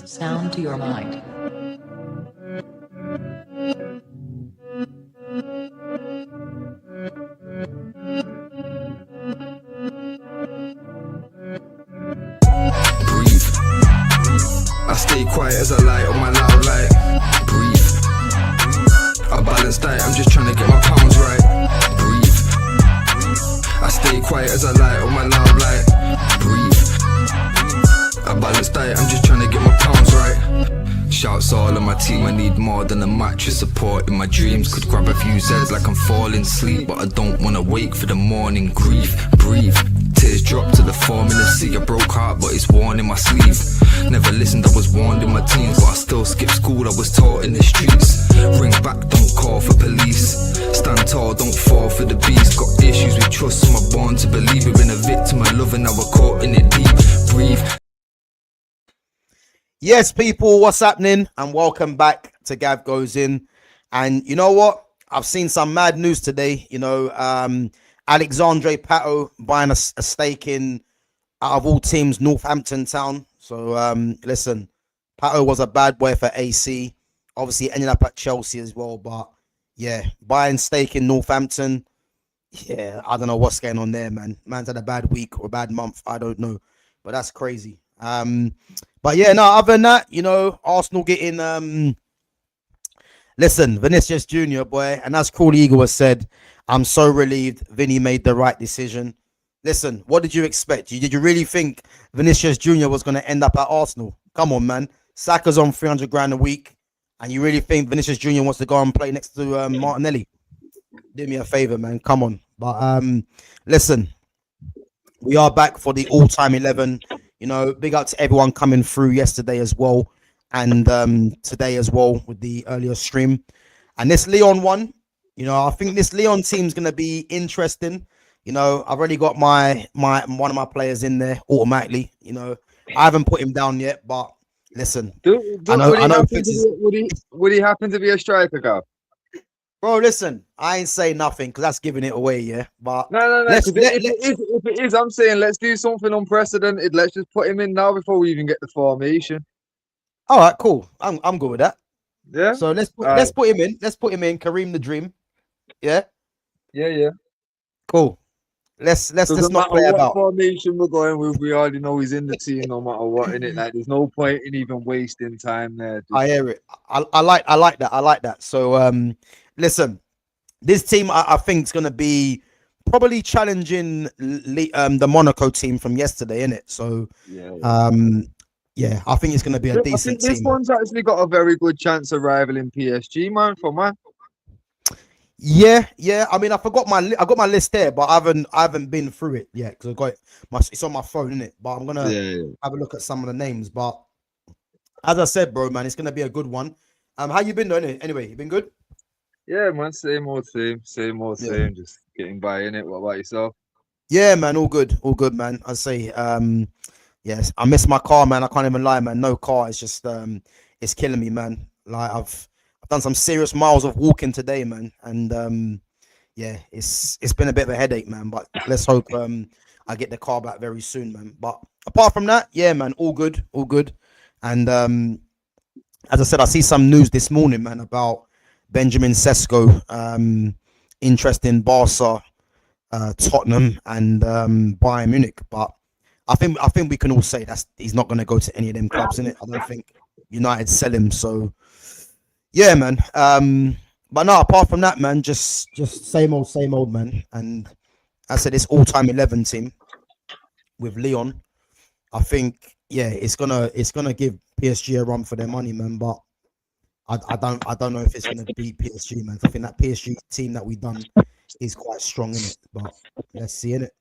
Sound to your mind. Breathe. I stay quiet as I light on my loud light. Breathe. I balance diet, I'm just trying to get my pounds right. Breathe. I stay quiet as I light on my loud light. Breathe. I balance diet, I'm just trying to get my pounds right. Shouts all on my team, I need more than a mattress support in my dreams. Could grab a few Zeds like I'm falling asleep, but I don't wanna wake for the morning grief. Breathe. Tears drop to the formula, see a broke heart but it's worn in my sleeve. Never listened, I was warned in my teens, but I still skipped school, I was taught in the streets. Ring back, don't call for police. Stand tall, don't fall for the beast. Got issues with trust, so I'm born to believe. We've been a victim of love and now we're caught in it deep. Breathe. Yes, people, what's happening? And welcome back to Gav Goes In. And you know what? I've seen some mad news today. You know, Alexandre Pato buying a stake in, out of all teams, Northampton Town. So, listen, Pato was a bad boy for AC. Obviously, ended up at Chelsea as well. But, yeah, buying stake in Northampton. Yeah, I don't know what's going on there, man. Man's had a bad week or a bad month. I don't know. But that's crazy. But yeah, no, other than that, you know, Arsenal getting listen, Vinicius Jr., boy, and as Crawley Eagle has said, I'm so relieved Vinny made the right decision. Listen, what did you expect? Did you really think Vinicius Jr. was going to end up at Arsenal? Come on, man. Saka's on 300 grand a week, and you really think Vinicius Jr. wants to go and play next to Martinelli? Do me a favor, man. Come on. But listen, we are back for the all-time 11. You know, big up to everyone coming through yesterday as well, and today as well with the earlier stream. And this Lyon one, you know, I think this Lyon team's gonna be interesting. You know, I've already got my one of my players in there automatically. You know, I haven't put him down yet, but listen, would he happen to be a striker, Gav? Bro, listen, I ain't saying nothing because that's giving it away, yeah. But no. If it is, I'm saying let's do something unprecedented. Let's just put him in now before we even get the formation. All right, cool. I'm good with that. Yeah. So let's put him in. Let's put him in. Kareem the Dream. Yeah. Yeah. Cool. Let's not play about formation we're going with. We already know he's in the team no matter what. In it, like there's no point in even wasting time there. I hear it. I like that. So listen, this team I think is gonna be probably challenging the Monaco team from yesterday, innit? So yeah, I think it's gonna be a decent team. This one's actually got a very good chance of rivaling PSG, man. For man. Yeah. I mean, I got my list there, but I haven't been through it yet because I got it's on my phone, innit? But I'm gonna have a look at some of the names. But as I said, bro, man, it's gonna be a good one. How you been doing it? Anyway, you been good? Yeah, man. Same old same. Just getting by in it. What about yourself? Yeah, man. All good, man. I say, yes, I miss my car, man. I can't even lie, man. No car. It's just it's killing me, man. Like I've done some serious miles of walking today, man, and yeah, it's been a bit of a headache, man. But let's hope I get the car back very soon, man. But apart from that, yeah, man, all good. And as I said, I see some news this morning, man, about Benjamin Sesko, interest in Barca, Tottenham, and Bayern Munich. But I think we can all say he's not going to go to any of them clubs, innit? I don't think United sell him, so. Yeah, man. But no, apart from that, man, just same old, man. And I said this all-time 11 team with Lyon. I think, yeah, it's gonna give PSG a run for their money, man. But I don't know if it's gonna beat PSG, man. I think that PSG team that we done is quite strong in it. But let's see in it.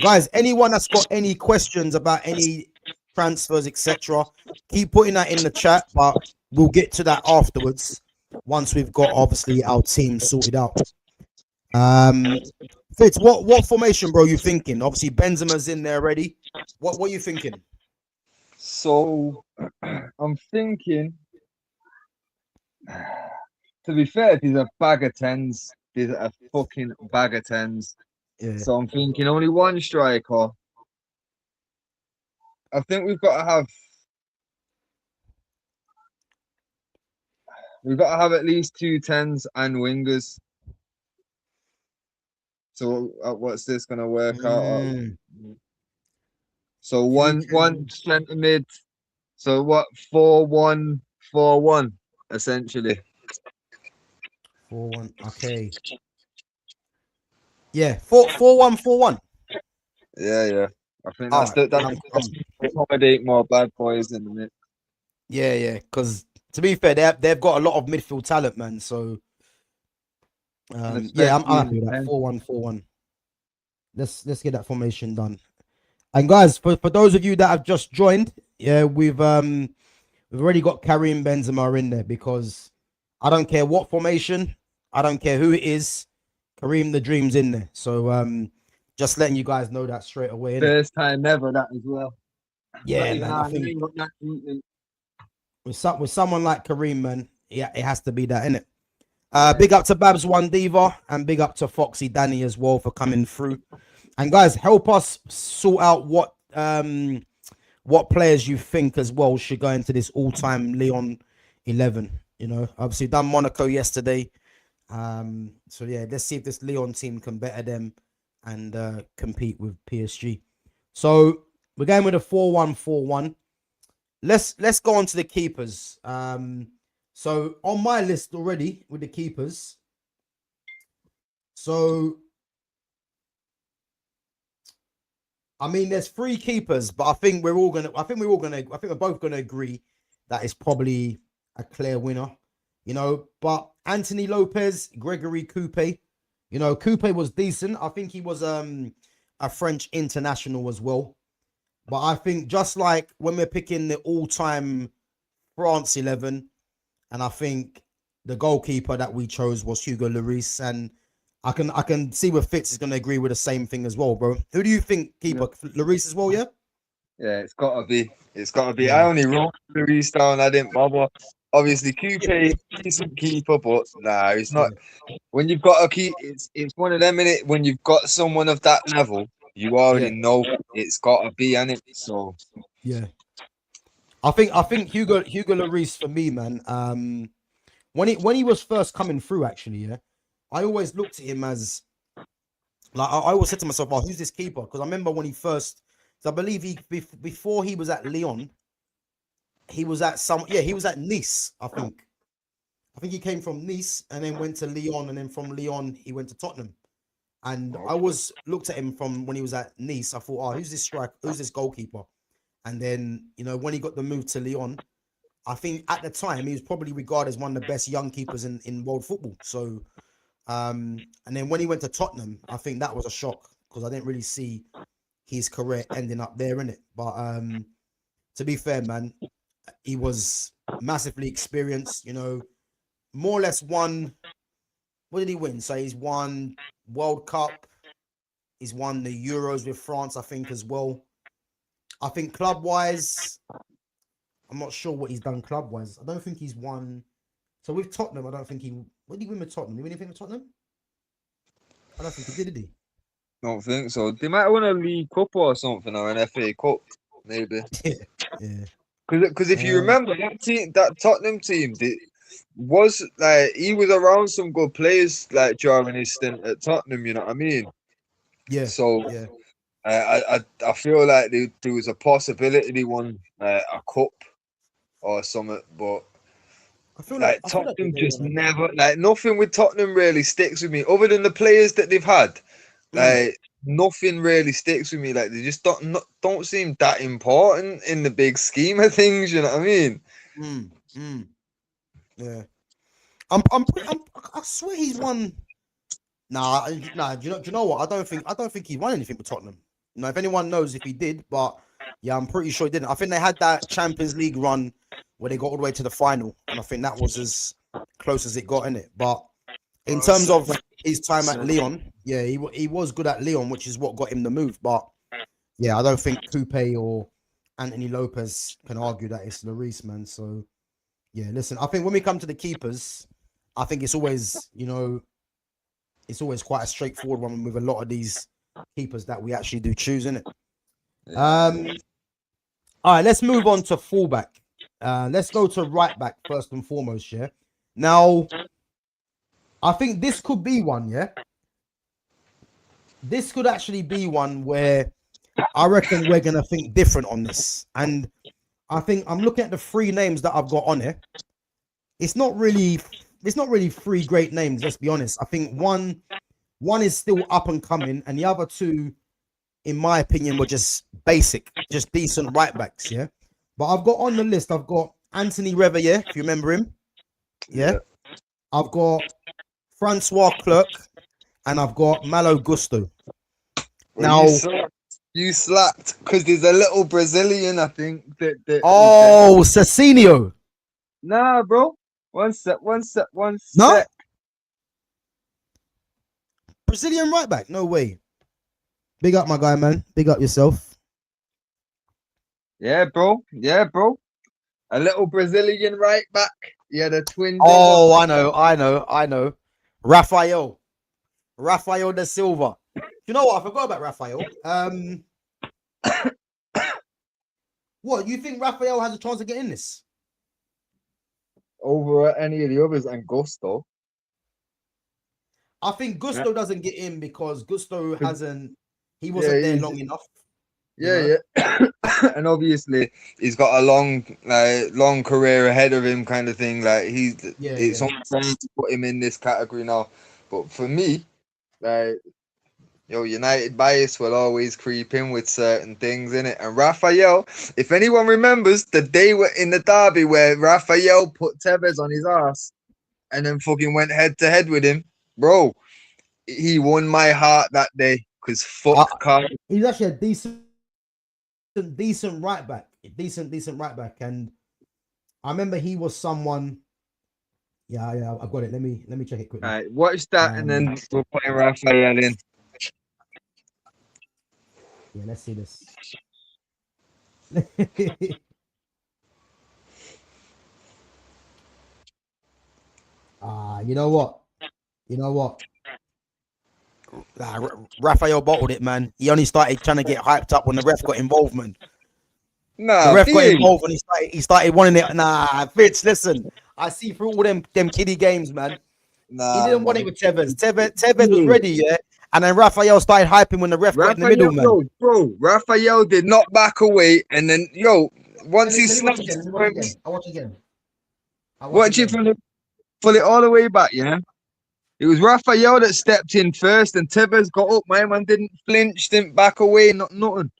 Guys, anyone that's got any questions about any transfers, etc., keep putting that in the chat. But we'll get to that afterwards once we've got obviously our team sorted out. Fitz, what formation, bro, you thinking? Obviously Benzema's in there already. What are you thinking? So I'm thinking, to be fair, there's a bag of tens. There's a fucking bag of tens. Yeah. So I'm thinking only one striker. I think we've got to have at least two tens and wingers. So what's this gonna work out at? Mm, So two one tens. centre mid. So what 4-1-4-1 essentially. 4-1. Okay. Yeah. 4-1-4-1. Yeah, yeah. I think All that's right. that's accommodate more bad boys in the mid. Yeah, yeah. Because to be fair, they've got a lot of midfield talent, man. So And yeah, I'm especially in happy with the that. 10. 4-1-4-1. Let's get that formation done. And guys, for those of you that have just joined, yeah, we've already got Karim Benzema in there because I don't care what formation, I don't care who it is, Karim the Dream's in there. So just letting you guys know that straight away, innit? First time ever that as well. Not Yeah, even man. I think ain't got that treatment. with someone like Karim, man, yeah, it has to be that, innit? Yeah. Big up to Babs One Diva and big up to Foxy Danny as well for coming through. And guys, help us sort out what players you think as well should go into this all-time Lyon 11. You know, obviously done Monaco yesterday. So yeah, let's see if this Lyon team can better them and compete with PSG. So we're going with a 4-1-4-1. Let's go on to the keepers. So on my list already with the keepers. So I mean, there's three keepers, but I think we're both gonna agree that it's probably a clear winner. You know, but Anthony Lopez, Gregory Coupe, you know, Coupe was decent. I think he was a French international as well. But I think just like when we're picking the all-time France 11, and I think the goalkeeper that we chose was Hugo Lloris, and I can see where Fitz is going to agree with the same thing as well, bro. Who do you think Yeah, keeper Lloris as well? Yeah, yeah, it's gotta be. It's gotta be. I yeah, only wrote Luis down, I didn't bother. Obviously, Coupe, decent keeper, but nah, he's not. yeah, When you've got a key, it's one of them in it. When you've got someone of that level, you already yeah, know it's gotta be in it. So yeah. I think Hugo Lloris for me, man. When he was first coming through, actually, yeah, I always looked at him as like I always said to myself, "Oh, who's this keeper?" Because I remember when he first, so I believe before he was at Lyon, he was at he was at Nice, I think. I think he came from Nice and then went to Lyon, and then from Lyon he went to Tottenham. And I was looked at him from when he was at Nice. I thought, oh, who's this striker? Who's this goalkeeper? And then when he got the move to Lyon, I think at the time he was probably regarded as one of the best young keepers in world football. So, and then when he went to Tottenham, I think that was a shock because I didn't really see his career ending up there in it. But to be fair, man, he was massively experienced. More or less won. What did he win? So he's won World Cup. He's won the Euros with France, I think, as well. I think club wise, I'm not sure what he's done club wise. I don't think he's won. So with Tottenham, I don't think he. What did he win with Tottenham? Did he win anything with Tottenham? I don't think he did he? don't think so. They might win a League Cup or something or an FA Cup, maybe. Yeah, yeah. Because if you remember that team, that Tottenham team, was like he was around some good players like during his stint at Tottenham. You know what I mean? Yeah, So yeah. I feel like there was a possibility they won a cup or something, but like I feel like Tottenham they just won a. never like nothing with Tottenham really sticks with me other than the players that they've had. Mm, Like nothing really sticks with me. Like they just don't seem that important in the big scheme of things. You know what I mean? mm, mm, yeah. I swear he's won. Nah, nah. Do you know what? I don't think he won anything with Tottenham. If anyone knows if he did, but yeah, I'm pretty sure he didn't. I think they had that Champions League run where they got all the way to the final, and I think that was as close as it got in it. But in terms of his time at Lyon, yeah, he was good at Lyon, which is what got him the move. But yeah, I don't think Coupe or Anthony Lopez can argue that it's Lloris, man. So yeah, listen, I think when we come to the keepers, I think it's always it's always quite a straightforward one with a lot of these keepers that we actually do choose, isn't it? All right, let's move on to fullback. Let's go to right back first and foremost. Yeah. Now, I think this could be one. Yeah. This could actually be one where I reckon we're gonna think different on this, and I think I'm looking at the three names that I've got on here. It's not really three great names. Let's be honest. I think one is still up and coming, and the other two, in my opinion, were just basic, just decent right backs. Yeah. But I've got on the list, I've got Anthony Reveille, if you remember him. Yeah. I've got Francois Clerc, and I've got Malo Gusto. Now, you slapped because there's a little Brazilian, I think. Oh, Cecinio. Nah, bro. One sec. No? Brazilian right back? No way. Big up, my guy, man. Big up yourself. Yeah, bro. A little Brazilian right back. Yeah, the twin. Oh, I know. Rafael da Silva. You know what? I forgot about Rafael. What, you think Rafael has a chance to get in this? Over any of the others and Gusto. I think Gusto doesn't get in because Gusto wasn't there long enough. Yeah. And obviously he's got a long career ahead of him, kind of thing. Like it's unfair to put him in this category now. But for me, like, United bias will always creep in with certain things, innit? And Rafael, if anyone remembers the day in the derby where Rafael put Tevez on his ass and then fucking went head to head with him, bro, he won my heart that day. Because fuck Carl. He's actually a decent right back. Decent right back. And I remember he was someone. Yeah, I've got it. Let me check it quickly. All right, watch that and then we're putting Rafael in. Yeah, let's see this. You know what? Rafael bottled it, man. He only started trying to get hyped up when the ref got involved, man. Nah, the ref got involved and he started wanting it. Nah, Fitz, listen. I see through all them kiddie games, man. Nah, he didn't want it with Tevez. Tevez was ready, yeah. And then Rafael started hyping when the ref got in the middle, man. Bro, Rafael did not back away, and then once he snapped, I watch again. Watch it pull it all the way back, yeah. It was Rafael that stepped in first, and Tevez got up. My man didn't flinch, didn't back away, nothing.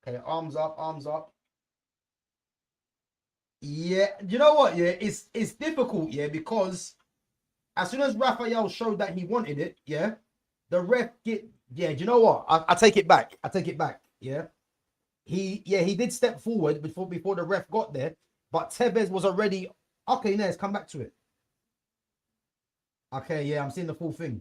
Okay, arms up. Yeah, you know what? Yeah, it's difficult, yeah, because as soon as Rafael showed that he wanted it, yeah, the ref do you know what? I take it back. Yeah. He did step forward before the ref got there, but Tevez was already okay. Let's come back to it. Okay, yeah, I'm seeing the full thing.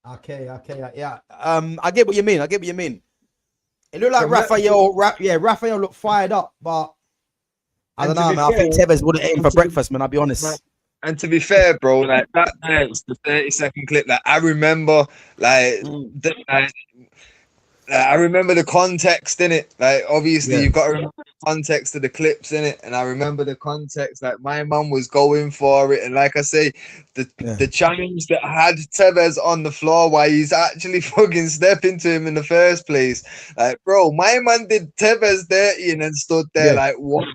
Okay, yeah. I get what you mean. It looked like Rafael looked fired up, but I don't know, man. I think Tevez wouldn't aim for breakfast, man. I'll be honest. And to be fair, bro, like that it's the 30-second clip. Like I remember, I remember the context in it. Like obviously, you've got to remember the context of the clips in it. And I remember the context. Like my mum was going for it, and like I say, the challenge that had Tevez on the floor, why he's actually fucking stepping to him in the first place. Like, bro, my man did Tevez dirty and then stood there like what?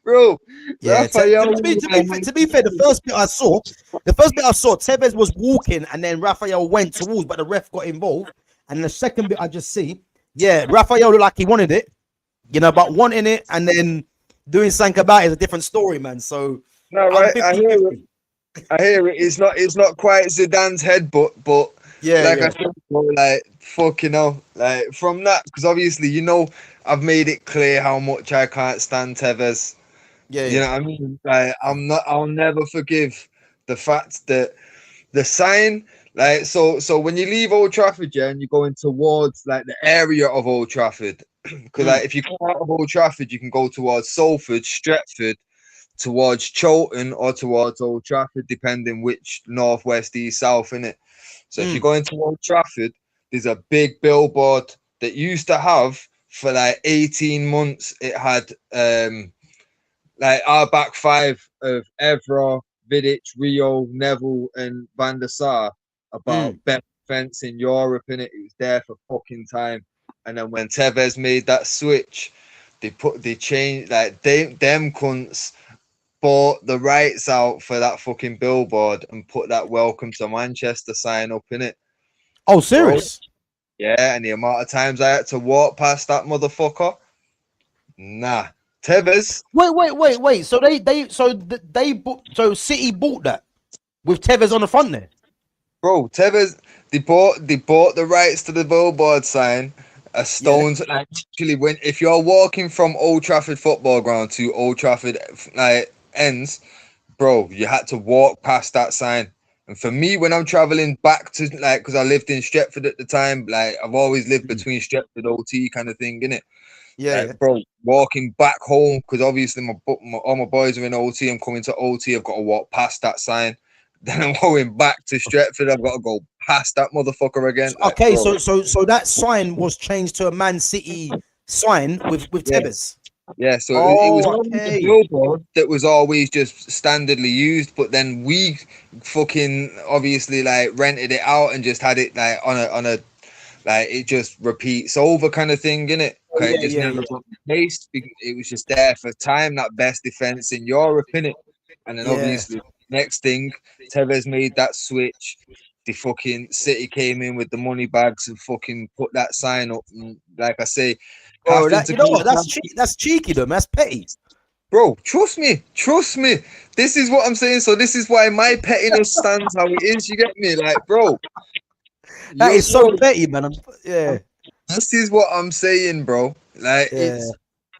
Bro, yeah. To be fair, the first bit I saw, Tevez was walking and then Rafael went towards, but the ref got involved. And the second bit I just see, Rafael looked like he wanted it, but wanting it and then doing something about it is a different story, man. So no, right, I hear it. It's not quite Zidane's headbutt, but I said, like fucking hell, like from that, because obviously I've made it clear how much I can't stand Tevez. You know what I mean? Like I'll never forgive the fact that the sign. Like so when you leave Old Trafford, and you're going towards like the area of Old Trafford, Because like, if you come out of Old Trafford, you can go towards Salford, Stretford, towards Chilton, or towards Old Trafford, depending which northwest, east, south, innit? So if you're going to Old Trafford, there's a big billboard that used to have for like 18 months. It had like our back five of Evra, Vidic, Rio, Neville, and Van der Sar about best defense in Europe, and it was there for fucking time. And then when Tevez made that switch, they changed, like them cunts bought the rights out for that fucking billboard and put that "Welcome to Manchester" sign up in it. Oh, serious? Bro, yeah, and the amount of times I had to walk past that motherfucker. Nah. Tevez. Wait. So City bought that with Tevez on the front there. Bro, Tevez, they bought the rights to the billboard sign. A stone's actually, when if you're walking from Old Trafford football ground to Old Trafford like ends, bro, you had to walk past that sign. And for me, when I'm traveling back to like, because I lived in Stretford at the time, like I've always lived between Stretford OT kind of thing, innit? Yeah, Bro, walking back home, because obviously all my boys are in OT. I'm coming to OT. I've got to walk past that sign. Then I'm going back to Stretford. I've got to go past that motherfucker again. Okay, so that sign was changed to a Man City sign with Tevez. Yeah, so it was a billboard that was always just standardly used, but then we fucking obviously like rented it out and just had it like on a like it just repeats over kind of thing, innit? It just never got replaced. It was just there for time, that best defense in Europe, innit? And then obviously next thing, Tevez made that switch. The fucking City came in with the money bags and fucking put that sign up. And like I say, bro, you know what? That's cheeky though. That's petty. Bro, trust me. This is what I'm saying. So this is why my pettiness stands how it is. You get me? Like, bro, that is so petty, man. This is what I'm saying, bro. Like, it's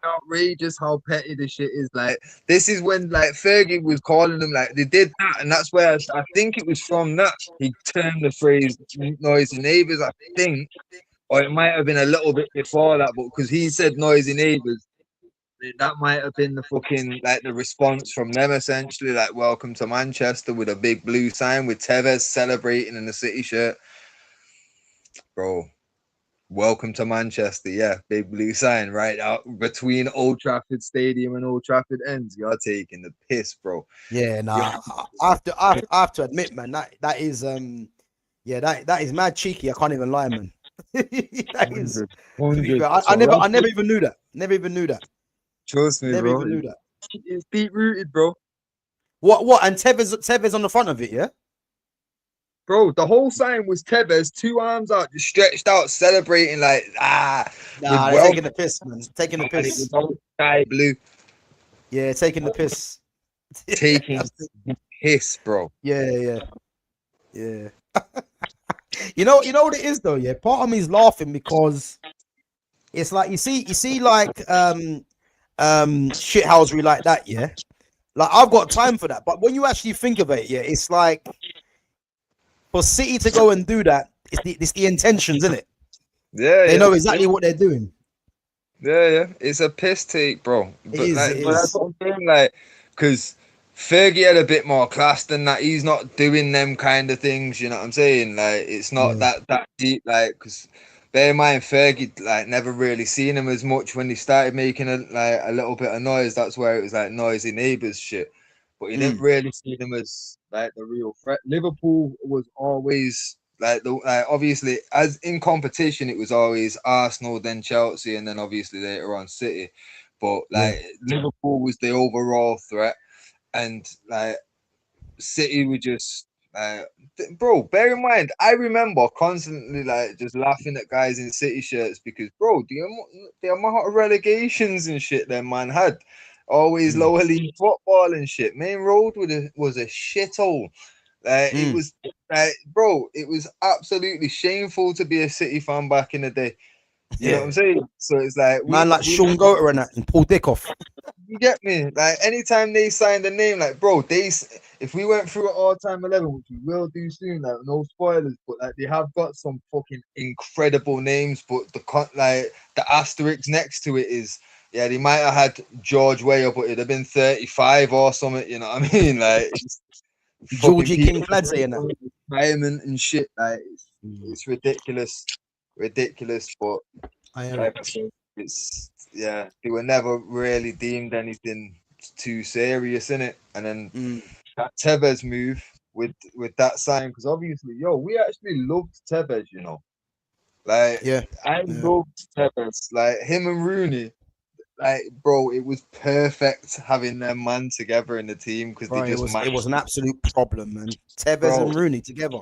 outrageous how petty this shit is. Like, this is when like Fergie was calling them, like they did that, and that's where I think it was from that he termed the phrase "noisy neighbors." I think, or it might have been a little bit before that, but because he said "noisy neighbors," that might have been the fucking like the response from them essentially, like "Welcome to Manchester" with a big blue sign with Tevez celebrating in the City shirt, bro. Welcome to Manchester, yeah, big blue sign right out between Old Trafford Stadium and Old Trafford ends. You're taking the piss, bro. Yeah, nah. I have to admit, man, that is that is mad cheeky. I can't even lie, man. That is. I never even knew that. Never even knew that. Trust me, never bro. Even knew that. It's deep rooted, bro. What? And Tevez on the front of it, yeah. Bro, the whole sign was Tevez, 2 arms out, just stretched out, celebrating like taking the piss, man. Taking the piss. Sky blue. Yeah, taking the piss. Taking piss, bro. Yeah. You know what it is though, yeah. Part of me is laughing because it's like you see like shithousery like that, yeah. Like I've got time for that, but when you actually think of it, yeah, it's like for City to go and do that, it's the intentions, isn't it? Yeah, they know exactly what they're doing. Yeah, it's a piss take, bro. But that's what I'm saying, like, because Fergie had a bit more class than that. He's not doing them kind of things, you know what I'm saying? Like, it's not that deep, like, because bear in mind, Fergie, like, never really seen him as much when he started making a little bit of noise. That's where it was like noisy neighbours shit. But he didn't really see them as like the real threat. Liverpool was always like obviously as in competition, it was always Arsenal, then Chelsea, and then obviously later on City. But like Liverpool was the overall threat, and like City were just bro. Bear in mind, I remember constantly like just laughing at guys in City shirts because bro, the amount of relegations and shit that man had. Always lower league football and shit. Main Road was a shithole. It was bro, it was absolutely shameful to be a City fan back in the day. You know what I'm saying? So it's like Sean Goater and Paul Dickoff. You get me? Like anytime they signed the name, like bro, if if we went through an all-time 11, which we will do soon, like no spoilers, but like they have got some fucking incredible names, but the asterisk next to it is, yeah, they might have had George Weah, but it'd have been 35 or something, you know what I mean? Like fucking Georgie King people Fledsley in that. retirement and shit, like Mm. it's ridiculous, but I am. like I said, it's yeah, they were never really deemed anything too serious in it, and then that Tevez move with that sign, because obviously, we actually loved Tevez, you know, like I loved Tevez, like him and Rooney, like bro, it was perfect having them man together in the team because they just It was an absolute problem, man. Tevez bro, and Rooney together.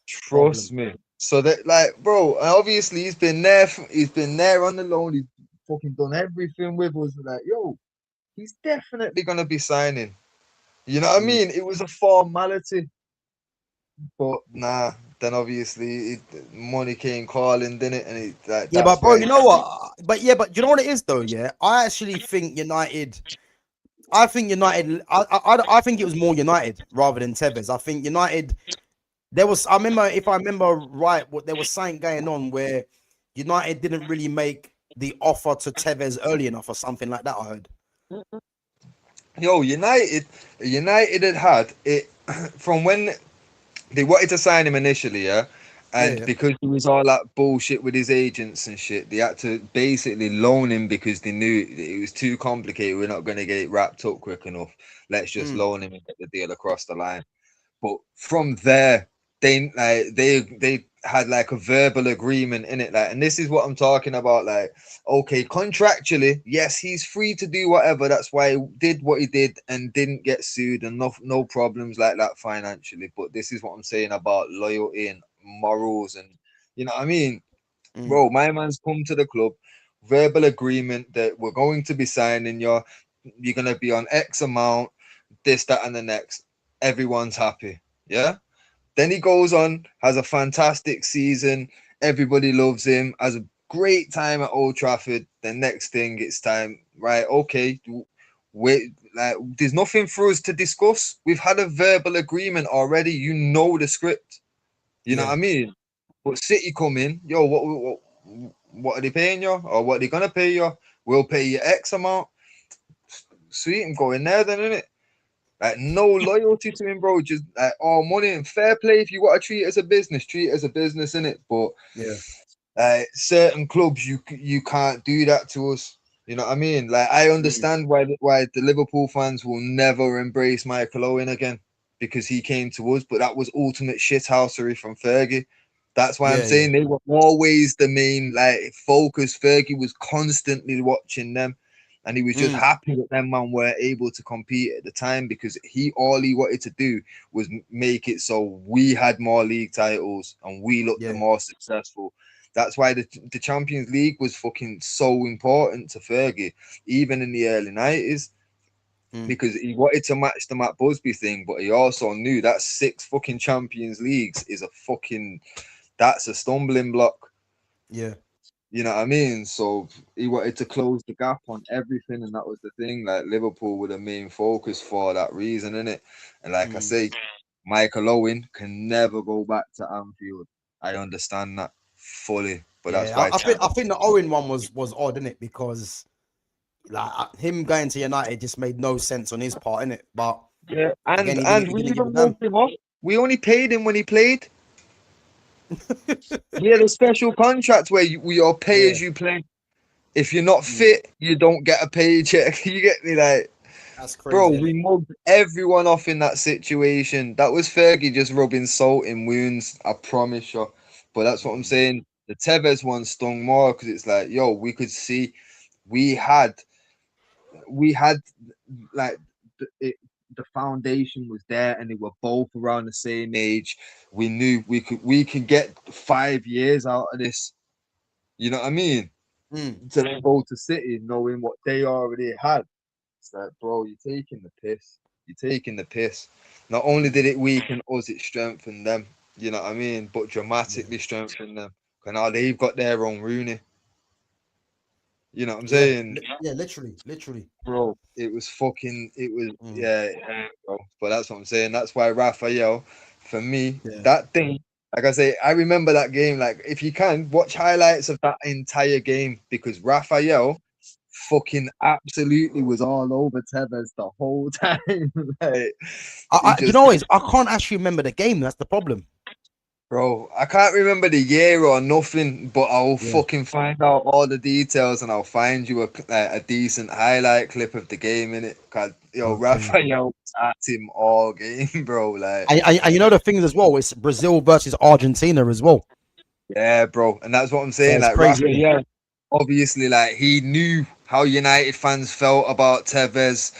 trust me. So that, like, bro, obviously he's been there. He's been there on the loan. He's fucking done everything with us. Like, he's definitely gonna be signing. You know what I mean? It was a formality, but nah. Then obviously money came calling, didn't it? And But bro, you know what? But you know what it is though. Yeah, I actually think United. I think United. I think it was more United rather than Tevez. I think United. There was. I remember, if I remember right, what there was something going on where United didn't really make the offer to Tevez early enough or something like that. I heard. United had it from when they wanted to sign him initially, yeah. And because there was all that bullshit with his agents and shit, they had to basically loan him because they knew it was too complicated. We're not going to get it wrapped up quick enough. Let's just loan him and get the deal across the line. But from there, they had like a verbal agreement in it, like, and this is what I'm talking about. Like, okay, contractually, yes, he's free to do whatever. That's why he did what he did and didn't get sued, and no problems like that financially. But this is what I'm saying about loyalty and morals, and you know what I mean, bro. My man's come to the club, verbal agreement that we're going to be signing you. You're gonna be on X amount, this, that, and the next. Everyone's happy, yeah. Then he goes on, has a fantastic season. Everybody loves him, has a great time at Old Trafford. The next thing, it's time, right? Okay, wait, like, there's nothing for us to discuss. We've had a verbal agreement already. You know the script. You know what I mean? But City come in, what are they paying you? Or what are they gonna pay you? We'll pay you X amount. Sweet, and go in there then, innit? Like, no loyalty to him, bro. Just like all money and fair play. If you want to treat it as a business, treat it as a business, innit? But certain clubs, you can't do that to us. You know what I mean? Like, I understand why the Liverpool fans will never embrace Michael Owen again, because he came to us, but that was ultimate shithousery from Fergie. That's why I'm saying they were always the main focus. Fergie was constantly watching them. And he was just happy that them man were able to compete at the time, because all he wanted to do was make it so we had more league titles and we looked the more successful. That's why the Champions League was fucking so important to Fergie, even in the early 90s, because he wanted to match the Matt Busby thing, but he also knew that 6 fucking Champions Leagues is that's a stumbling block. Yeah. You know what I mean? So he wanted to close the gap on everything, and that was the thing. Like, Liverpool were the main focus for that reason, innit? And like I say, Michael Owen can never go back to Anfield. I understand that fully, but that's why I think the Owen one was odd, innit? Because like him going to United just made no sense on his part, innit? But and again, we even moved him off. We only paid him when he played. The special contract where we all pay as you play. If you're not fit, you don't get a paycheck. You get me? Like, that's crazy, bro, we mugged everyone off in that situation. That was Fergie just rubbing salt in wounds, I promise you. But that's what I'm saying. The Tevez one stung more, because it's like, we could see we had like the foundation was there, and they were both around the same age. We knew we could get 5 years out of this. You know what I mean? To then go to City knowing what they already had. It's like, bro, you're taking the piss. You're taking the piss. Not only did it weaken us, it strengthened them. You know what I mean? But dramatically strengthened them. And now they've got their own Rooney. You know what I'm saying? Yeah, literally. Bro, it was fucking, bro. But that's what I'm saying. That's why Raphael, for me, Yeah. that thing, like I say, I remember that game. Like, if you can, watch highlights of that entire game because Raphael fucking absolutely was all over Tevez the whole time. Like, he You just, know what? I can't actually remember the game. That's the problem. bro, I can't remember the year or nothing, but I'll Yeah. fucking find out all the details and I'll find you a decent highlight clip of the game in it. Cause yo, Okay. Raphael was at him all game, bro. Like, And you know the thing as well, it's Brazil versus Argentina as well. yeah, bro, and that's what I'm So saying. it's Like, crazy. Raphael, obviously, like he knew how United fans felt about Tevez.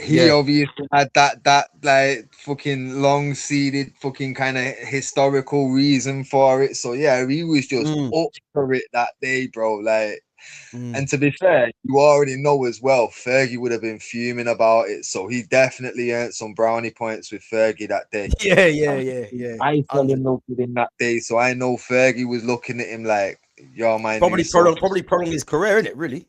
He Yeah. obviously had that like fucking long seated fucking kind of historical reason for it. So yeah, he was just Mm, up for it that day, bro. Like, mm. and to be fair, you already know as well, Fergie would have been fuming about it. So he definitely earned some brownie points with Fergie that day. Yeah. I fell 100. in love with him that day, so I know Fergie was looking at him like, "You're my new Probably son." prolong his career, innit? Really?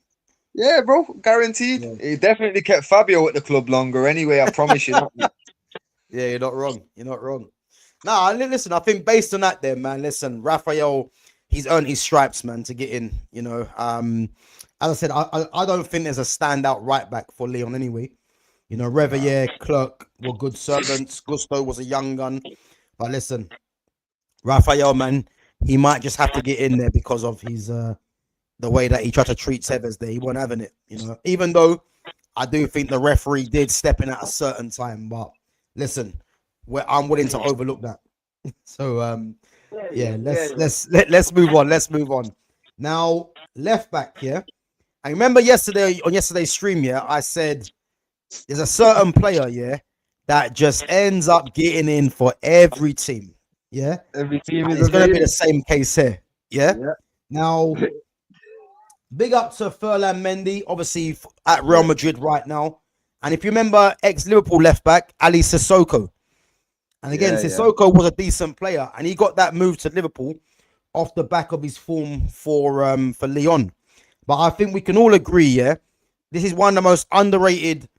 Yeah, bro, guaranteed. Yeah. He definitely kept Fabio at the club longer. Anyway, I promise you that. Yeah, you're not wrong. You're not wrong. Nah, listen, I think based on that, then, man, listen, Raphael, he's earned his stripes, man, to get in. You know, as I said, I don't think there's a standout right back for Leon anyway. You know, Revier, Clerk were good servants. Gusto was a young gun. But listen, Raphael, man, he might just have to get in there because of his the way that he tried to treat Severs there. He wasn't having it, you know. Even though I do think the referee did step in at a certain time, but listen, I'm willing to overlook that. So yeah, let's move on. Let's move on. Now, left back here. I remember yesterday's stream, yeah, I said there's a certain player, yeah, that just ends up getting in for every team. Yeah. Every team And is it's gonna be the available. same case here. Yeah. Yeah. Now, big up to Furlan Mendy, obviously at Real Madrid right now. And if you remember, ex-Liverpool left back Ali Sissoko. And again, Sissoko was a decent player, and he got that move to Liverpool off the back of his form for Lyon. But I think we can all agree, yeah, this is one of the most underrated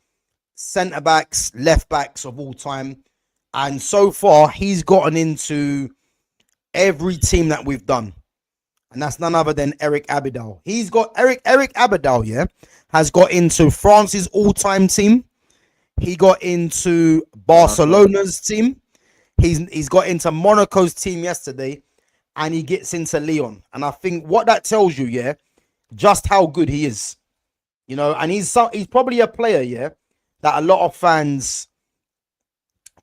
centre backs, left backs of all time. And so far, he's gotten into every team that we've done. And that's none other than Eric Abidal. He's got Eric Abidal, yeah, has got into France's all-time team. He got into Barcelona's team. He's got into Monaco's team yesterday, and he gets into Lyon. And I think what that tells you, yeah, just how good he is. You know, and he's probably a player, yeah, that a lot of fans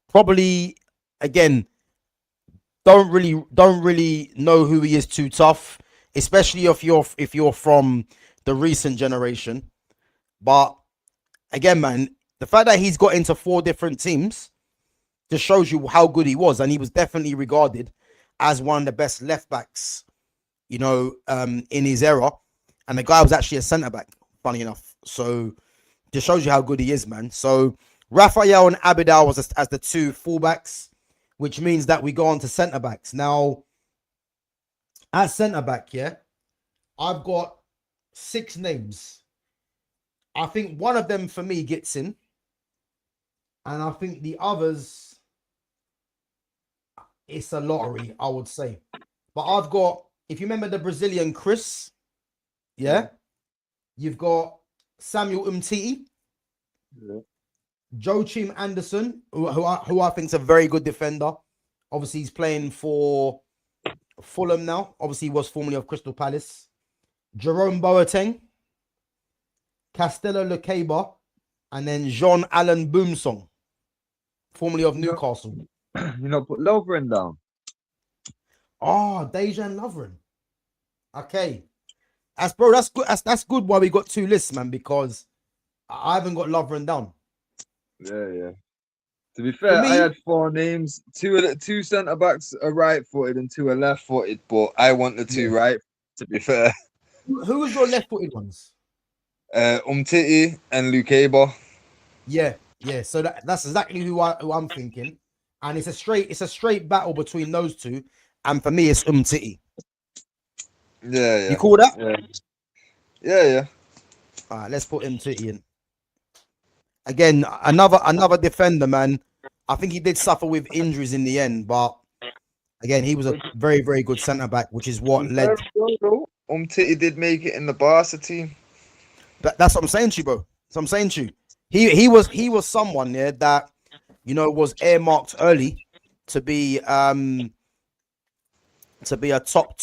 probably, again, don't really know who he is too tough, especially if you're from the recent generation. But again, man, the fact that he's got into 4 different teams just shows you how good he was, and he was definitely regarded as one of the best left backs, you know, in his era. And the guy was actually a centre back, funny enough. So just shows you how good he is, man. So Raphael and Abidal was as the 2 fullbacks, which means that we go on to centre backs. Now, at centre back, yeah, I've got 6 names. I think one of them for me gets in, and I think the others, it's a lottery, I would say. But I've got, if you remember the Brazilian Chris, yeah, you've got Samuel Umtiti, Joachim Anderson, who I think is a very good defender. Obviously, he's playing for Fulham now. Obviously, he was formerly of Crystal Palace. Jerome Boateng, Castelo Lukeba, and then Jean-Alain Boumsong, formerly of Newcastle. You know, put Lovren down. Oh, Dejan Lovren. Okay. That's good. That's good why we got 2 lists, man, because I haven't got Lovren down. Yeah. To be fair, me, I had 4 names. 2 centre backs are right-footed and 2 are left-footed, but I want the 2 right. To be fair, who was your left-footed ones? Umtiti and Lukeba. Yeah. So that's exactly who I'm thinking, and it's a straight battle between those 2, and for me, it's Umtiti. Yeah. You call that? Yeah. All right, let's put Umtiti in. Again, another defender, man. I think he did suffer with injuries in the end, but again, he was a very, very good centre back, which is what led. Titty did make it in the Barca team. That's what I'm saying to you, bro. That's what I'm saying to you. He was someone, yeah, that was earmarked early to be a top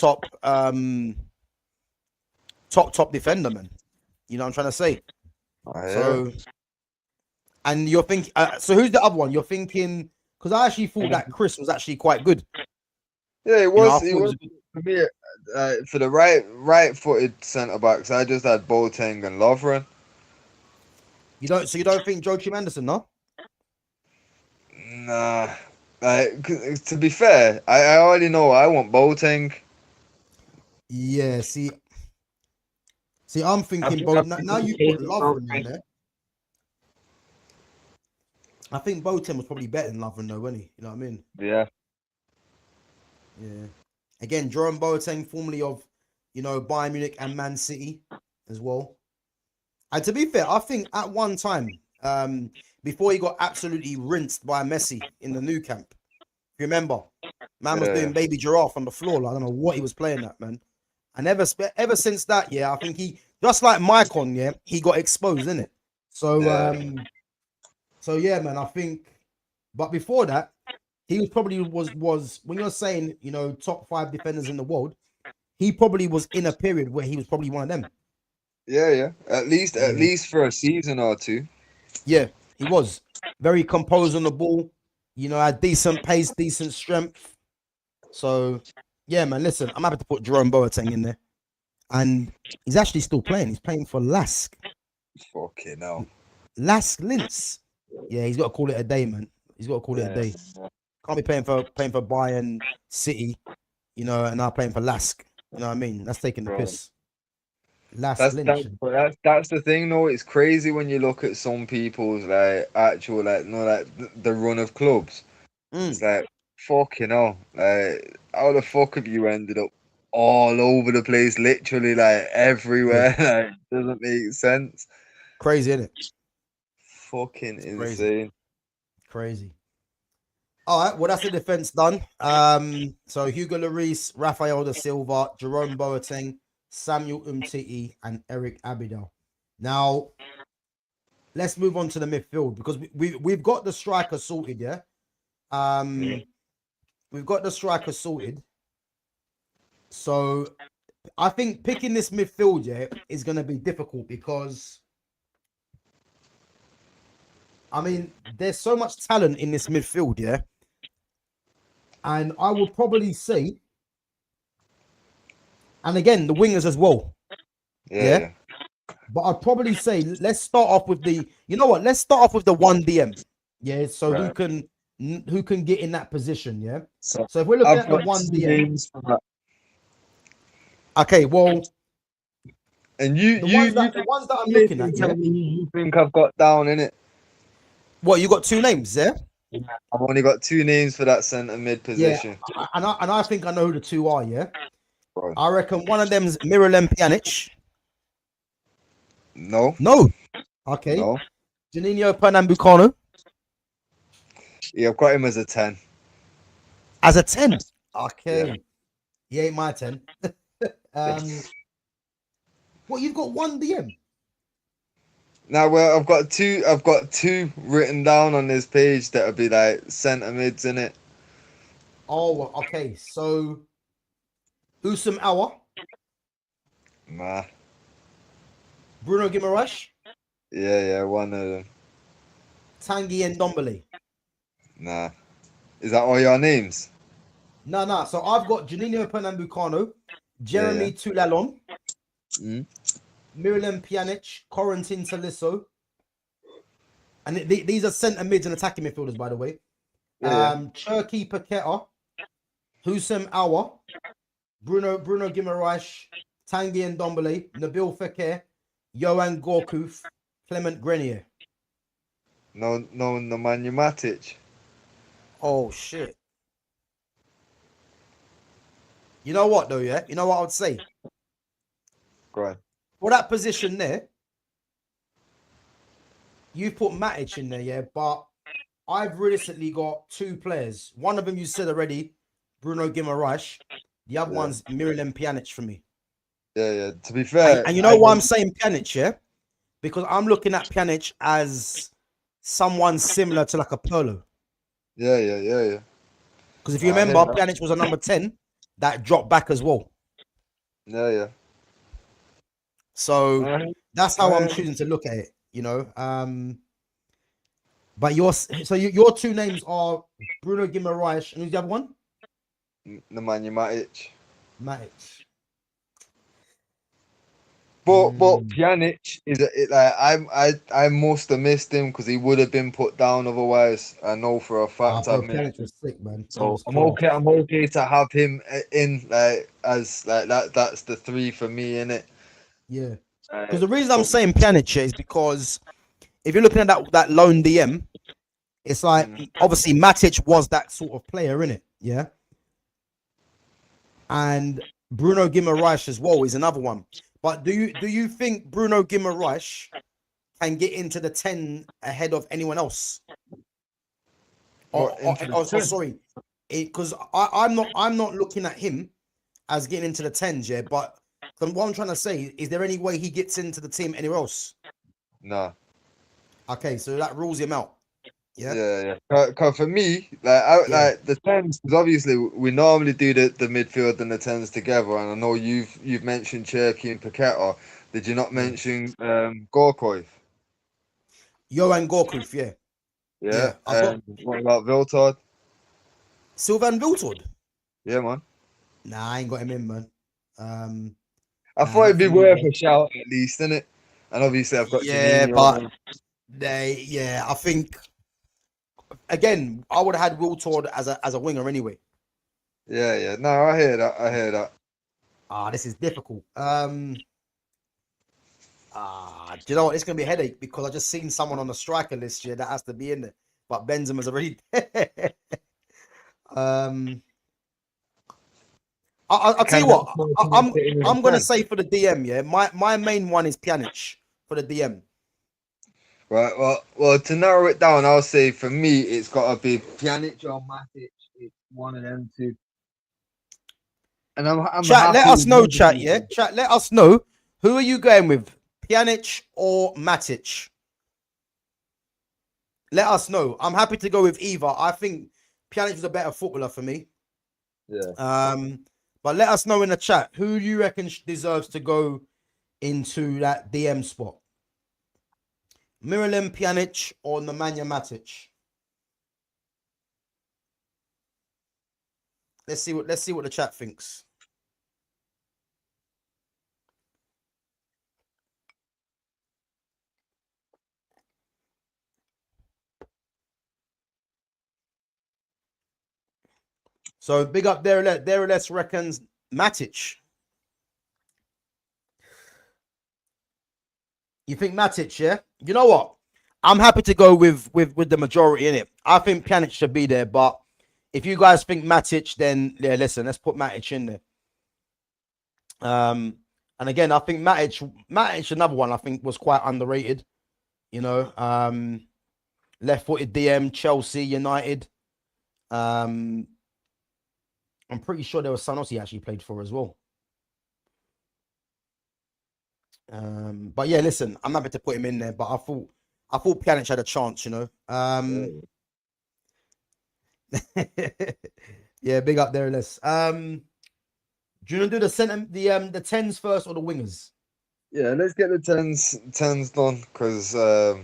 defender, man. You know what I'm trying to say? Oh, yeah. So, and you're thinking, so who's the other one? You're thinking, because I actually thought that Chris was actually quite good. Yeah, it was. It was for me. For the right-footed centre backs, I just had Boateng and Lovren. You don't think Joachim Anderson, no? Nah. To be fair, I already know I want Boateng. Yeah. See, I'm thinking now you put Lovren in there. I think Boateng was probably better than Lovren, though, wasn't he? You know what I mean? Yeah. Yeah. Again, Jerome Boateng, formerly of, Bayern Munich and Man City as well. And to be fair, I think at one time, before he got absolutely rinsed by Messi in the new camp, if you remember, man was doing baby giraffe on the floor. Like, I don't know what he was playing at, man. And ever since that, yeah, I think he, just like Maicon, yeah, he got exposed, innit? So, yeah, man, I think, but before that, he was probably was when you're saying, top 5 defenders in the world, he probably was in a period where he was probably one of them. Yeah. At least for a season or two. Yeah, he was very composed on the ball, had decent pace, decent strength. So, yeah, man, listen, I'm happy to put Jerome Boateng in there. And he's actually still playing. He's playing for Lask. Fucking hell. Lask Linz. Yeah, he's got to call it a day, man. He's got to call it a day. Can't be playing for Bayern City, and now playing for Lask. You know what I mean? That's taking the piss. That's the thing, though. It's crazy when you look at some people's the run of clubs. It's like, fucking hell. Like, how the fuck have you ended up all over the place, literally, like, everywhere? Yeah. Like, doesn't make sense. Crazy, isn't it? Fucking insane. Crazy. All right, well, that's the defense done. So Hugo Lloris, Rafael da Silva, Jerome Boateng, Samuel Umtiti, and Eric Abidal. Now, let's move on to the midfield because we've got the striker sorted, yeah? We've got the striker sorted. So I think picking this midfield, yeah, is going to be difficult because, I mean, there's so much talent in this midfield, yeah? And I would probably say, and again, the wingers as well. Yeah. But I'd probably say, let's start off with let's start off with the 1 DM. Yeah. So who can get in that position? Yeah. So if we're looking at the 1 DM. Okay. Well. And the ones that I'm looking at, yeah? You think I've got down in it? What, you got 2 names, yeah? I've only got 2 names for that centre mid position. Yeah, and I think I know who the 2 are, yeah? Right. I reckon one of them's Miralem Pjanic. No. Okay. No. Juninho Pernambucano. Yeah, I've got him as a 10. As a 10? Okay. Yeah. He ain't my 10. What, you've got 1 DM? Now, well, I've got two written down on this page that'll be like centre mids in it. Oh, okay. So, Usam Awa. Nah. Bruno Guimaraes. Yeah, one of them. Tanguy and Ndombele. Nah. Is that all your names? No. So I've got Juninho Pernambucano, Jeremy Tulalon, Miralem Pjanic, Corentin Tolisso. And these are centre mids and attacking midfielders, by the way. Cherki Paqueta, Husam Awa, Bruno Guimaraes, Tanguy and Ndombele, Nabil Fekir, Johan Gorkuf, Clement Grenier. No, Nemanja Matic. Oh, shit. You know what, though, yeah? You know what I would say? Go on. For that position there, you've put Matic in there, yeah? But I've realistically got two players. One of them you said already, Bruno Guimaraes. The other one's Miralem Pjanic for me. Yeah. To be fair, And you know why I'm saying Pjanic, yeah? Because I'm looking at Pjanic as someone similar to like a Pirlo. Yeah. Because if you remember, Pjanic was a number 10 that dropped back as well. Yeah. So that's how I'm choosing to look at it, you know. But your two names are Bruno Guimaraes and who's the other one? Nemanja Matic. Matic. But Pjanic is I must have missed him because he would have been put down otherwise. I know for a fact. Pjanic was sick, man. So I'm okay. I'm okay to have him in as that. That's the three for me, innit? Yeah. Because the reason I'm saying Pjanic is because if you're looking at that lone DM, it's like obviously Matic was that sort of player, innit? Yeah. And Bruno Guimaraes as well is another one. But do you think Bruno Guimaraes can get into the 10 ahead of anyone else? Sorry, because I'm not looking at him as getting into the 10s, yeah. But what I'm trying to say is there any way he gets into the team anywhere else? No. Okay, so that rules him out. Yeah. Cause for me, like the tens, because obviously we normally do the midfield and the tens together, and I know you've mentioned Cherky and Paqueta. Did you not mention Gorkoif? Johan Gorkouf, yeah. Yeah. What about Viltard? Sylvain Viltard? Yeah, man. Nah, I ain't got him in, man. I thought it'd be worth a shout at least, innit? And obviously I've got Janine, but I think. Again, I would have had Wiltord as a winger anyway. Yeah. No, I hear that. This is difficult. Do you know what? It's gonna be a headache because I just seen someone on the striker list here that has to be in there, but Benzema's already there. I'll tell you what. I'm gonna say for the DM. Yeah, my main one is Pjanic for the DM. Right, well, to narrow it down, I'll say for me, it's got to be Pjanic or Matic. It's one of them two. And I'm chat, let us know, chat, yeah? Chat, let us know. Who are you going with? Pjanic or Matic? Let us know. I'm happy to go with either. I think Pjanic is a better footballer for me. Yeah. But let us know in the chat. Who do you reckon deserves to go into that DM spot? Miralem Pjanic or Nemanja Matic? Let's see what the chat thinks. So big up there less reckons Matic. You think Matic, yeah? You know what? I'm happy to go with the majority in it. I think Pjanic should be there, but if you guys think Matic, then yeah, listen, let's put Matic in there. And again, I think Matic, another one I think was quite underrated. You know, left-footed DM, Chelsea, United. I'm pretty sure there was someone else he actually played for as well. But yeah, listen, I'm happy to put him in there, but I thought Pjanic had a chance, you know. Yeah, big up there, Les. Do you want to do the tens first or the wingers? Yeah, let's get the tens done because I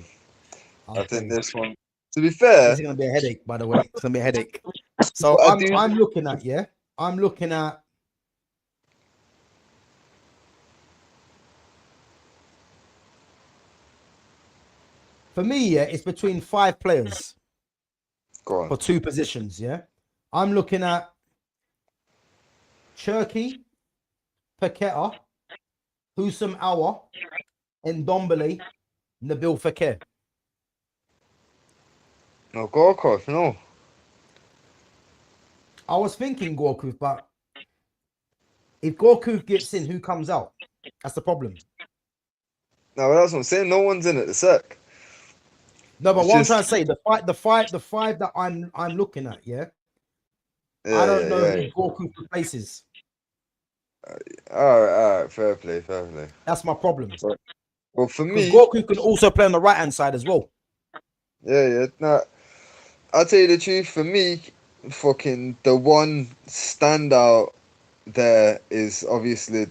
think this one. To be fair, it's gonna be a headache. By the way, it's gonna be a headache. So I'm looking at For me, yeah, it's between 5 players for 2 positions. Yeah, I'm looking at Cherky, Paqueta, Husam Awa, Ndombele, Nabil Fekir. No, Gorkov, no. I was thinking Gorkov, but if Gorkov gets in, who comes out? That's the problem. No, that's what I'm saying. No one's in at the sec. No, but It's what I'm just trying to say, the five that I'm looking at, yeah. I yeah, don't yeah, know yeah. who Gorku replaces. All right, fair play, fair play. That's my problem. But, well, for Because me, Gorku can also play on the right hand side as well. yeah. Nah, I'll tell you the truth. For me, fucking the one standout there is obviously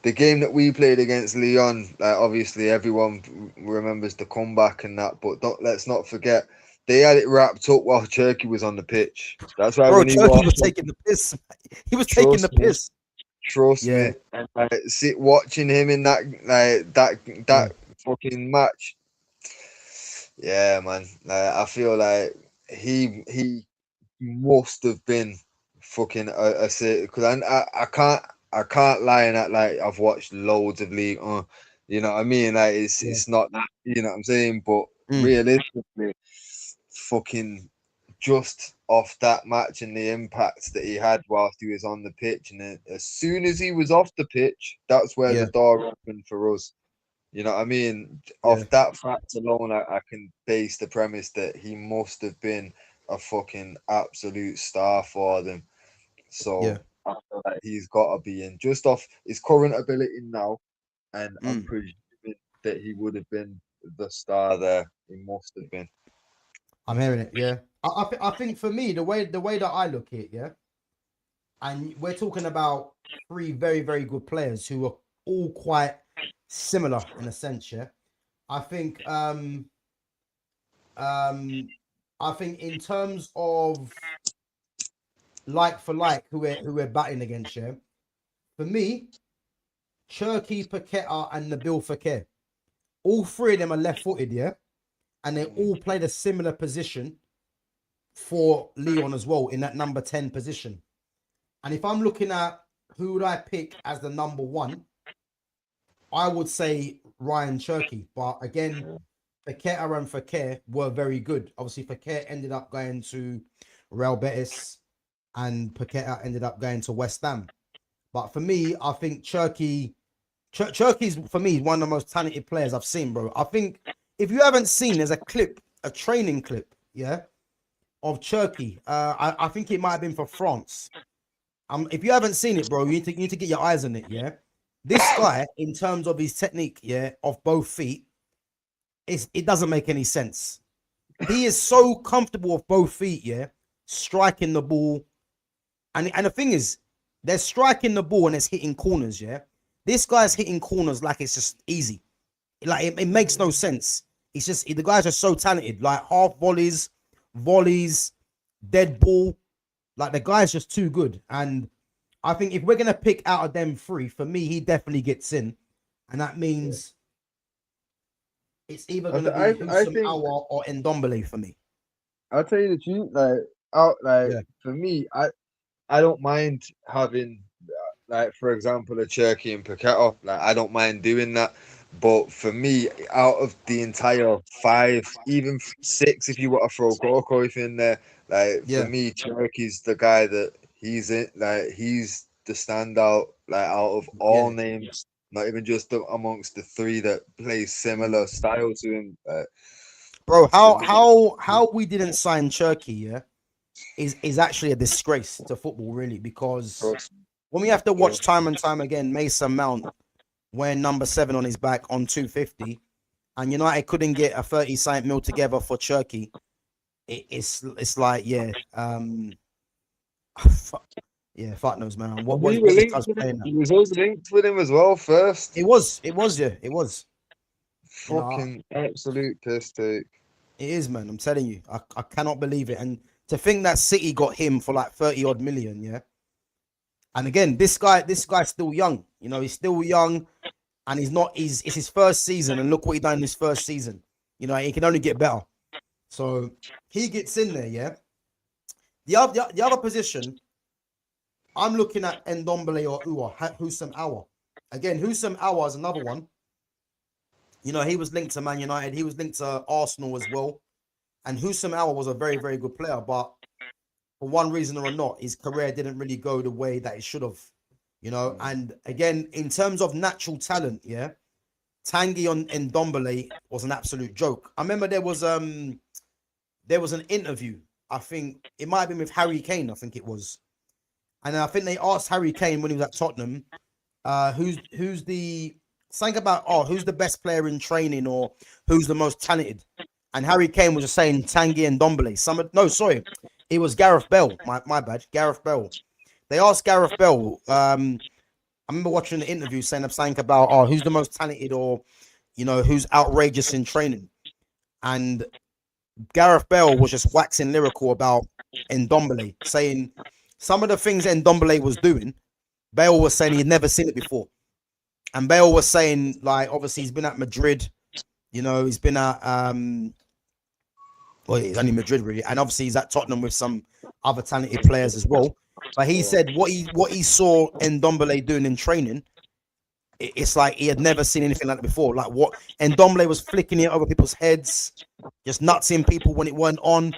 the game that we played against Lyon. Like obviously everyone remembers the comeback and that, but let's not forget they had it wrapped up while Turkey was on the pitch. That's why Bro, when he Turkey was walked, taking the piss. He was taking the trust me, piss. trust Yeah, me, and sit watching him in that yeah, fucking match. Yeah, man. I feel like he must have been fucking a because I can't lie in that like I've watched loads of league. You know what I mean? Like yeah. it's not that, you know what I'm saying. But Mm, realistically, fucking just off that match and the impact that he had whilst he was on the pitch, and then as soon as he was off the pitch, that's where the yeah, door opened for us. You know what I mean? yeah, Off that fact alone, I can base the premise that he must have been a fucking absolute star for them. yeah. So I feel like he's got to be in just off his current ability now, and I'm Mm. presuming that he would have been the star there. He must have been. I'm hearing it. Yeah, I think for me the way that I look at it, yeah, and we're talking about three very very good players who are all quite similar in a sense. Yeah, I think um I think in terms of like for like who we're batting against, yeah, for me, Cherky, Paqueta, and Nabil Fekir, all three of them are left-footed, yeah, and they Mhm. all played a similar position for Leon as well in that number 10 position. And if I'm looking at who would I pick as the number one, I would say Ryan Cherky. But again, Paqueta and Fekir were very good. Obviously, Fekir ended up going to Real Betis and Paqueta ended up going to West Ham. But for me, I think Cherky's for me one of the most talented players I've seen, bro. I think if you haven't seen, there's a clip, a training clip, yeah, of Cherky. I think it might have been for France. If you haven't seen it, bro, you need to get your eyes on it, yeah. This guy, in terms of his technique, yeah, of both feet, it doesn't make any sense. He is so comfortable with both feet, yeah, striking the ball. And the thing is, they're striking the ball and it's hitting corners, yeah. This guy's hitting corners like it's just easy. Like it makes no sense. It's just the guys are so talented, like half volleys, dead ball. Like the guy's just too good. And I think if we're gonna pick out of them three, for me, he definitely gets in. And that means it's either gonna be I Husam think Awa or Ndombele for me. I'll tell you the truth. Like out, like Yeah, for me, I don't mind having, like, for example, a Cherky and Paqueta. Like, I don't mind doing that. But for me, out of the entire five, even six, if you want to throw Gorkoif in there, like, for yeah, me, Cherky's the guy that he's in, like, he's the standout, like, out of all yeah. names, not even just amongst the three that play Mm. similar style to him. Bro, For how me, how how we didn't sign Cherky, yeah, is actually a disgrace to football, really, because trust, when we have to watch trust. time and time again, Mason Mount wearing number 7 on his back on 250, and United couldn't get a 30 cent meal together for Cherky. It's like, yeah, fuck, yeah, fuck knows, man. What We was were what this linked guy's with him. playing at? He was always linked with him as well first. It was, yeah, it was. You know, Fucking absolute piss take. it is, man. I'm telling you, I cannot believe it. And to think that City got him for like 30 odd million, yeah. And again, this guy's still young. You know, he's still young, and he's not. It's his first season, and look what he done in his first season. You know, he can only get better. So he gets in there, yeah. The other position, I'm looking at Ndombele or Husam Awa. Again, Husam Awa is another one. You know, he was linked to Man United. He was linked to Arsenal as well. And Husam Awa was a very, very good player. But for one reason or not, his career didn't really go the way that it should have. You know, and again, in terms of natural talent, yeah, Tanguy on Ndombele was an absolute joke. I remember there was an interview. I think it might have been with Harry Kane. I think it was, and I think they asked Harry Kane when he was at Tottenham, who's the something about who's the best player in training or who's the most talented, and Harry Kane was just saying Tanguy and Ndombele. No, sorry, it was Gareth Bale. My bad, Gareth Bale. They asked Gareth Bale. I remember watching the interview saying something about who's the most talented or who's outrageous in training, and Gareth Bale was just waxing lyrical about Ndombele, saying some of the things Ndombele was doing. Bale was saying he'd never seen it before, and Bale was saying like obviously he's been at Madrid, he's been at well he's only Madrid really, and obviously he's at Tottenham with some other talented players as well. But he said what he saw Ndombele doing in training, it's like he had never seen anything like that before. Like what Ndombele was flicking it over people's heads, just nutsing people when it weren't on,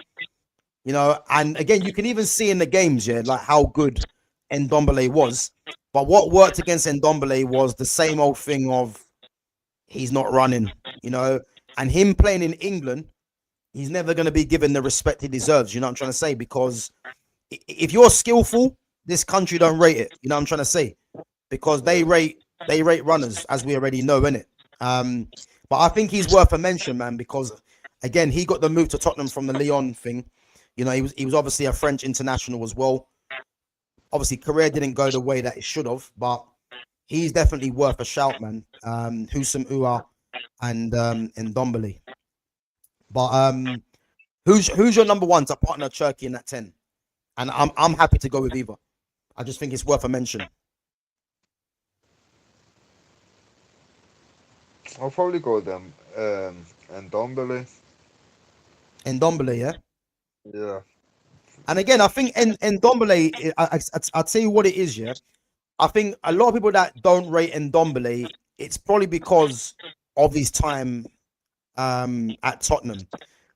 And again, you can even see in the games, like how good Ndombele was. But what worked against Ndombele was the same old thing of he's not running, and him playing in England, he's never going to be given the respect he deserves. You know what I'm trying to say? Because if you're skillful, this country don't rate it. You know what I'm trying to say? Because they rate runners, as we already know, innit? But I think he's worth a mention, man, because again, he got the move to Tottenham from the Lyon thing. He was obviously a French international as well. Obviously, career didn't go the way that it should have, but he's definitely worth a shout, man. Husam Ua and Ndombele. But who's your number one to partner Turkey in that 10? And I'm happy to go with either. I just think it's worth a mention. I'll probably go with them. Ndombele. Ndombele, yeah? Yeah. And again, I think Ndombele, I'll tell you what it is, yeah? I think a lot of people that don't rate Ndombele, it's probably because of his time at Tottenham.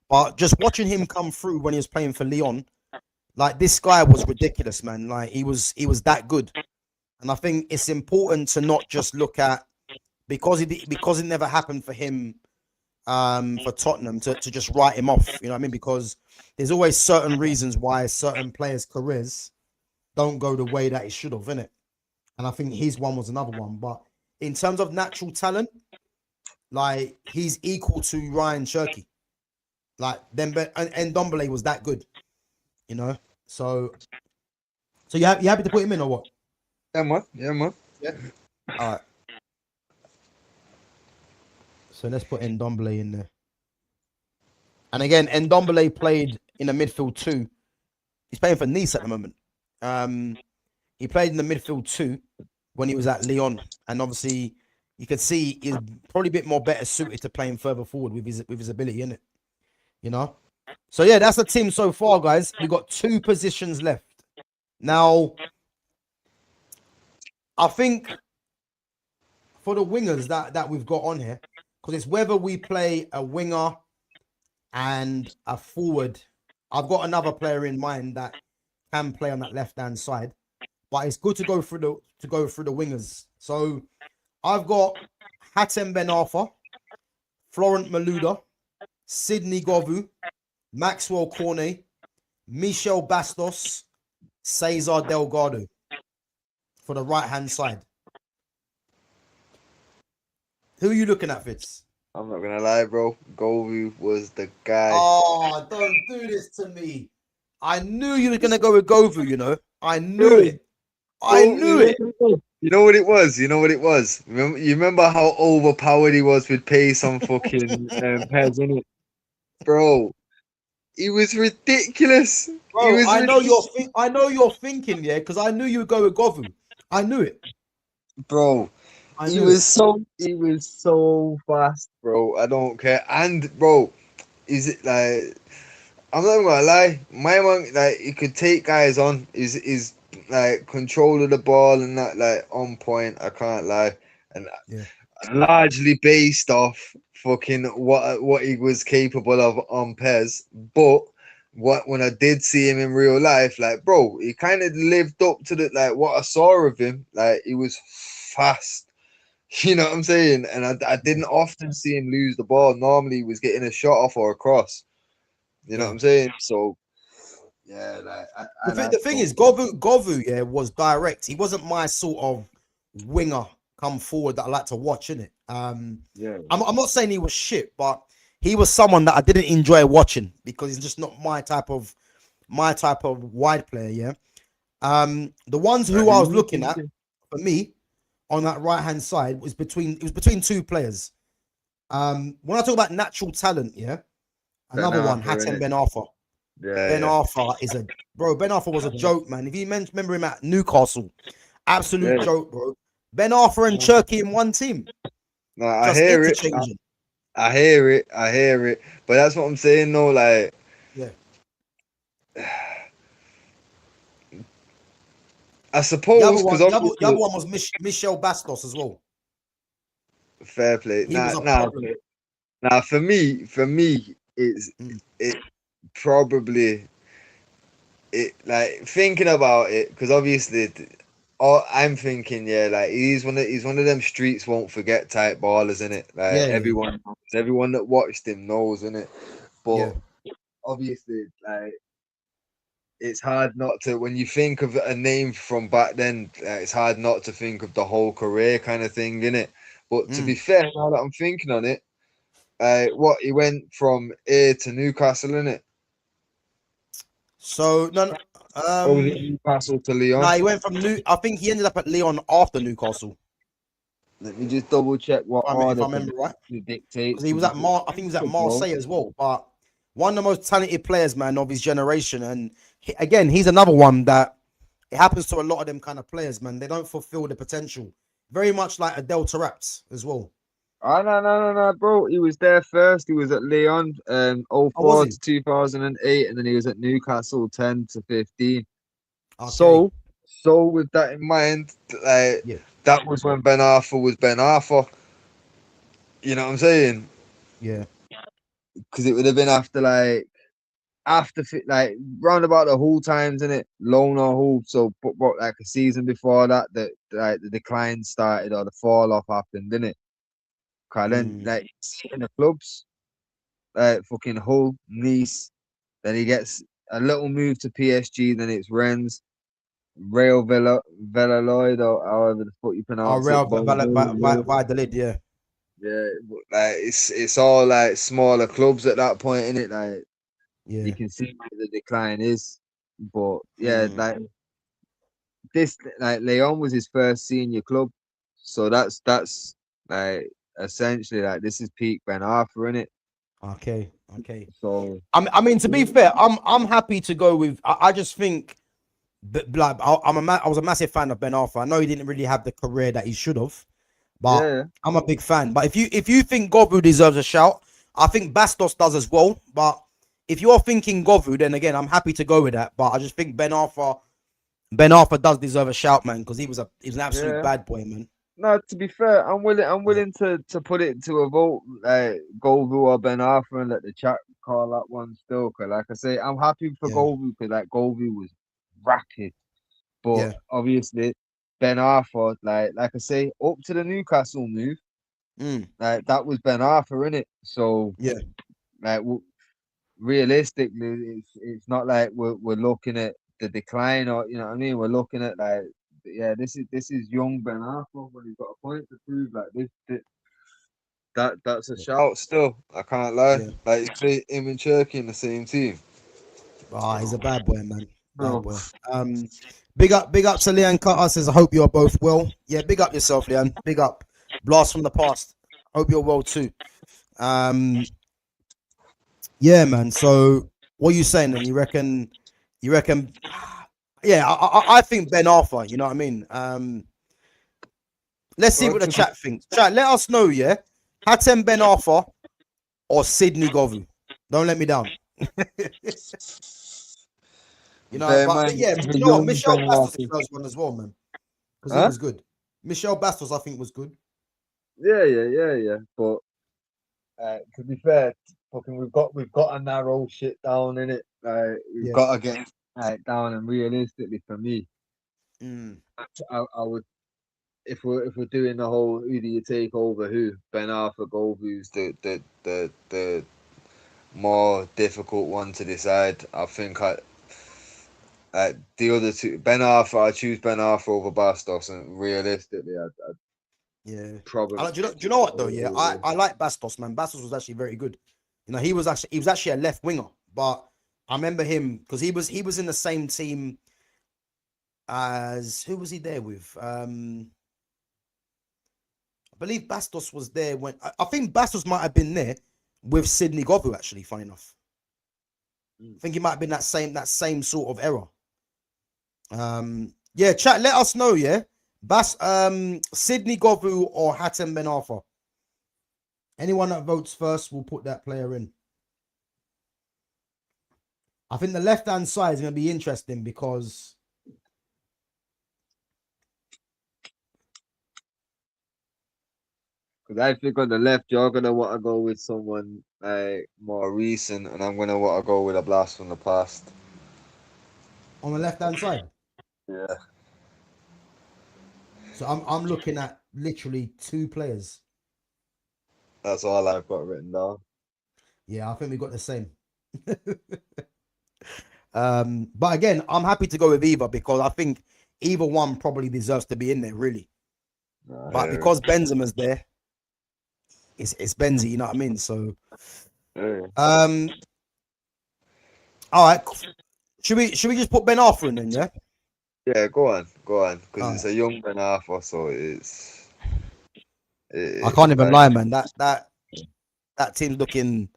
But just watching him come through when he was playing for Lyon, like this guy was ridiculous, man. Like he was that good. And I think it's important to not just look at because it never happened for him for Tottenham to just write him off. You know what I mean? Because there's always certain reasons why certain players' careers don't go the way that it should have, innit? And I think his one was another one. But in terms of natural talent, like he's equal to Ryan Cherky. Like then, and Ndombele was that good, So you happy to put him in or what? Yeah, man. Yeah. All right. So let's put Ndombele in there. And again, Ndombele played in the midfield too. He's playing for Nice at the moment. He played in the midfield too when he was at Lyon, and obviously you could see he's probably a bit more better suited to playing further forward with his ability, innit? So yeah, that's the team so far, guys. We've got 2 positions left. Now, I think for the wingers that we've got on here, because it's whether we play a winger and a forward. I've got another player in mind that can play on that left-hand side, but it's good to go through the wingers. So I've got Hatem Ben Arfa, Florent Malouda, Sidney Govou, Maxwell Cornet, Michel Bastos, Cesar Delgado for the right-hand side. Who are you looking at, Fitz? I'm not gonna lie, bro. Govou was the guy. Oh, don't do this to me. I knew you were gonna go with Govou, I knew it. I knew it. You know what it was? You remember how overpowered he was with pace on fucking Pez, innit? Bro, he was ridiculous. Bro, I know you're thinking, yeah, because I knew you would go with Govou. I knew it. Bro, he was so fast, bro. I don't care. And bro, is it like I'm not gonna lie, my man, like he could take guys on. Is like control of the ball and that like on point. I can't lie, and largely based off fucking what he was capable of on Pez. But when I did see him in real life, like bro, he kind of lived up to the like what I saw of him. Like he was fast, You know what I'm saying? And I didn't often see him lose the ball. Normally, he was getting a shot off or a cross. You know what Yeah. I'm saying? So yeah, like The thing is, Govu, yeah, was direct. He wasn't my sort of winger come forward that I like to watch, innit? yeah, I'm not saying he was shit, but he was someone that I didn't enjoy watching because he's just not my type of wide player, yeah. The ones who I was looking at for me on that right hand side was between two players. When I talk about natural talent, yeah, Ben another one, Arthur, Hatem innit? Ben Arfa. Yeah, Ben yeah, Arfa is a bro. Ben Arfa was a joke, man. If you remember him at Newcastle, absolute yeah. joke, bro. Ben Arfa and Cherky in one team, No, I just hear it. interchanging. I hear it. I hear it. But that's what I'm saying, though. Like, Yeah, I suppose because the other obviously, one was Michel Bastos as well. fair play. He was Nah, a nah, problem. nah. For me, Mm. it probably it like thinking about it because obviously, I'm thinking, yeah, like he's one of them streets won't forget type ballers, in it. Like Yeah, yeah, everyone that watched him knows, in it. yeah. But obviously, like it's hard not to when you think of a name from back then. It's hard not to think of the whole career kind of thing, innit? But to be Mm. fair, now that I'm thinking on it, what he went from here to Newcastle, innit? So no, Or was it Newcastle to no, Lyon? he went from New. I think he ended up at Lyon after Newcastle, Let me just double check what if I order remember right. to dictate Because he was at I think he was at Marseille as well. But one of the most talented players, man, of his generation. And again, he's another one that it happens to a lot of them kind of players, man. They don't fulfill the potential. Very much like Adel Taarabt as well. Oh, no, bro. He was there first. He was at Lyon, Oh, was 04 he? to 2008, and then he was at Newcastle 10 to 15. Okay. So with that in mind, Yeah. that was when Ben Arthur was Ben Arthur. You know what I'm saying? Yeah. Because it would have been like round about the Hull times, in it, Lone or Hull. So, but like a season before that, like the decline started or the fall off happened, didn't it? Cause then Mm. like in the clubs, like fucking Hull, Nice. Then he gets a little move to PSG. Then it's Rennes, Real Valladolid, or however the fuck you Oh, pronounce it. Real Valladolid, yeah. Yeah, but, like it's all like smaller clubs at that point, in it. Like you Yeah. can see where the decline is. But yeah, Mm. like this, like Leon was his first senior club, so that's like essentially like this is peak Ben Arthur, in it. Okay. Okay. So I mean, to be fair, I'm happy to go with. I just think that like I was a massive fan of Ben Arfa. I know he didn't really have the career that he should have, but yeah, I'm a big fan. But if you think Govu deserves a shout, I think Bastos does as well. But if you're thinking Govu, then again, I'm happy to go with that. But I just think Ben Arfa does deserve a shout, man, because he was an absolute yeah. bad boy, man. No, to be fair, I'm Yeah. willing to put it to a vote, like Golvu or Ben Arthur, and let the chat call that one still. Cause like I say, I'm happy for Yeah. Golvu because like Golvu was rapid, but Yeah. obviously Ben Arthur, like I say, up to the Newcastle move, Mm. like that was Ben Arthur, in it. So Yeah. like realistically, it's not like we're looking at the decline, or you know what I mean. We're looking at like, yeah, this is young Ben Arthur when he's got a point to prove. Like that's a shout still. I can't lie. Yeah. Like it's him and Cherky in the same team, Ah, he's a bad boy, man. Bad bro. boy. Big up to Leon Cutter says, I hope you're both well. Yeah, big up yourself, Leon. Big up. Blast from the past. Hope you're well too. Um, yeah, man. So what are you saying then? You reckon yeah, I think Ben Arthur, you know what I mean? Let's see Well, what the chat thinks. Chat, let us know, yeah. Hatem Ben Arthur or Sydney Govey. Don't let me down. You know, bear in but mind, yeah, this is a you know what? young Michelle Ben Bastos Arthur. deserves one as well, man, because he Huh? was good. Michelle Bastos, I think, was good. Yeah. But to be fair, fucking we've got to narrow shit down, in it. We've Yeah. got to get down, and realistically, for me, Mm. I would. if we're doing the whole who do you take over who, Ben Arthur Goldview's the more difficult one to decide. I think the other two, Ben Arthur, I choose Ben Arthur over Bastos, and realistically, Yeah. probably. Do you know what though? Yeah, I like Bastos, man. Bastos was actually very good. You know, he was actually a left winger, but I remember him because he was in the same team as who was he there with? I believe Bastos was there when I think Bastos might have been there with Sidney Govil, actually, funny enough. I think he might have been that same sort of era. Yeah, chat, let us know, yeah. Sidney Govil or Hatem Ben Arfa. Anyone that votes first will put that player in. I think the left-hand side is going to be interesting because I think on the left, you're gonna want to go with someone more recent, and I'm gonna want to go with a blast from the past. on the left-hand side. Yeah. So I'm looking at literally two players. That's all I've got written down. Yeah, I think we got the same. But again, I'm happy to go with either because I think either one probably deserves to be in there, really. But because Benzema's there, it's Benzi, you know what I mean? So, all right. Should we just put Ben Arthur in then? Yeah. Yeah, go on, because it's a young Ben Arthur, so it's. I can't even lie, man. That team's looking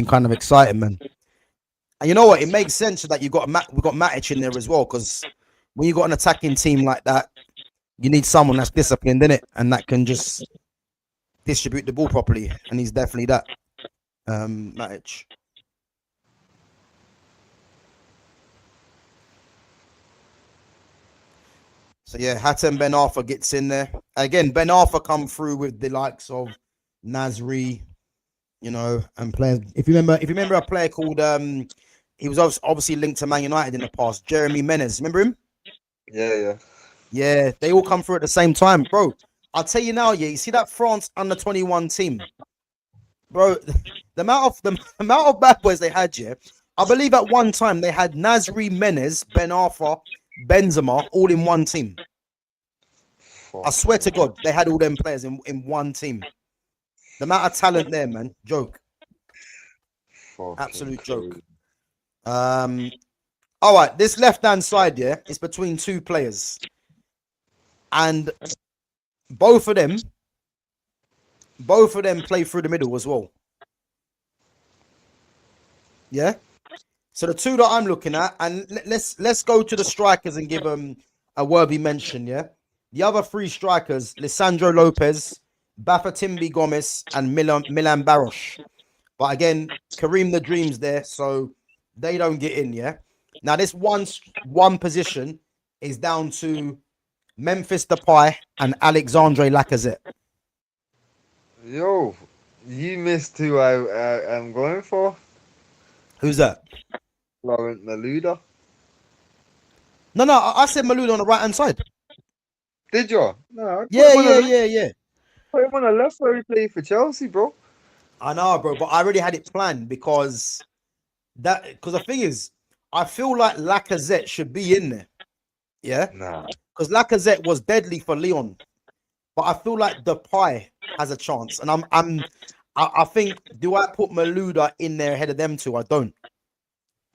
kind of exciting, man. And you know what? It makes sense that we've got Matic in there as well, because when you got an attacking team like that, you need someone that's disciplined in it and that can just distribute the ball properly, and he's definitely that. Matic. So yeah, Hatem Ben Arfa gets in there again. Ben Arfa come through with the likes of Nasri, you know, and players. If you remember a player called he was obviously linked to Man United in the past, Jeremy Menez. Remember him? Yeah. They all come through at the same time, bro. I'll tell you now, yeah. You see that France under-21 team, bro. The amount of bad boys they had, yeah. I believe at one time they had Nasri, Menez, Ben Arfa, Benzema all in one team. I swear to God, they had all them players in one team. The amount of talent there, man. Joke. Absolute joke. All right, this left-hand side, yeah, is between two players. And both of them play through the middle as well. Yeah? So the two that I'm looking at, and let's go to the strikers and give them a worthy mention, yeah? The other three strikers, Lisandro Lopez, Bafatimbi Gomez, and Milan Baros. But again, Kareem the Dream's there, so they don't get in, yeah? Now, this one position is down to Memphis Depay and Alexandre Lacazette. Yo, you missed who I'm going for. Who's that? Laurent Malouda. No, I said Malouda on the right-hand side. Did you? No. Yeah. Put him on the left where he played for Chelsea, bro. I know, bro, but I already had it planned because the thing is, I feel like Lacazette should be in there. Yeah? Nah. Because Lacazette was deadly for Lyon. But I feel like Depay has a chance. And I think, do I put Malouda in there ahead of them two? I don't.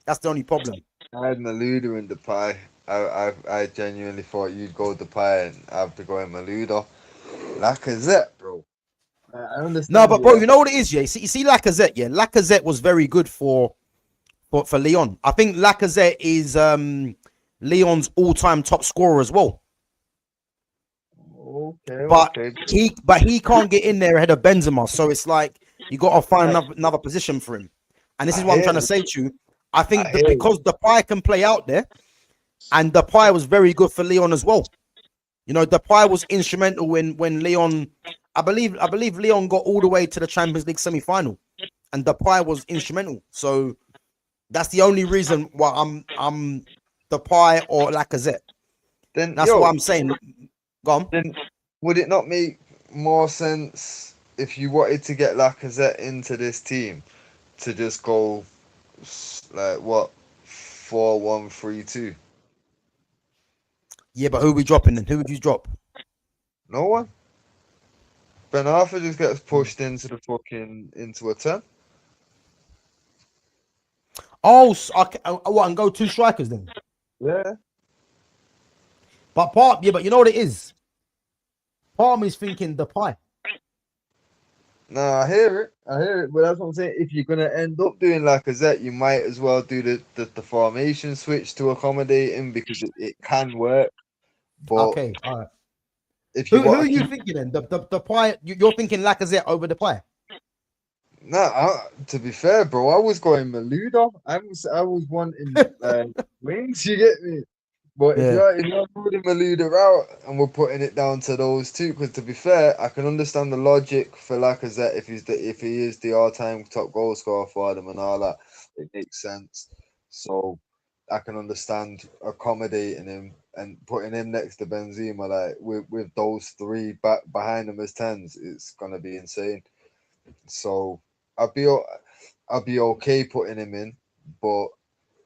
That's the only problem. I had Malouda and Depay. I genuinely thought you'd go Depay and have to go in Malouda. Lacazette, bro. I understand. No, but bro, you know what it is, yeah? You see Lacazette, yeah? Lacazette was very good for Lyon. I think Lacazette is Lyon's all-time top scorer as well. Okay. But he can't get in there ahead of Benzema. So it's like you got to find another position for him. And this is what I'm trying to say to you. I think that because Depay can play out there, and Depay was very good for Lyon as well. You know, Depay was instrumental when Lyon, I believe Lyon got all the way to the Champions League semi-final, and Depay was instrumental. So that's the only reason why I'm Depay or Lacazette. Then that's what I'm saying. Go on. Then would it not make more sense if you wanted to get Lacazette into this team to just go like what 4-1-3-2? Yeah, but who we dropping then? Who would you drop? No one. Ben Arthur just gets pushed into a 10. Oh, okay. What, and go 2 strikers then? Yeah. But but you know what it is? Part of me is thinking the pie. No, I hear it. But that's what I'm saying. If you're gonna end up doing Lacazette, you might as well do the formation switch to accommodate him because it can work. But Okay, all right. if you Who are you thinking then? The pie? You're thinking Lacazette over the pie? No, to be fair, bro, I was going Maluda. I was wanting wings. You get me? But if you're putting Maluda out and we're putting it down to those two, because to be fair, I can understand the logic for Lacazette if he is the all-time top goal scorer for them and all that. It makes sense. So I can understand accommodating him and putting him next to Benzema, like with those 3 back behind him as 10s. It's gonna be insane. So I'll be okay putting him in, but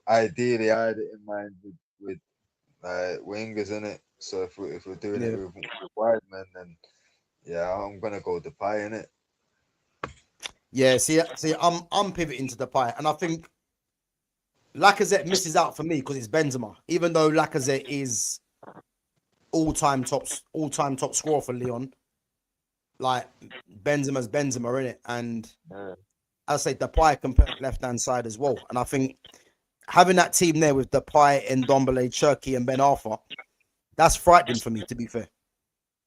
ideally I had it in mind with wingers in it. So if we're doing it with wide men, then yeah, I'm gonna go Depay in it. Yeah, see, I'm pivoting to the pie, and I think Lacazette misses out for me because it's Benzema. Even though Lacazette is all-time top scorer for Lyon, like Benzema's Benzema in it, and I say Depay can play left-hand side as well. And I think having that team there with Depay, Ndombele, Cherki, and Ben Arthur, that's frightening for me. To be fair,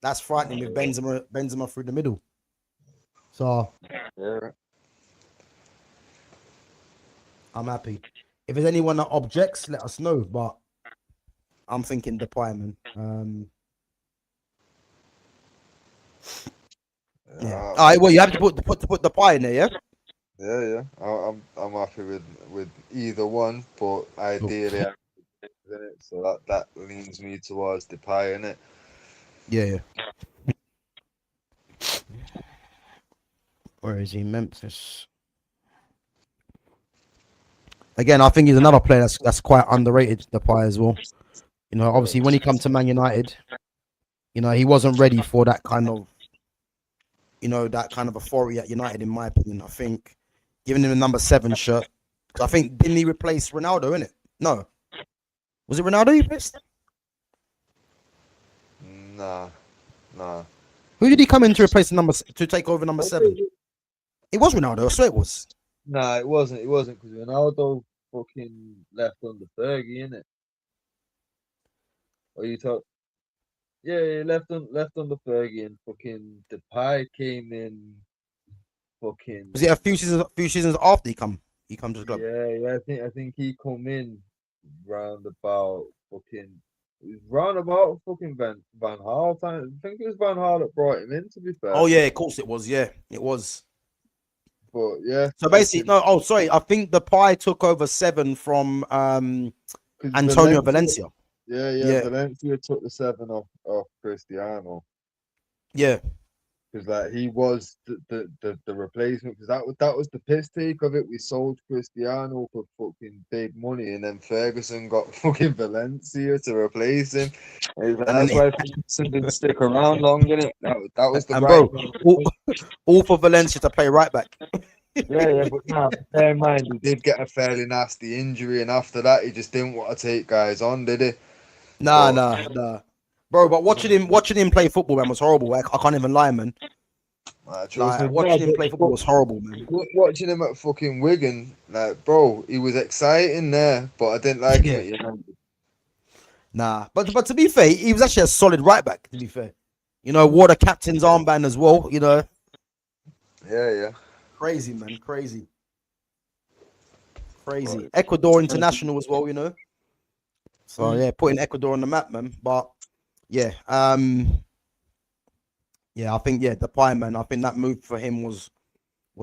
that's frightening with Benzema through the middle. So I'm happy. If there's anyone that objects, let us know. But I'm thinking Depay, man. Yeah. All right. Well, you have to put Depay in there, yeah. Yeah. I'm happy with either one, but ideally, I'm in it, so that leans me towards Depay in it. Yeah. Where is he? Memphis. Again, I think he's another player that's quite underrated, Depay as well. You know, obviously when he come to Man United, you know, he wasn't ready for that kind of, authority at United, in my opinion. I think giving him a number 7 shirt, because I think didn't he replace Ronaldo, innit? No. Was it Ronaldo he replaced? Nah. Who did he come in to replace to take over number 7? It was Ronaldo, I swear it was. Nah, it wasn't because Ronaldo fucking left under Fergie, innit? Or you talk? Yeah, he left under Fergie, and fucking Depay came in. Fucking was it a few seasons after he come to the club? Yeah. I think he come in round about fucking Van Gaal time. I think it was Van Gaal that brought him in. To be fair. Oh yeah, of course it was. Yeah, it was. But yeah. So basically, no. Oh, sorry. I think Depay took over 7 from Antonio Valencia. Yeah. Valencia took the 7 off Cristiano. Yeah. Because like he was the replacement, because that was the piss take of it. We sold Cristiano for fucking big money, and then Ferguson got fucking Valencia to replace him. And that's why Ferguson didn't stick around long, innit? That was the right all for Valencia to play right back. Yeah, but nah, bear in mind he did get a fairly nasty injury, and after that he just didn't want to take guys on, did he? Nah. Bro, but watching him play football, man, was horrible. I can't even lie, man. Watching him play football was horrible, man. Watching him at fucking Wigan, like, bro, he was exciting there, but I didn't like him at United. Nah, but to be fair, he was actually a solid right back. To be fair, you know, wore the captain's armband as well. You know. Yeah. Crazy, man, crazy. Ecuador international as well, you know. So yeah, putting Ecuador on the map, man. But yeah, I think Depay, man. I think that move for him was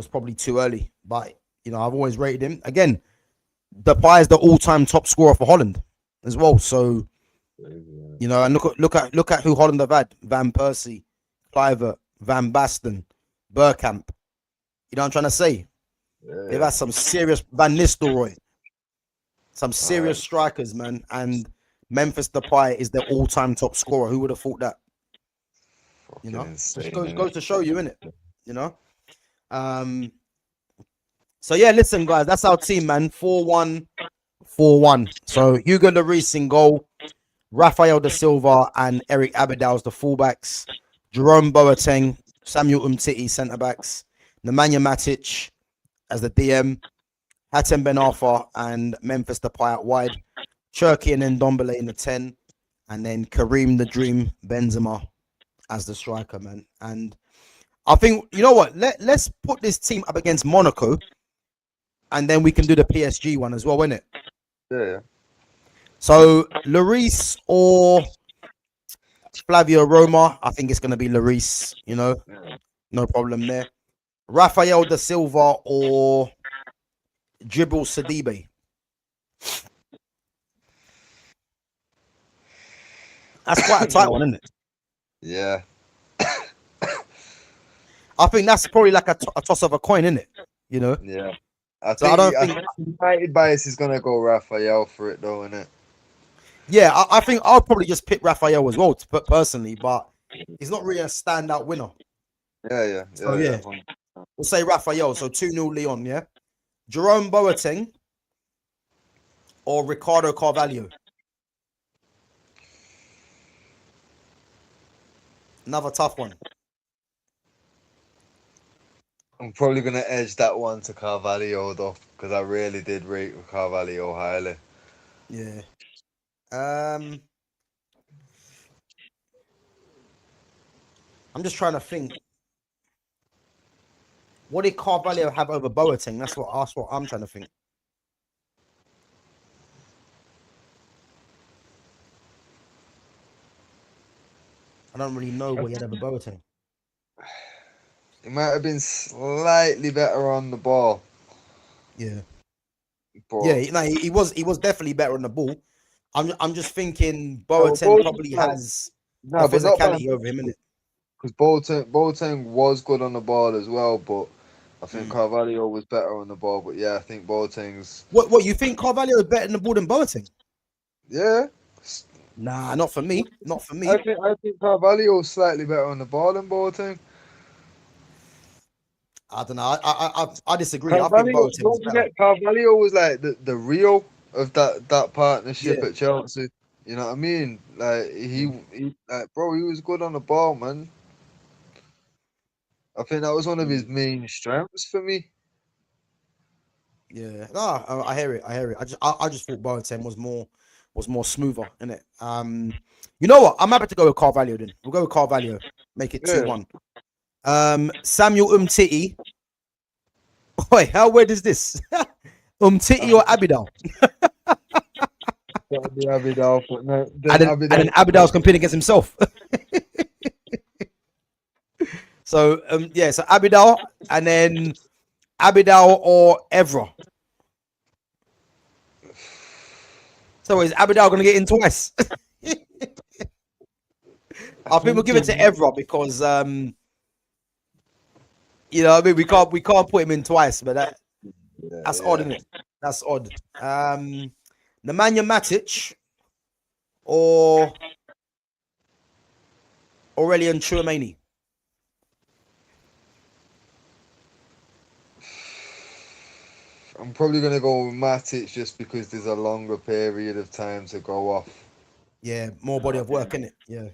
probably too early. But you know, I've always rated him. Again, Depay is the all-time top scorer for Holland as well. So You know, and look at who Holland have had: Van Persie, Kluivert, Van Basten, Bergkamp. You know what I'm trying to say? They've had some serious Van Nistelrooy, some serious strikers, man. And Memphis Depay is their all-time top scorer. Who would have thought that? You know, just goes to show you, innit? You know. So yeah, listen, guys, that's our team, man. 4-1, 4-1. So Hugo Lloris in goal, Rafael da Silva and Eric Abidal's the fullbacks, Jerome Boateng, Samuel Umtiti centre backs, Nemanja Matic as the DM, Hatem Ben Arfa and Memphis Depay out wide, Cherki and then Ndombele in the 10, and then Kareem the Dream Benzema as the striker, man. And I think, you know what? Let's put this team up against Monaco, and then we can do the PSG one as well, innit? Yeah. So Lloris or Flavio Roma, I think it's going to be Lloris, you know, no problem there. Rafael da Silva or Djibril Sidibe. That's quite a tight one, isn't it? Yeah. I think that's probably like a toss of a coin, isn't it? You know? Yeah. I don't think United bias is going to go Raphael for it, though, innit? Yeah, I think I'll probably just pick Rafael as well, personally, but he's not really a standout winner. Yeah. So, yeah. We'll say Rafael, so 2-0 Lyon, yeah? Jerome Boateng or Ricardo Carvalho? Another tough one. I'm probably going to edge that one to Carvalho, though, because I really did rate Carvalho highly. Yeah. I'm just trying to think. What did Carvalho have over Boateng? That's what I'm trying to think. I don't really know what he had over Boateng. He might have been slightly better on the ball. Yeah. But Yeah, no, he was definitely better on the ball. I'm just thinking Boateng probably has a physicality over him, innit? Because Boateng was good on the ball as well, but I think Carvalho was better on the ball. But yeah, I think Boateng's. What you think Carvalho is better on the ball than Boateng? Yeah. Nah, not for me. Not for me. I think Carvalho is slightly better on the ball than Boateng. I don't know. I disagree. I think Boateng is better. Carvalho was like the Rio of that partnership at Chelsea. You know what I mean? Like he bro, he was good on the ball, man. I think that was one of his main strengths for me. Yeah, no, I hear it. I just thought Boateng was more smoother, innit? You know what? I'm happy to go with Carvalho then. We'll go with Carvalho. Make it 2-1. Samuel Umtiti. Wait, how weird is this? Umtiti or Abidal? Abidal, but no, and then Abidal's competing against himself. So so Abidal and then Abidal or Evra. So is Abidal going to get in twice? I think we'll give it to Evra because you know, I mean, we can't put him in twice, but that's odd, isn't it? That's odd. Nemanja Matic or Aurelien Tchouameni. I'm probably gonna go with Matic just because there's a longer period of time to go off. Yeah, more body of work, innit? Yeah.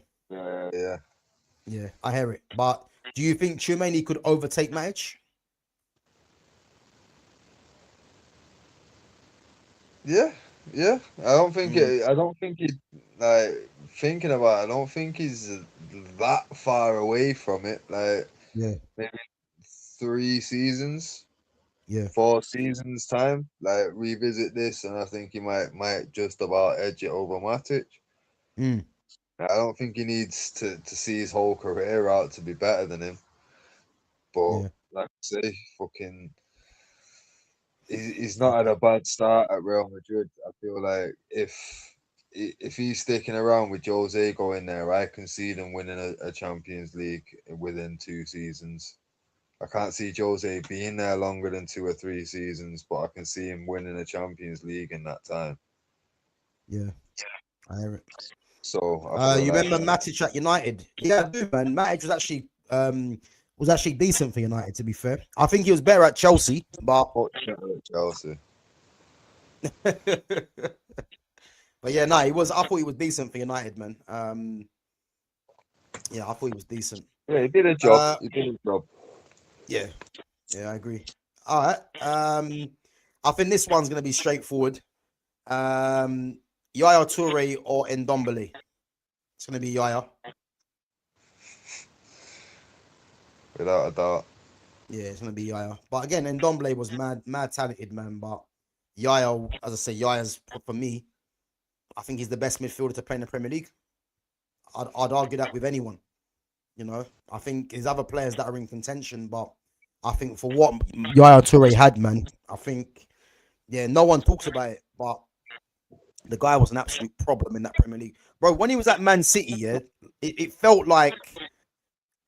Yeah, I hear it. But do you think Tchouameni could overtake Matic? Yeah. I don't think he like thinking about it, I don't think he's that far away from it. Like maybe 3 seasons. 4 seasons time, like revisit this, and I think he might just about edge it over Matic. I don't think he needs to see his whole career out to be better than him. But like I say, he's not had a bad start at Real Madrid. I feel like if if he's sticking around with Jose going there, I can see them winning a Champions League within 2 seasons. I can't see Jose being there longer than 2 or 3 seasons, but I can see him winning a Champions League in that time. Yeah, I hear it. So I feel You like remember Matic at United? Yeah, I do, man. Matic was actually decent for United. To be fair, I think he was better at Chelsea, but Chelsea. but yeah, no, he was. I thought he was decent for United, man. Yeah, I thought he was decent. Yeah, he did a job. He did a job. Yeah, I agree. All right. I think this one's gonna be straightforward. Yaya Toure or Ndombele? It's gonna be Yaya. Without a doubt. Yeah, it's gonna be Yaya. But again, Ndombele was mad talented, man. But Yaya, as I say, Yaya's for me. I think he's the best midfielder to play in the Premier League. I'd argue that with anyone. You know, I think there's other players that are in contention, but I think for what Yaya Toure had, man, I think, yeah, no one talks about it, but the guy was an absolute problem in that Premier League. Bro, when he was at Man City, yeah, it felt like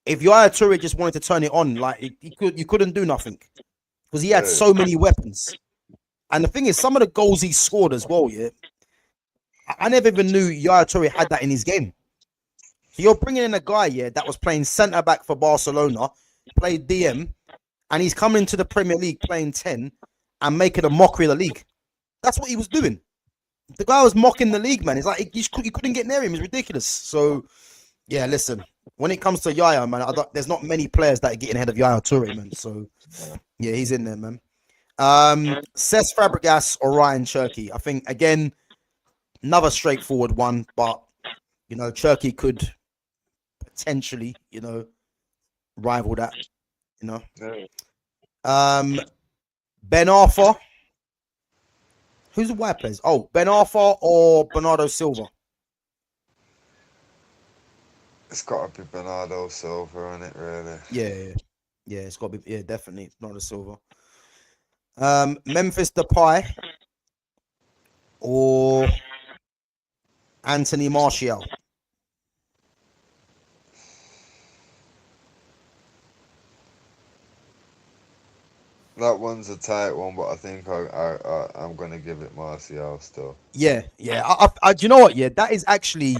if Yaya Toure just wanted to turn it on, like you couldn't do nothing because he had so many weapons. And the thing is, some of the goals he scored as well, yeah, I never even knew Yaya Toure had that in his game. So you're bringing in a guy, yeah, that was playing centre back for Barcelona, played DM, and he's coming to the Premier League playing 10 and making a mockery of the league. That's what he was doing. The guy was mocking the league, man. It's like you couldn't get near him. It's ridiculous. So, yeah, listen, when it comes to Yaya, man, there's not many players that are getting ahead of Yaya Toure, man. So, yeah, he's in there, man. Cesc Fabregas or Ryan Cherky? I think, again, another straightforward one, but, you know, Cherky could potentially, you know, rival that, you know. Ben Arthur. Who's the white players? Oh, Ben Arthur or Bernardo Silva? It's got to be Bernardo Silva, isn't it, really? Yeah, it's got to be, definitely Bernardo Silva. Memphis Depay or Anthony Martial? That one's a tight one, but I think I'm gonna give it Martial still. Yeah. Do you know what? Yeah, that is actually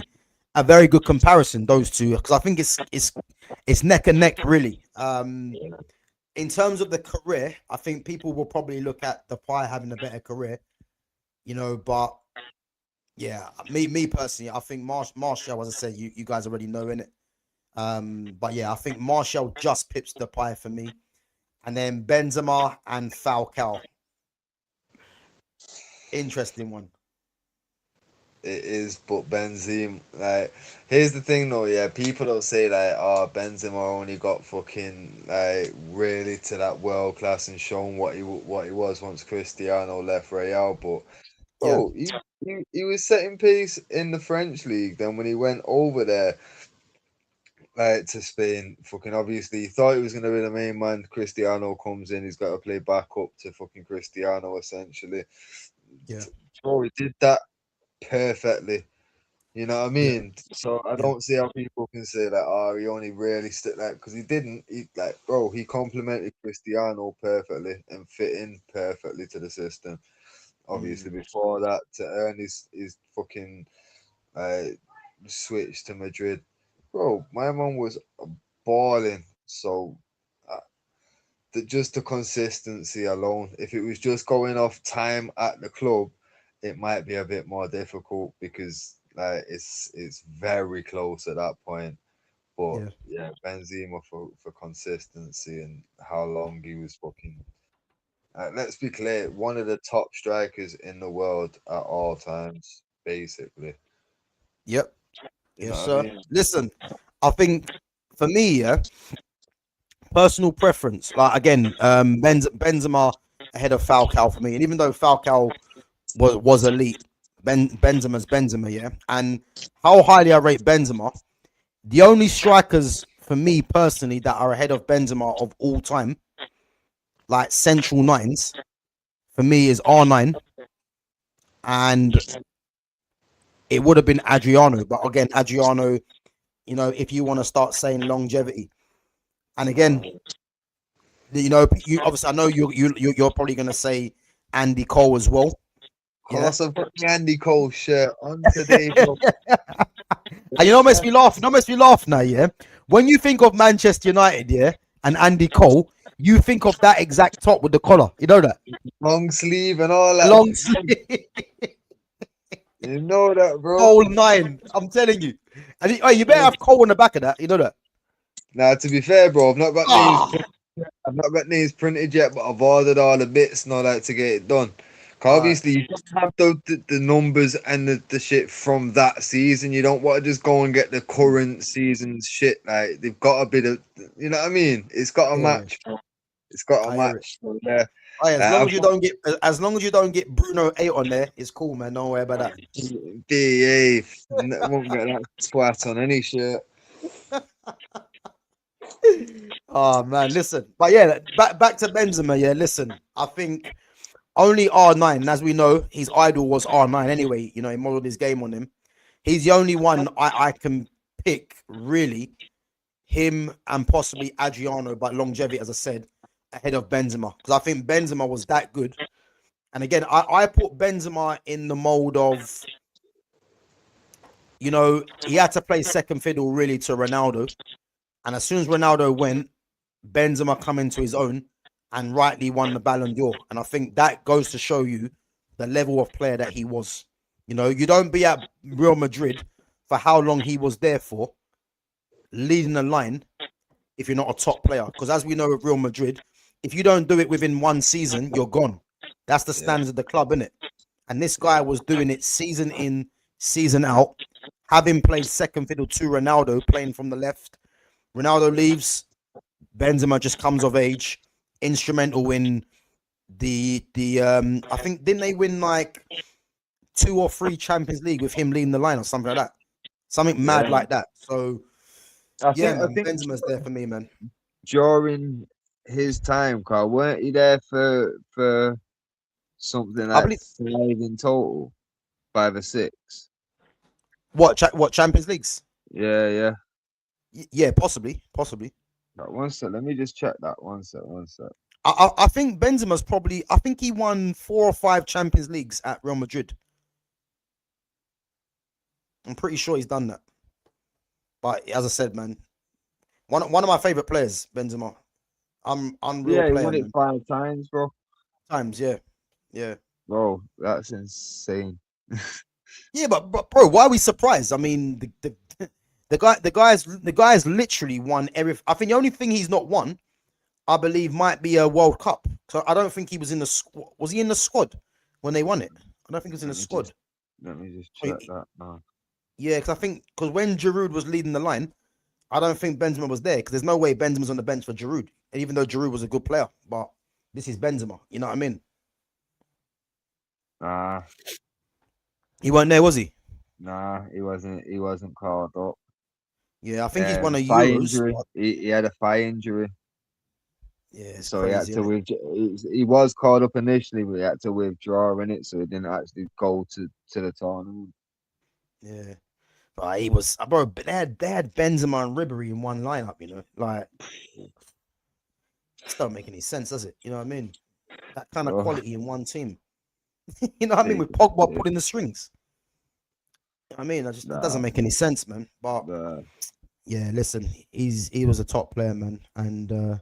a very good comparison, those two, because I think it's neck and neck, really. In terms of the career, I think people will probably look at Depay having a better career, you know. But yeah, me personally, I think Martial, as I said, you guys already know, innit? But yeah, I think Martial just pips Depay for me. And then Benzema and Falcao. Interesting one. It is, but Benzema, like, here's the thing though, yeah, people don't say like, oh, Benzema only got fucking like really to that world class and shown what he was once Cristiano left Real, but he was setting pace in the French league. Then when he went over there, like, to Spain, fucking obviously he thought he was gonna be the main man. Cristiano comes in, he's got to play back up to fucking Cristiano essentially. Yeah. So he did that perfectly. You know what I mean? Yeah. So I don't see how people can say that, oh, he only really stick like, because he didn't. He complemented Cristiano perfectly and fit in perfectly to the system. Obviously, before that, to earn his fucking switch to Madrid, bro, my man was balling. So just the consistency alone, if it was just going off time at the club, it might be a bit more difficult because it's very close at that point. But yeah, Benzema for consistency and how long he was fucking. Let's be clear, one of the top strikers in the world at all times, basically. Yep. Yes, sir. I mean? Listen, I think for me, personal preference, like again, Benzema ahead of Falcao for me, and even though Falcao was elite, Benzema's Benzema, yeah. And how highly I rate Benzema, the only strikers for me personally that are ahead of Benzema of all time, like central nines, for me is R9 and it would have been Adriano. But again, Adriano, you know, if you want to start saying longevity, and again, you know, you obviously I know you're probably gonna say Andy Cole as well. Of course, I've got the Andy Cole shirt on today, bro. And you know what makes me laugh? You know what makes me laugh now, yeah? When you think of Manchester United, yeah, and Andy Cole, you think of that exact top with the collar. You know that? Long sleeve and all that. Long sleeve. You know that, bro. Whole nine. I'm telling you. And you better have Cole on the back of that. You know that? Now, to be fair, bro, I've not got Ah. names. I've not got names printed yet, but I've ordered all the bits and all that to get it done. Cause obviously, you don't have the numbers and the shit from that season. You don't want to just go and get the current season's shit. Like, they've got a bit of, you know what I mean? It's got a match. Bro. It's got a match. So, yeah. Oh, yeah, as long as you don't get Bruno 8 on there, it's cool, man. Don't worry about that. BA won't get that twat on any shirt. Oh man, listen. But yeah, back to Benzema. Yeah, listen. I think only R9, and as we know, his idol was R9 anyway. You know, he modeled his game on him. He's the only one I can pick, really. Him and possibly Adriano, but longevity, as I said, ahead of Benzema. Because I think Benzema was that good. And again, I put Benzema in the mold of, you know, he had to play second fiddle really to Ronaldo. And as soon as Ronaldo went, Benzema come into his own and rightly won the Ballon d'Or. And I think that goes to show you the level of player that he was. You know, you don't be at Real Madrid for how long he was there for, leading the line, if you're not a top player. Because as we know with Real Madrid, if you don't do it within one season, you're gone. That's the standards of the club, isn't it? And this guy was doing it season in, season out, having played second fiddle to Ronaldo, playing from the left. Ronaldo leaves, Benzema just comes of age, instrumental in the I think, didn't they win like 2 or 3 Champions League with him leading the line or something like that? Something mad like that. So I think Benzema's there for me, man. During his time, Carl, weren't he there for something like 5 in total? 5 or 6. What Champions Leagues? Yeah. Yeah, possibly. Right, one sec. Let me just check that. One sec. I think Benzema's probably. I think he won 4 or 5 Champions Leagues at Real Madrid. I'm pretty sure he's done that. But as I said, man, one of my favorite players, Benzema. Unreal player. Yeah, he won it 5 times, bro. Yeah. Bro, that's insane. Yeah, but bro, why are we surprised? I mean, the guy's literally won every. I think the only thing he's not won, I believe, might be a World Cup. So I don't think he was in the squad. Was he in the squad when they won it? I don't think he was in the squad. Let me just check that now. Yeah, because when Giroud was leading the line, I don't think Benzema was there, because there's no way Benzema's on the bench for Giroud. And even though Giroud was a good player, but this is Benzema. You know what I mean? Nah. He wasn't there, was he? Nah, he wasn't. He wasn't called up. Yeah, I think he's won a thigh Euros. Injury. He had a thigh injury. Yeah, so crazy, he had to he was called up initially, but he had to withdraw in it, so he didn't actually go to the tournament. Yeah, but he was, bro. They had Benzema and Ribery in one lineup. You know, like, it don't make any sense, does it? You know what I mean? That kind of quality in one team. You know what I mean? With Pogba pulling the strings. I mean, it doesn't make any sense, man. But yeah, listen, he was a top player, man, and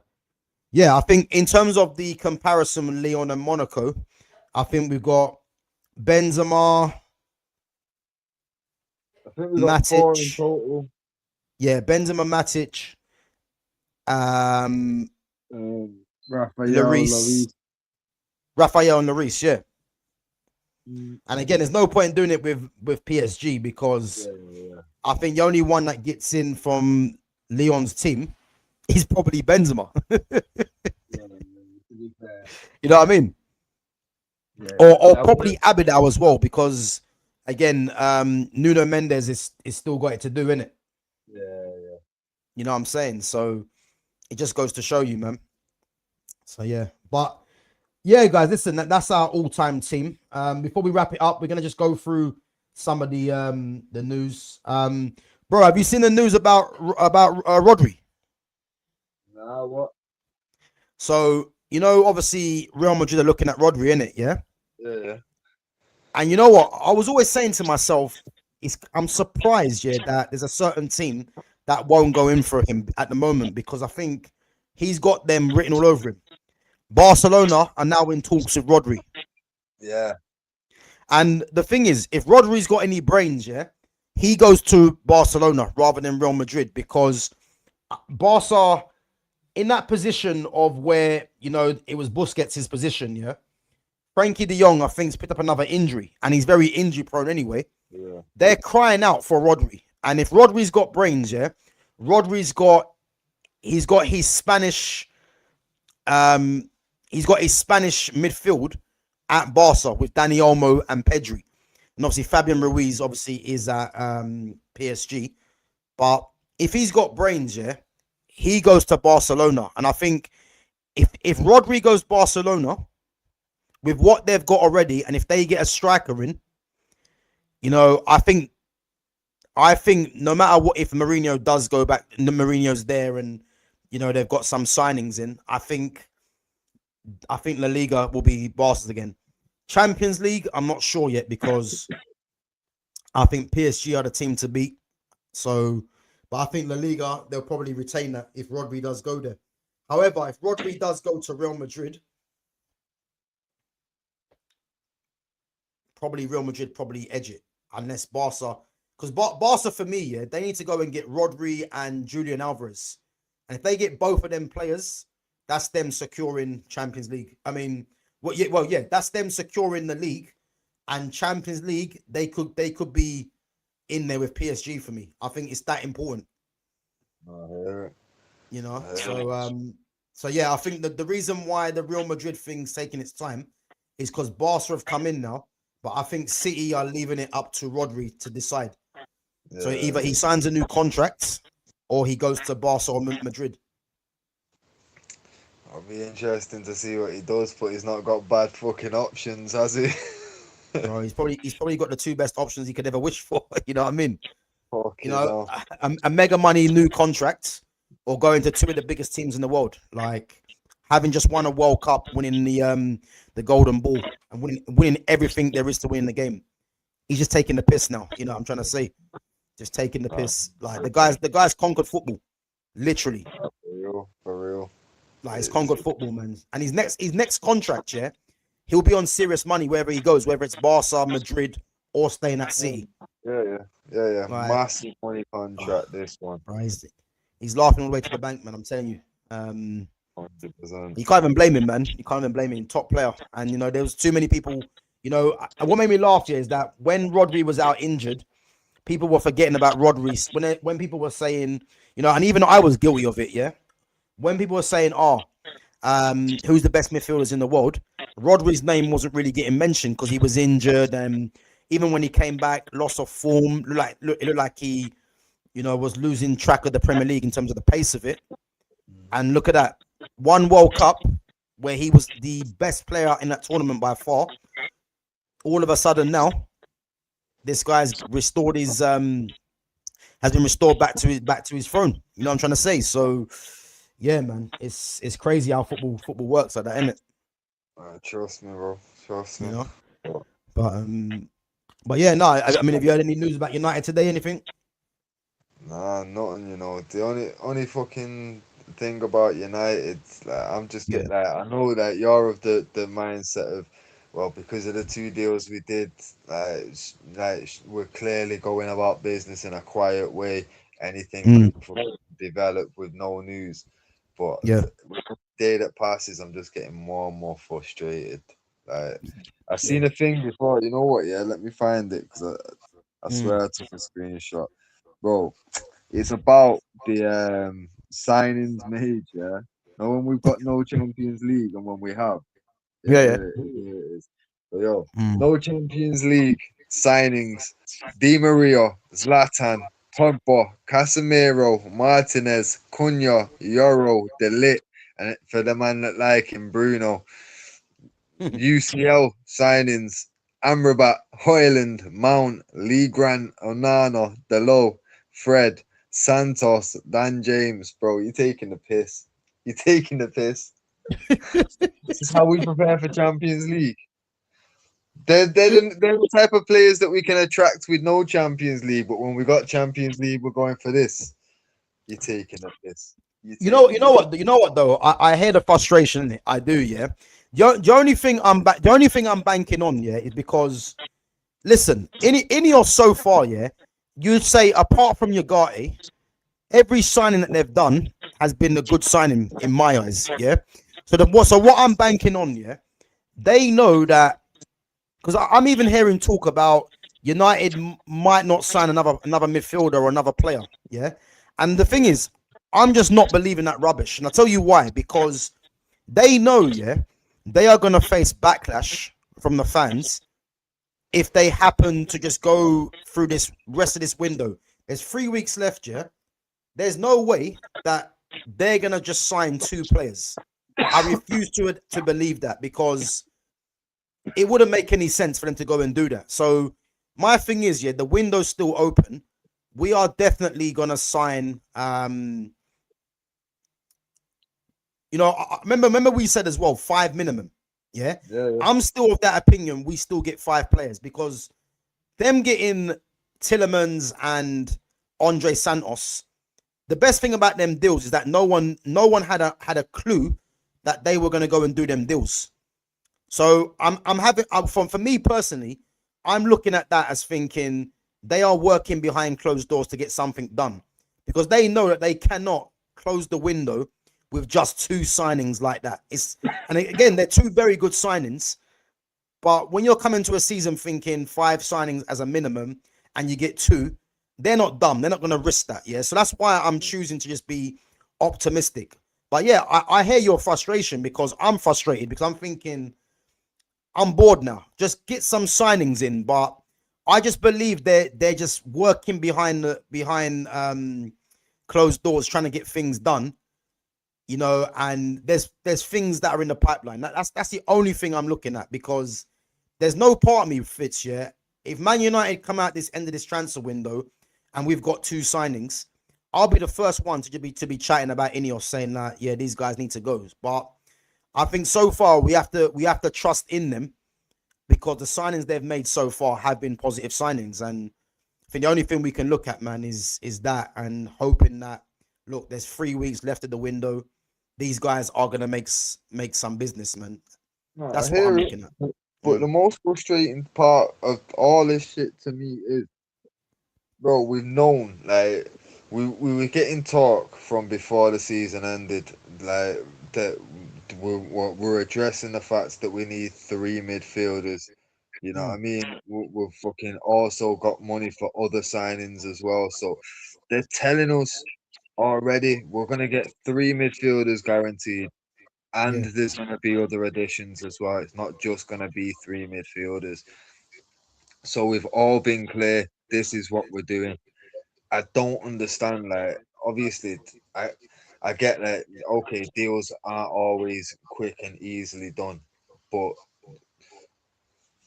yeah, I think in terms of the comparison with Lyon and Monaco, I think we've got Benzema. I think we got Matic, 4 in total. Yeah, Benzema, Matic, Raphael and Lloris, yeah. And again, there's no point in doing it with PSG, because I think the only one that gets in from Lyon's team is probably Benzema. You know what I mean? Yeah, or probably Abidal as well, because again, Nuno Mendes is still got it to do, innit? Yeah. You know what I'm saying? So it just goes to show you, man. So yeah, but yeah, guys, listen, that's our all-time team. Before we wrap it up, we're gonna just go through some of the news. Bro, have you seen the news about Rodri? Nah, what? So you know, obviously Real Madrid are looking at Rodri, innit? Yeah. Yeah. And you know what? I was always saying to myself, I'm surprised, yeah, that there's a certain team that won't go in for him at the moment because I think he's got them written all over him. Barcelona are now in talks with Rodri. Yeah. And the thing is, if Rodri's got any brains, yeah, he goes to Barcelona rather than Real Madrid because Barca in that position of where, you know, it was Busquets' position, yeah. Frankie de Jong, I think, has picked up another injury and he's very injury prone anyway. Yeah. They're crying out for Rodri. And if Rodri's got brains, yeah, Rodri's got he's got his Spanish midfield at Barca with Dani Olmo and Pedri. And obviously Fabian Ruiz obviously is at PSG. But if he's got brains, yeah, he goes to Barcelona. And I think if Rodri goes Barcelona with what they've got already, and if they get a striker in, you know, I think no matter what, if Mourinho does go back, Mourinho's there, and you know they've got some signings in. I think La Liga will be Barca's again. Champions League, I'm not sure yet because I think PSG are the team to beat. So, but I think La Liga they'll probably retain that if Rodri does go there. However, if Rodri does go to Real Madrid, probably Real Madrid probably edge it unless Barca. Because Barca, for me, yeah, they need to go and get Rodri and Julian Alvarez. And if they get both of them players, that's them securing Champions League. I mean, yeah, that's them securing the league. And Champions League, they could be in there with PSG for me. I think it's that important. You know? So yeah, I think that the reason why the Real Madrid thing's taking its time is because Barca have come in now. But I think City are leaving it up to Rodri to decide. Yeah. So either he signs a new contract or he goes to Barca or Madrid. It'll be interesting to see what he does, but he's not got bad fucking options, has he? Bro, he's probably got the two best options he could ever wish for. You know what I mean? Fucking you know, a mega money new contract or going to two of the biggest teams in the world. Like having just won a World Cup, winning the Golden Ball and winning everything there is to win in the game. He's just taking the piss now. You know what I'm trying to say? Just taking the piss. Like the guy's conquered football. Literally. For real. Like he's conquered football, man. And his next contract, yeah, he'll be on serious money wherever he goes, whether it's Barca, Madrid, or staying at City. Yeah. Like, massive money contract, this one. Right, he's laughing all the way to the bank, man. I'm telling you. 100%. You can't even blame him, man. You can't even blame him. Top player. And, you know, there was too many people, you know, what made me laugh here is that when Rodri was out injured, people were forgetting about Rodri. When people were saying, you know, and even I was guilty of it, yeah? When people were saying, who's the best midfielders in the world, Rodri's name wasn't really getting mentioned because he was injured. And even when he came back, loss of form, it looked like he, you know, was losing track of the Premier League in terms of the pace of it. And look at that. One World Cup where he was the best player in that tournament by far. All of a sudden now, this guy's restored his has been restored back to his throne. You know what I'm trying to say? So yeah, man, it's crazy how football works like that, isn't it? Trust me, bro. Trust me. You know? But yeah, no. I mean, have you heard any news about United today? Anything? Nah, nothing. You know, the only fucking thing about United, like, I'm just getting like, I know that you're of the mindset of, well, because of the two deals we did, like we're clearly going about business in a quiet way. Anything can develop with no news. But with the day that passes, I'm just getting more and more frustrated. Like I've seen a thing before. You know what? Yeah, let me find it because I swear I took a screenshot, bro. It's about the signings made. Yeah, now when we've got no Champions League and when we have. Here it is. So, no Champions League signings. Di Maria, Zlatan, Pogba, Casemiro, Martinez, Cunha, Euro, De Ligt, and for the man that like him, Bruno. UCL signings: Amrabat, Hoyland, Mount, Lee Grant, Onana, Delo, Fred, Santos, Dan James. Bro, you're taking the piss. You're taking the piss. This is how we prepare for Champions League. They're the type of players that we can attract with no Champions League, but when we got Champions League, we're going for this. You're taking the piss. You know what though. I hear the frustration. I do, yeah. The only thing I'm banking on, yeah, is because listen, Ineos so far, yeah, you'd say apart from Ugarte, every signing that they've done has been a good signing in my eyes, yeah. So what I'm banking on, yeah, they know that because I'm even hearing talk about United might not sign another midfielder or another player, yeah. And the thing is, I'm just not believing that rubbish, and I'll tell you why. Because they know, yeah, they are gonna face backlash from the fans if they happen to just go through this rest of this window. There's 3 weeks left, yeah. There's no way that they're gonna just sign 2 players. I refuse to believe that because it wouldn't make any sense for them to go and do that. So my thing is, yeah, the window's still open. We are definitely gonna sign. Remember we said as well 5 minimum. Yeah? Yeah. I'm still of that opinion. We still get 5 players because them getting Tillemans and Andre Santos. The best thing about them deals is that no one had a clue that they were going to go and do them deals. So for me personally, I'm looking at that as thinking they are working behind closed doors to get something done because they know that they cannot close the window with just 2 signings like that. And again, they're 2 very good signings, but when you're coming to a season thinking 5 signings as a minimum and you get 2, they're not dumb. They're not going to risk that. Yeah. So that's why I'm choosing to just be optimistic. But yeah, I hear your frustration because I'm frustrated because I'm thinking I'm bored now. Just get some signings in. But I just believe they're just working behind closed doors, trying to get things done. You know, and there's things that are in the pipeline. That's the only thing I'm looking at because there's no part of me fits. Yeah, if Man United come out this end of this transfer window and we've got 2 signings, I'll be the first one to be chatting about Ineos saying that yeah, these guys need to go. But I think so far we have to trust in them because the signings they've made so far have been positive signings, and I think the only thing we can look at, man, is that and hoping that look, there's 3 weeks left of the window. These guys are gonna make some business, man. No, That's what I'm looking at. But the most frustrating part of all this shit to me is, bro, we've known like we were getting talk from before the season ended, like that we're addressing the fact that we need 3 midfielders. You know what I mean? We've fucking also got money for other signings as well. So they're telling us already we're gonna get 3 midfielders guaranteed. And Yeah, there's going to be other additions as well. It's not just going to be 3 midfielders. So we've all been clear. This is what we're doing. I don't understand. Like, obviously, I get that. Okay, deals aren't always quick and easily done, but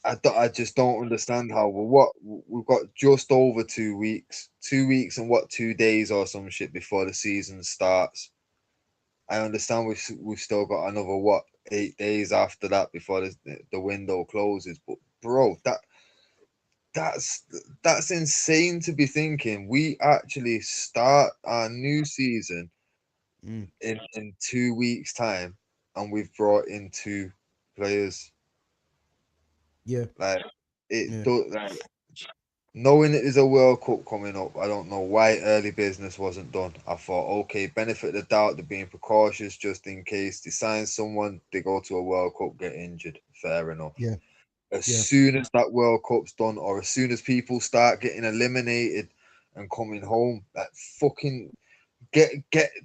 I just don't understand how we've got just over 2 weeks, 2 weeks and 2 days or some shit before the season starts. I understand we've still got another 8 days after that before the window closes. But bro, that's insane to be thinking. We actually start our new season in 2 weeks' time, and we've brought in 2 players. yeah, Like it yeah, do like knowing it is a World Cup coming up, I don't know why early business wasn't done. I thought, okay, benefit of the doubt, they're being precautious just in case they sign someone, they go to a World Cup, get injured. Fair enough. yeah, As yeah, soon as that World Cup's done, or as soon as people start getting eliminated and coming home, that fucking get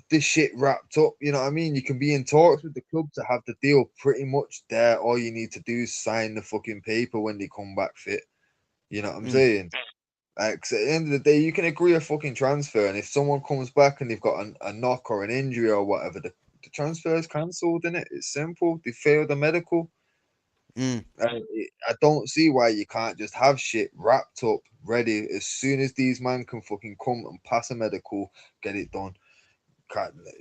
this shit wrapped up. You know what I mean? You can be in talks with the club to have the deal pretty much there. All you need to do is sign the fucking paper when they come back fit. You know what I'm saying? Like, 'cause at the end of the day, you can agree a fucking transfer, and if someone comes back and they've got a knock or an injury or whatever, the transfer is cancelled, innit? It's simple. They failed the medical. I don't see why you can't just have shit wrapped up, ready as soon as these man can fucking come and pass a medical, get it done.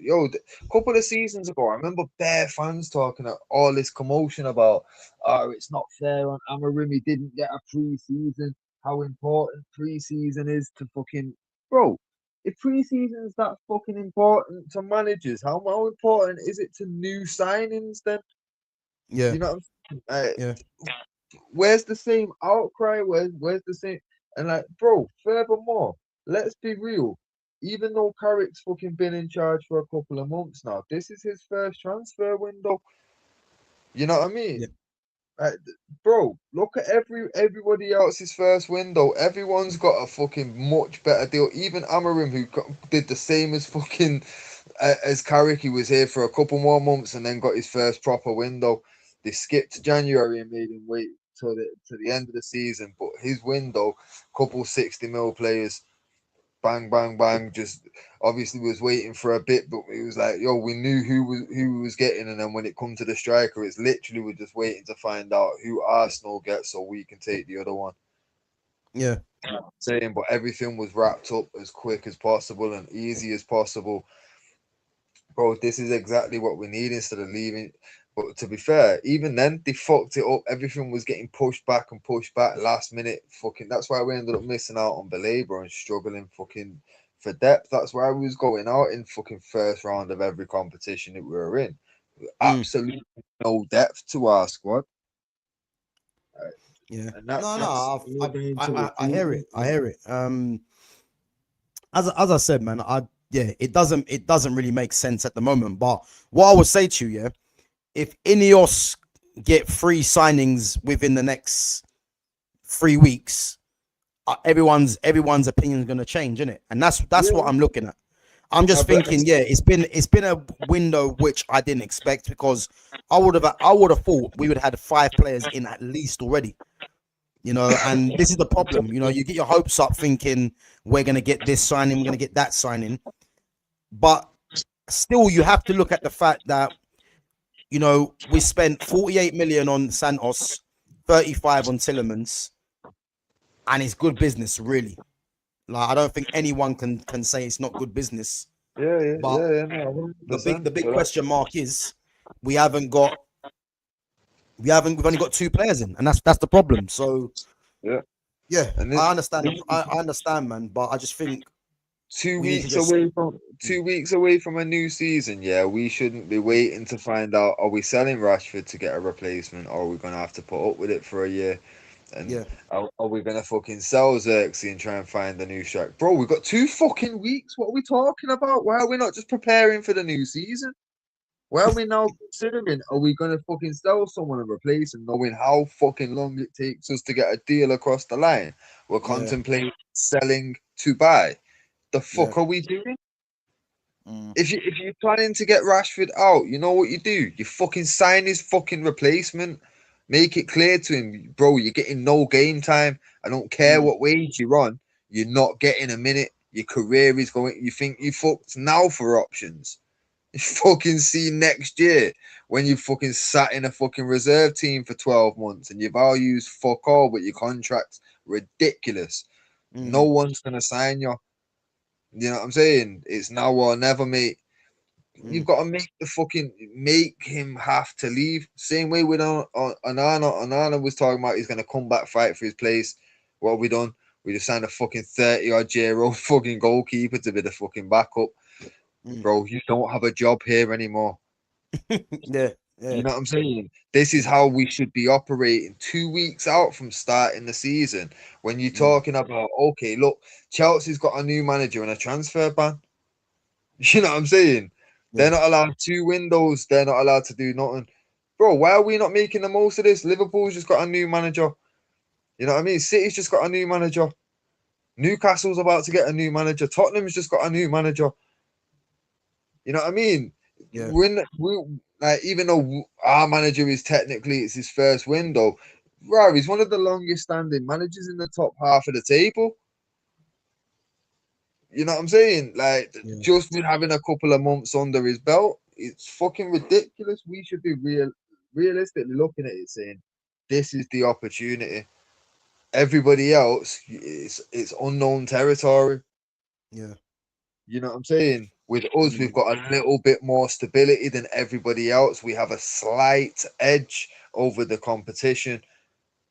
Yo, a couple of seasons ago, I remember bare fans talking all this commotion about, oh, it's not fair on Amarim. He didn't get a pre-season. How important pre-season is to fucking bro. If pre-season is that fucking important to managers, how important is it to new signings then? Yeah, You know what I'm saying? yeah, Where's the same outcry? Where's the same? And like, bro, furthermore, let's be real. Even though Carrick's fucking been in charge for a couple of months now, this is his first transfer window. You know what I yeah, mean? Like, bro, look at everybody else's first window. Everyone's got a fucking much better deal. Even Amarim, who did the same as fucking as Carrick, he was here for a couple more months and then got his first proper window. They skipped January and made him wait to the end of the season. But his window, couple 60 mil players, bang, bang, bang. Just obviously was waiting for a bit, but it was like, yo, we knew who was getting, and then when it come to the striker, it's literally we're just waiting to find out who Arsenal gets so we can take the other one. yeah, Saying, but everything was wrapped up as quick as possible and easy as possible. Bro, this is exactly what we need instead of leaving. But to be fair, even then they fucked it up. Everything was getting pushed back and pushed back last minute. Fucking, that's why we ended up missing out on Belabor and struggling fucking for depth. That's why we was going out in fucking first round of every competition that we were in. Absolutely no depth to our squad. yeah. And No, that's no, I hear it. I hear it. As I said, man, it doesn't really make sense at the moment. But what I would say to you, yeah, if Ineos get 3 signings within the next 3 weeks, everyone's opinion is going to change, isn't it? And that's what I'm looking at. I'm just thinking, yeah, it's been a window which I didn't expect, because I would have thought we would have had 5 players in at least already. You know, and this is the problem. You know, you get your hopes up thinking we're going to get this signing, we're going to get that signing. But still, you have to look at the fact that, you know, we spent 48 million on Santos, 35 on Tillemans, and it's good business, really. Like, I don't think anyone can say it's not good business. But no, the big question mark is we've only got 2 players in, and that's the problem. So yeah, And I understand. I understand, man. But I just think 2 we need to weeks just away from 2 weeks away from a new season, yeah, we shouldn't be waiting to find out, are we selling Rashford to get a replacement, or are we gonna have to put up with it for a year? And yeah, are we gonna fucking sell Xerxes and try and find a new strike? Bro, we got 2 fucking weeks. What are we talking about? Why are we not just preparing for the new season? Why are we now considering, are we gonna fucking sell someone and replace him, knowing how fucking long it takes us to get a deal across the line? We're yeah, contemplating selling to buy. The yeah, fuck are we doing? If you're planning to get Rashford out, you know what you do? You fucking sign his fucking replacement. Make it clear to him, bro, you're getting no game time. I don't care what wage you're on. You're not getting a minute. Your career is going. You think you fucked now for options? You fucking see next year when you fucking sat in a fucking reserve team for 12 months and your values fuck all, but your contract's ridiculous. No one's gonna sign you. You know what I'm saying? It's now or never, mate. You've got to make him have to leave. Same way with Onana. Onana was talking about he's gonna come back, fight for his place. What have we done? We just signed a fucking 30-odd-year-old fucking goalkeeper to be the fucking backup. Bro, you don't have a job here anymore. yeah, You yeah, know what I'm saying? This is how we should be operating 2 weeks out from starting the season. When you're talking about, okay, look, Chelsea's got a new manager and a transfer ban. You know what I'm saying? They're yeah, not allowed 2 windows. They're not allowed to do nothing. Bro, why are we not making the most of this? Liverpool's just got a new manager. You know what I mean? City's just got a new manager. Newcastle's about to get a new manager. Tottenham's just got a new manager. You know what I mean? yeah. We like, even though our manager is technically it's his first window, Rory's one of the longest standing managers in the top half of the table. You know what I'm saying? Like, Yeah. just with having a couple of months under his belt, it's fucking ridiculous. We should be realistically looking at it saying, this is the opportunity. Everybody else, it's unknown territory. Yeah. You know what I'm saying? With us, we've got a little bit more stability than everybody else. We have a slight edge over the competition.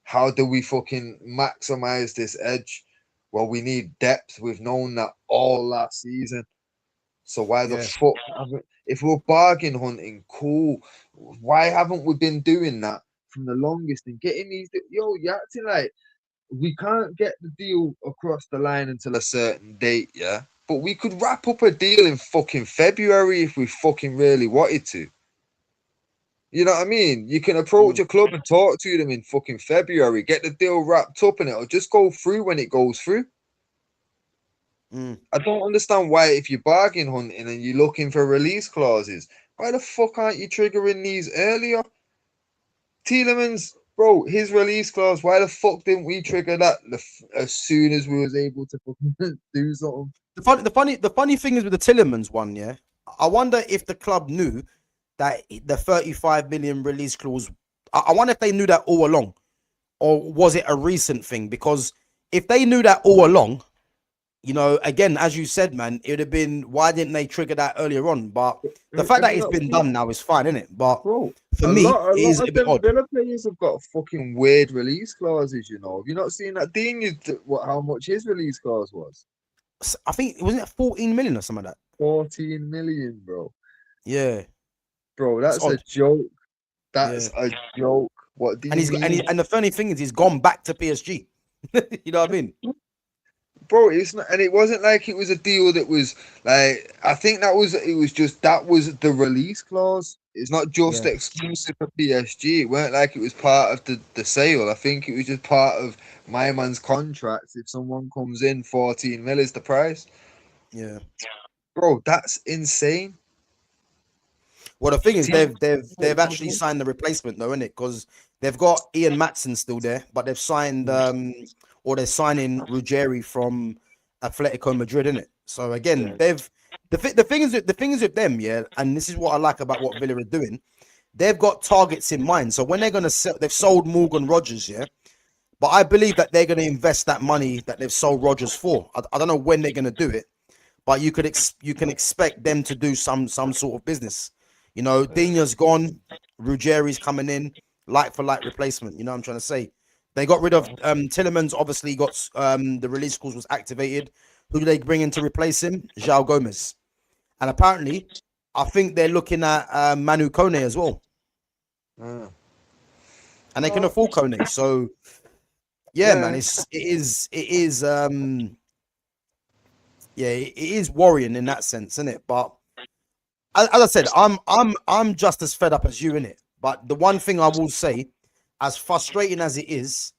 How do we fucking maximize this edge? Well, we need depth. We've known that all last season. So why the fuck haven't, if we're bargain hunting, cool. Why haven't we been doing that from the longest and getting these? Yo, you're acting like we can't get the deal across the line until a certain date, yeah? But we could wrap up a deal in fucking February if we fucking really wanted to. You know what I mean? You can approach a club and talk to them in fucking February, get the deal wrapped up, and it'll just go through when it goes through. I don't understand why, if you're bargain hunting and you're looking for release clauses, why the fuck aren't you triggering these earlier? Tielemans, bro, his release clause, why the fuck didn't we trigger that as soon as we was able to fucking do something? The funny thing is with the Tielemans one, yeah. I wonder if the club knew that the 35 million release clause. I wonder if they knew that all along, or was it a recent thing? Because if they knew that all along, you know, again, as you said, man, it would have been, why didn't they trigger that earlier on? But the fact that it's been done now is fine, isn't it? But bro, for me, it is a bit odd. Villa players have got fucking weird release clauses, you know. Have you not seen that? Dean, how much his release clause was? I think, wasn't it 14 million or something like that? 14 million, bro. Yeah. Bro, that's a joke. That's a joke. What do you mean? And the funny thing is, he's gone back to PSG. You know what I mean? Bro, it's not, and it wasn't like it was a deal that was like, I think that was the release clause. It's not just exclusive for PSG. It weren't like it was part of the sale. I think it was just part of my man's contract. If someone comes in, 14 mil is the price. Yeah. Bro, that's insane. Well, the thing is, they've actually signed the replacement though, isn't it? Because they've got Ian Matson still there, but they've signed or they're signing Ruggeri from Atletico Madrid, isn't it? So again, the thing is with them, yeah, and this is what I like about what Villa are doing. They've got targets in mind. So when they're gonna sell, they've sold Morgan Rogers, yeah. But I believe that they're gonna invest that money that they've sold Rogers for. I don't know when they're gonna do it, but you can expect them to do some sort of business. You know, Digna's gone, Ruggeri's coming in, like for like replacement. You know what I'm trying to say? They got rid of Tielemans, obviously got the release clause was activated. Who do they bring in to replace him? João Gomez. And apparently, I think they're looking at Manu Kone as well. And they can afford Kone. So, man, it is worrying in that sense, isn't it? But as I said, I'm just as fed up as you in it. But the one thing I will say, as frustrating as it is,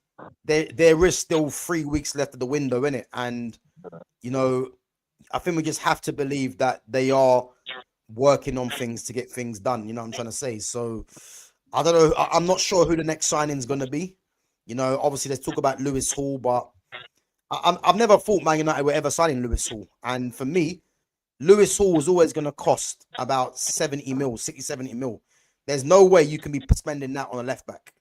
there is still 3 weeks left of the window, in it, and you know, I think we just have to believe that they are working on things to get things done. You know what I'm trying to say? So I don't know. I'm not sure who the next signing is going to be. You know, obviously let's talk about Lewis Hall, but I've never thought Man United were ever signing Lewis Hall, and for me, Lewis Hall was always going to cost about 70 mil. There's no way you can be spending that on a left back.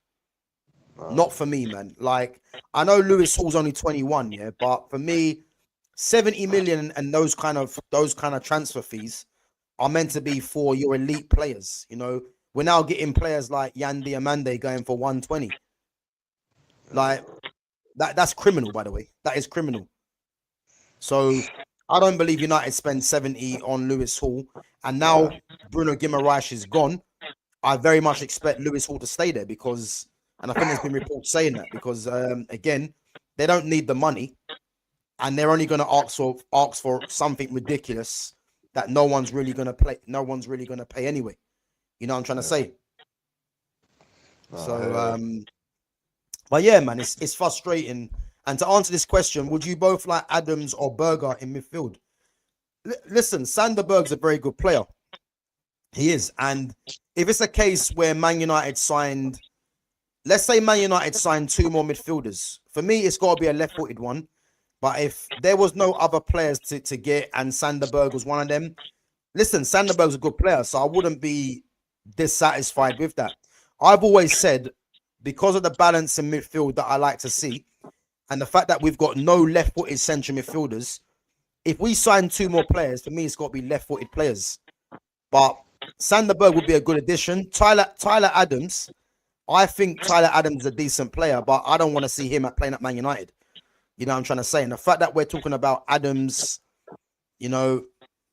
Not for me, man. Like, I know Lewis Hall's only 21, yeah, but for me, 70 million and those kind of transfer fees are meant to be for your elite players. You know, we're now getting players like Yan Diamande going for 120. Like, that's criminal, by the way. That is criminal. So I don't believe United spend 70 on Lewis Hall, and now Bruno Guimaraes is gone. I very much expect Lewis Hall to stay there because, and I think there's been reports saying that because, again, they don't need the money, and they're only going to ask for something ridiculous that no one's really going to pay anyway. You know what I'm trying to say? So, but yeah, man, it's frustrating. And to answer this question, would you both like Adams or Berger in midfield? Listen, Sander Berg's a very good player. He is. And if it's a case where Man United signed, let's say Man United signed 2 more midfielders, for me, it's got to be a left-footed one. But if there was no other players to get and Sander Berg was one of them, listen, Sander Berg's a good player, so I wouldn't be dissatisfied with that. I've always said because of the balance in midfield that I like to see, and the fact that we've got no left-footed central midfielders. If we sign 2 more players, for me, it's got to be left-footed players. But Sanderberg would be a good addition. Tyler Adams, I think Tyler Adams is a decent player, but I don't want to see him playing at Man United. You know what I'm trying to say? And the fact that we're talking about Adams, you know,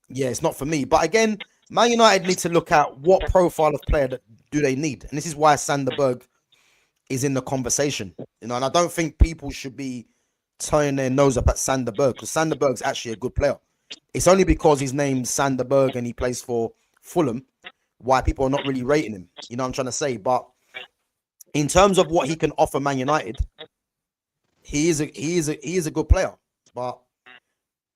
yeah, it's not for me. But again, Man United need to look at what profile of player that do they need. And this is why Sanderberg is in the conversation. You know, and I don't think people should be turning their nose up at Sanderberg, because Sanderberg's actually a good player. It's only because his name's Sanderberg and he plays for Fulham why people are not really rating him. You know what I'm trying to say? But in terms of what he can offer Man United, he is a good player. But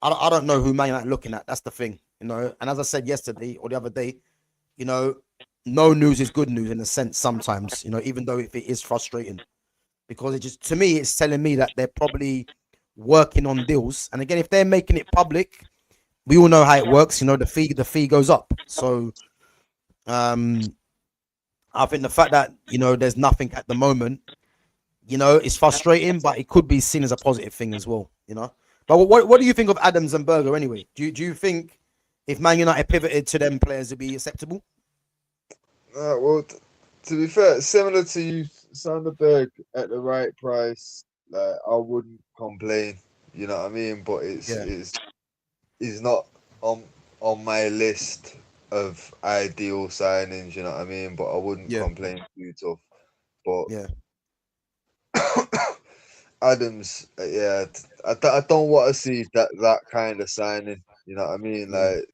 I don't know who Man United are looking at. That's the thing, you know. And as I said yesterday or the other day, you know, no news is good news in a sense sometimes, you know, even though if it is frustrating, because it just, to me, it's telling me that they're probably working on deals. And again, if they're making it public, we all know how it works. You know, the fee goes up. So I think the fact that, you know, there's nothing at the moment, you know, it's frustrating, but it could be seen as a positive thing as well, you know. But what do you think of Adams and Berger anyway? Do you think if Man United pivoted to them players, it'd be acceptable? Well, to be fair, similar to you, Sanderberg at the right price, like I wouldn't complain. You know what I mean? But it's not on my list of ideal signings. You know what I mean? But I wouldn't complain too tough. But Yeah. Adams, I don't want to see that kind of signing. You know what I mean? Like,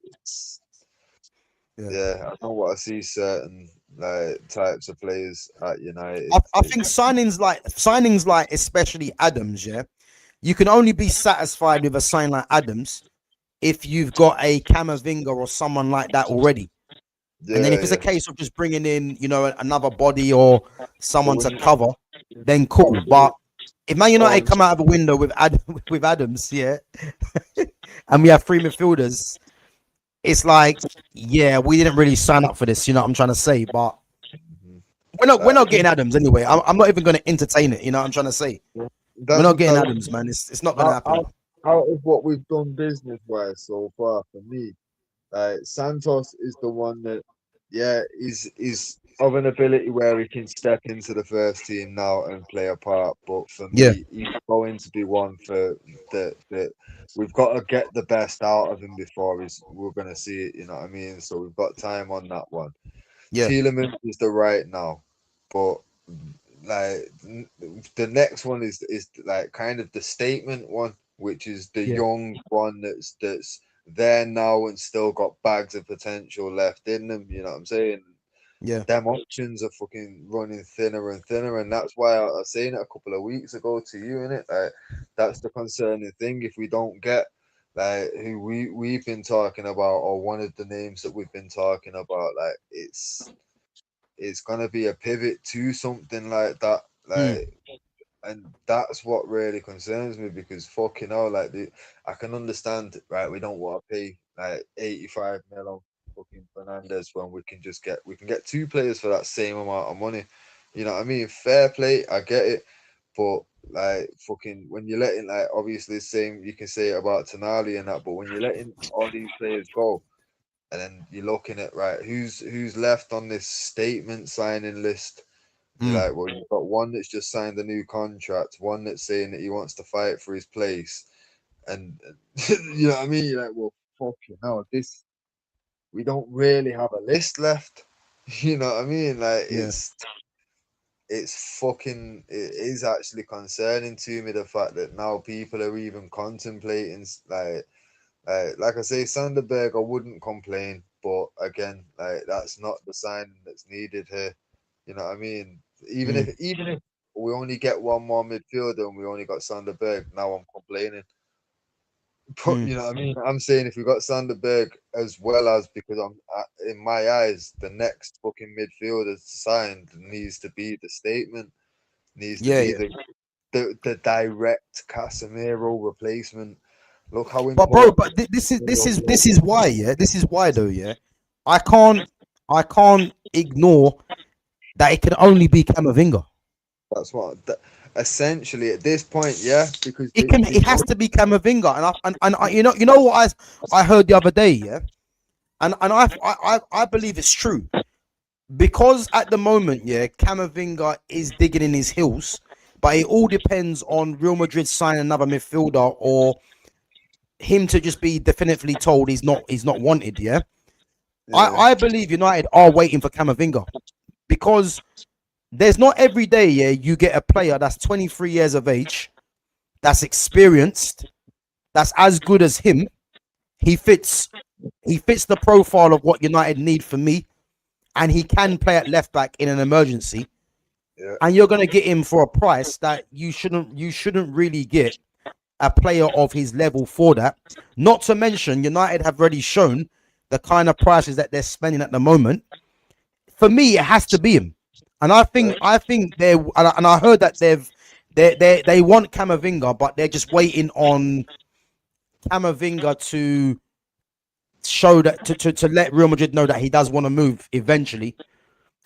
I don't want to see certain like types of players at United. I think signings like especially Adams, you can only be satisfied with a sign like Adams if you've got a Camavinga or someone like that already. And then if it's a case of just bringing in, you know, another body or someone to cover, then cool. But if Man United come out of a window with Adams, and we have 3 midfielders, it's like, we didn't really sign up for this. You know what I'm trying to say? But we're not getting Adams anyway. I'm not even going to entertain it. You know what I'm trying to say? We're not getting Adams, man. It's not going to happen. Out of what we've done business-wise so far, for me, Santos is the one that, is of an ability where he can step into the first team now and play a part. But for me, he's going to be one for that we've got to get the best out of him before we're going to see it. You know what I mean? So we've got time on that one. Tielemans is the right now, but like the next one is like kind of the statement one, which is the young one that's there now and still got bags of potential left in them. You know what I'm saying? Yeah, them options are fucking running thinner and thinner, and that's why I was saying it a couple of weeks ago to you, innit? Like, that's the concerning thing. If we don't get like who we've been talking about, or one of the names that we've been talking about, like it's gonna be a pivot to something like that, like. And that's what really concerns me, because fucking hell, like I can understand, right? We don't want to pay like 85 million on fucking Fernandez when we can get 2 players for that same amount of money. You know what I mean? Fair play, I get it, but like fucking when you're letting, like, obviously the same you can say about Tonali and that, but when you're letting all these players go, and then you're looking at, right, who's left on this statement signing list. You're like, well, you've got one that's just signed a new contract, one that's saying that he wants to fight for his place, and you know what I mean? You're like, well, fucking hell, we don't really have a list left. You know what I mean? Like, it's fucking, it is actually concerning to me, the fact that now people are even contemplating, like I say, Sanderberg, I wouldn't complain, but again, like, that's not the sign that's needed here. You know what I mean? Even if we only get one more midfielder and we only got Sanderberg, now I'm complaining. But you know what I mean? I'm saying if we got Sanderberg as well as, because in my eyes, the next fucking midfielder signed needs to be the statement, needs to be the direct Casemiro replacement. Look how important. But this is why, this is why though, I can't ignore that it can only be Camavinga. That's what. Essentially, at this point, yeah, because It has to be Camavinga, and I, you know what I heard the other day, yeah, and I believe it's true because at the moment, yeah, Camavinga is digging in his heels, but it all depends on Real Madrid signing another midfielder or him to just be definitively told he's not wanted, yeah. Yeah, I believe United are waiting for Camavinga because there's not every day, yeah, you get a player that's 23 years of age, that's experienced, that's as good as him. He fits the profile of what United need for me, and he can play at left back in an emergency. yeah, And you're gonna get him for a price that you shouldn't really get a player of his level for that. Not to mention, United have already shown the kind of prices that they're spending at the moment. For me, it has to be him. And I think they and I heard that they want Camavinga, but they're just waiting on Camavinga to show that to let Real Madrid know that he does want to move eventually,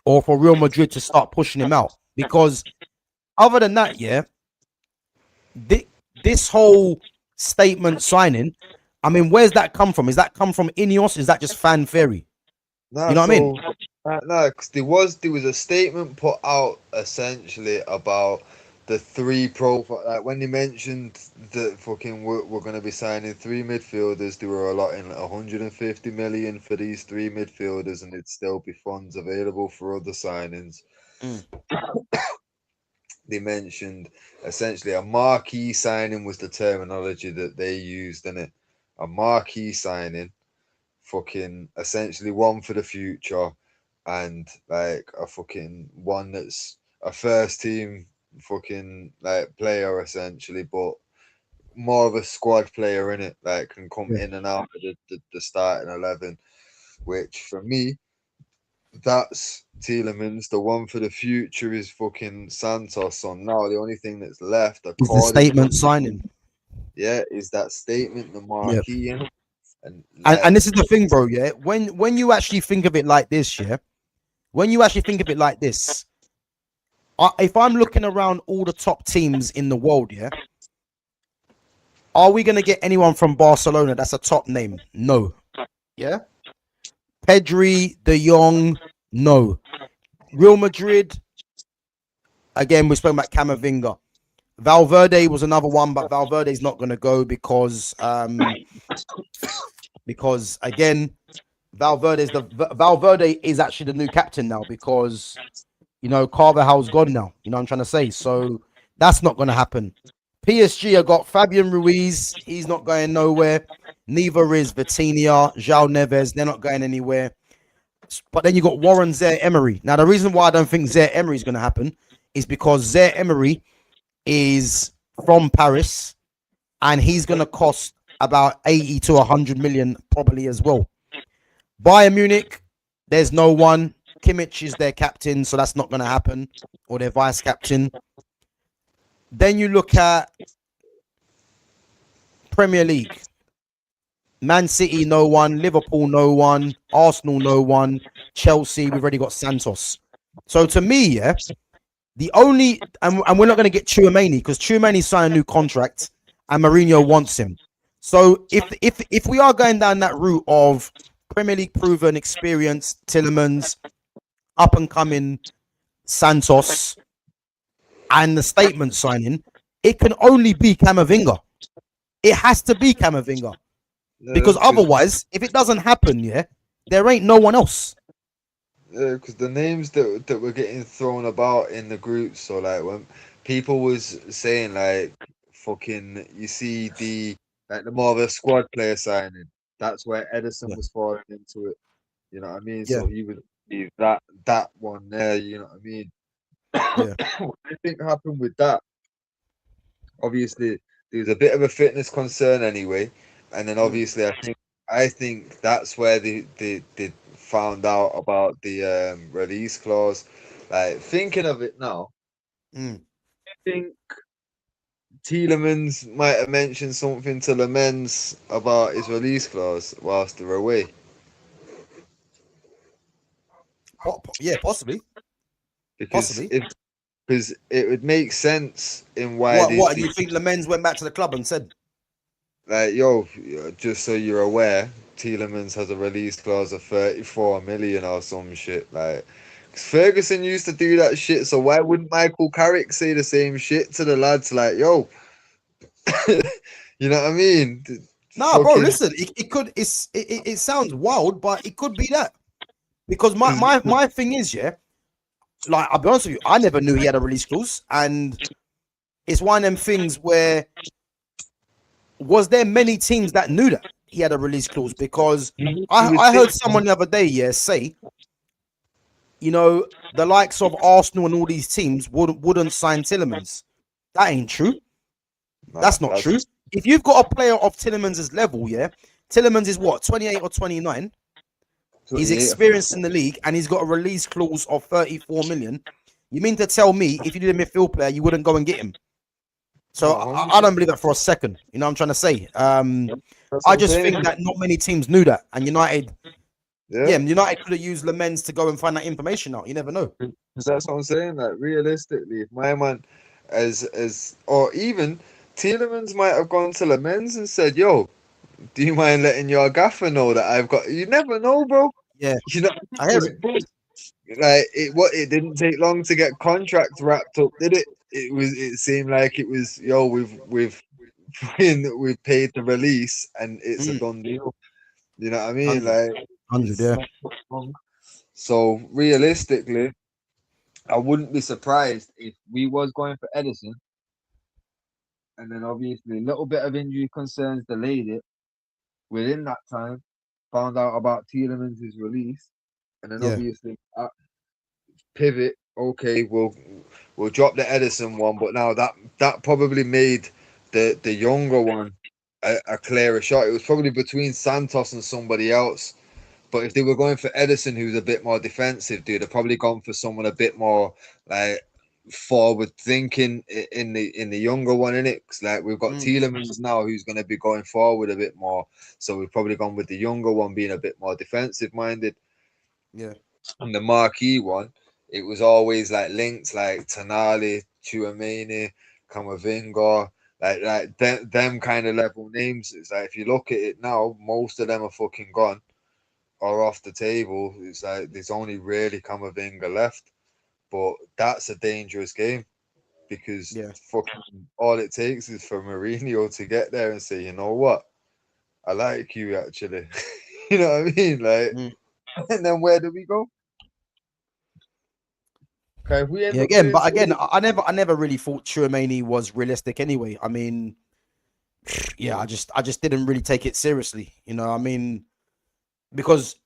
or for Real Madrid to start pushing him out. Because other than that, yeah, this whole statement signing, I mean, where's that come from? Is that come from Ineos? Is that just fan theory? no, You know what I mean? no, because there was a statement put out essentially about the three profile. Like when they mentioned that fucking we're going to be signing three midfielders, they were allotting 150 million for these three midfielders, and it'd still be funds available for other signings. Mm. They mentioned essentially a marquee signing was the terminology that they used in it. A marquee signing, fucking essentially one for the future, and like a fucking one that's a first team fucking like player essentially, but more of a squad player in it, like can come Yeah. in and out of the starting 11. Which for me, that's Tielemans. The one for the future is fucking Santos. So now the only thing that's left, Is the according to statement signing? yeah, is that statement, the Yeah. marquee, and like And this is the thing, bro. Yeah, when you actually think of it like this, yeah, when you actually think of it like this, if I'm looking around all the top teams in the world, yeah, are we gonna get anyone from Barcelona that's a top name? No. Yeah. Pedri, De Jong, no. Real Madrid, again, we spoke about Camavinga. Valverde was another one, but Valverde's not going to go because again, Valverde is actually the new captain now because Carvajal's gone now. You know what I'm trying to say? So that's not going to happen. PSG have got Fabian Ruiz. He's not going nowhere. Neither is Vitinha, João Neves. They're not going anywhere. But then you got Warren Zaire-Emery. Now, the reason why I don't think Zaire-Emery is going to happen is because Zaire-Emery is from Paris and he's going to cost about 80 to 100 million probably as well. Bayern Munich, there's no one. Kimmich is their captain, so that's not going to happen, or their vice captain. Then you look at Premier League. Man City, no one. Liverpool, no one. Arsenal, no one. Chelsea, we've already got Santos. So to me, yeah, the only and we're not going to get Tchouaméni because Tchouaméni signed a new contract and Mourinho wants him. So if we are going down that route of Premier League proven experience, Tielemans, up and coming Santos, and the statement signing, it can only be Camavinga. It has to be Camavinga. Because otherwise, if it doesn't happen, yeah, there ain't no one else. Because the names that were getting thrown about in the group, so like when people was saying like fucking, you see the more of a squad player signing, that's where Edison was falling into it. You know what I mean? Yeah. So he would be that one there. You know what I mean? Yeah. What do you think happened with that? Obviously, there was a bit of a fitness concern anyway, and then obviously I think that's where they found out about the release clause. Like thinking of it now, I think Tielemans might have mentioned something to Lamens about his release clause whilst they're away. Yeah, possibly. Because Possibly. because it would make sense in why What you think Lemens went back to the club and said? like, yo, just so you're aware, Tielemans has a release clause of 34 million or some shit. Like, 'cause Ferguson used to do that shit, so why wouldn't Michael Carrick say the same shit to the lads? Like, yo, you know what I mean? Nah, bro, Fucking listen, it could, it sounds wild, but it could be that. Because my thing is, yeah, like, I'll be honest with you, I never knew he had a release clause. And it's one of them things where, was there many teams that knew that he had a release clause? Because I heard someone the other day, yeah, say, you know, the likes of Arsenal and all these teams wouldn't sign Tielemans. That ain't true. That's not true. If you've got a player of Tielemans' level, yeah, Tielemans is what, 28 or 29? He's experienced in the league and he's got a release clause of 34 million. You mean to tell me if you did a midfield player, you wouldn't go and get him? So I don't believe that for a second. You know what I'm trying to say? I just think that not many teams knew that. And United, United could have used Lemens to go and find that information out. You never know. Because that's what I'm saying. Like, realistically, if my man, or even Tielemans might have gone to Lemens and said, "Yo, do you mind letting your gaffer know that I've got?" You never know, bro. Yeah, you know, I hear it. Like, it didn't take long to get contracts wrapped up, did it? It seemed like it was, yo, we've paid the release and it's a done deal. You know what I mean? 100, like 100, yeah. So realistically, I wouldn't be surprised if we was going for Edison, and then obviously a little bit of injury concerns delayed it. Within that time, found out about Tielemans' release, and then obviously pivot. Okay, we'll drop the Edison one, but now that probably made the younger one a clearer shot. It was probably between Santos and somebody else. But if they were going for Edison, who's a bit more defensive, they'd have probably gone for someone a bit more like forward thinking in the younger one, innit? Because like we've got Tielemans now, who's going to be going forward a bit more. So we've probably gone with the younger one being a bit more defensive minded. Yeah. And the marquee one, it was always like links like Tonali, Tchouaméni, Camavinga, like them kind of level names. It's like if you look at it now, most of them are fucking gone or off the table. It's like there's only really Camavinga left, but that's a dangerous game because fucking all it takes is for Mourinho to get there and say, you know what, I like you actually. You know what I mean? Like, and then where do we go? Okay, if we end up again, but again, I never really thought Tchouaméni was realistic anyway. I mean, yeah, I just didn't really take it seriously. You know, I mean, because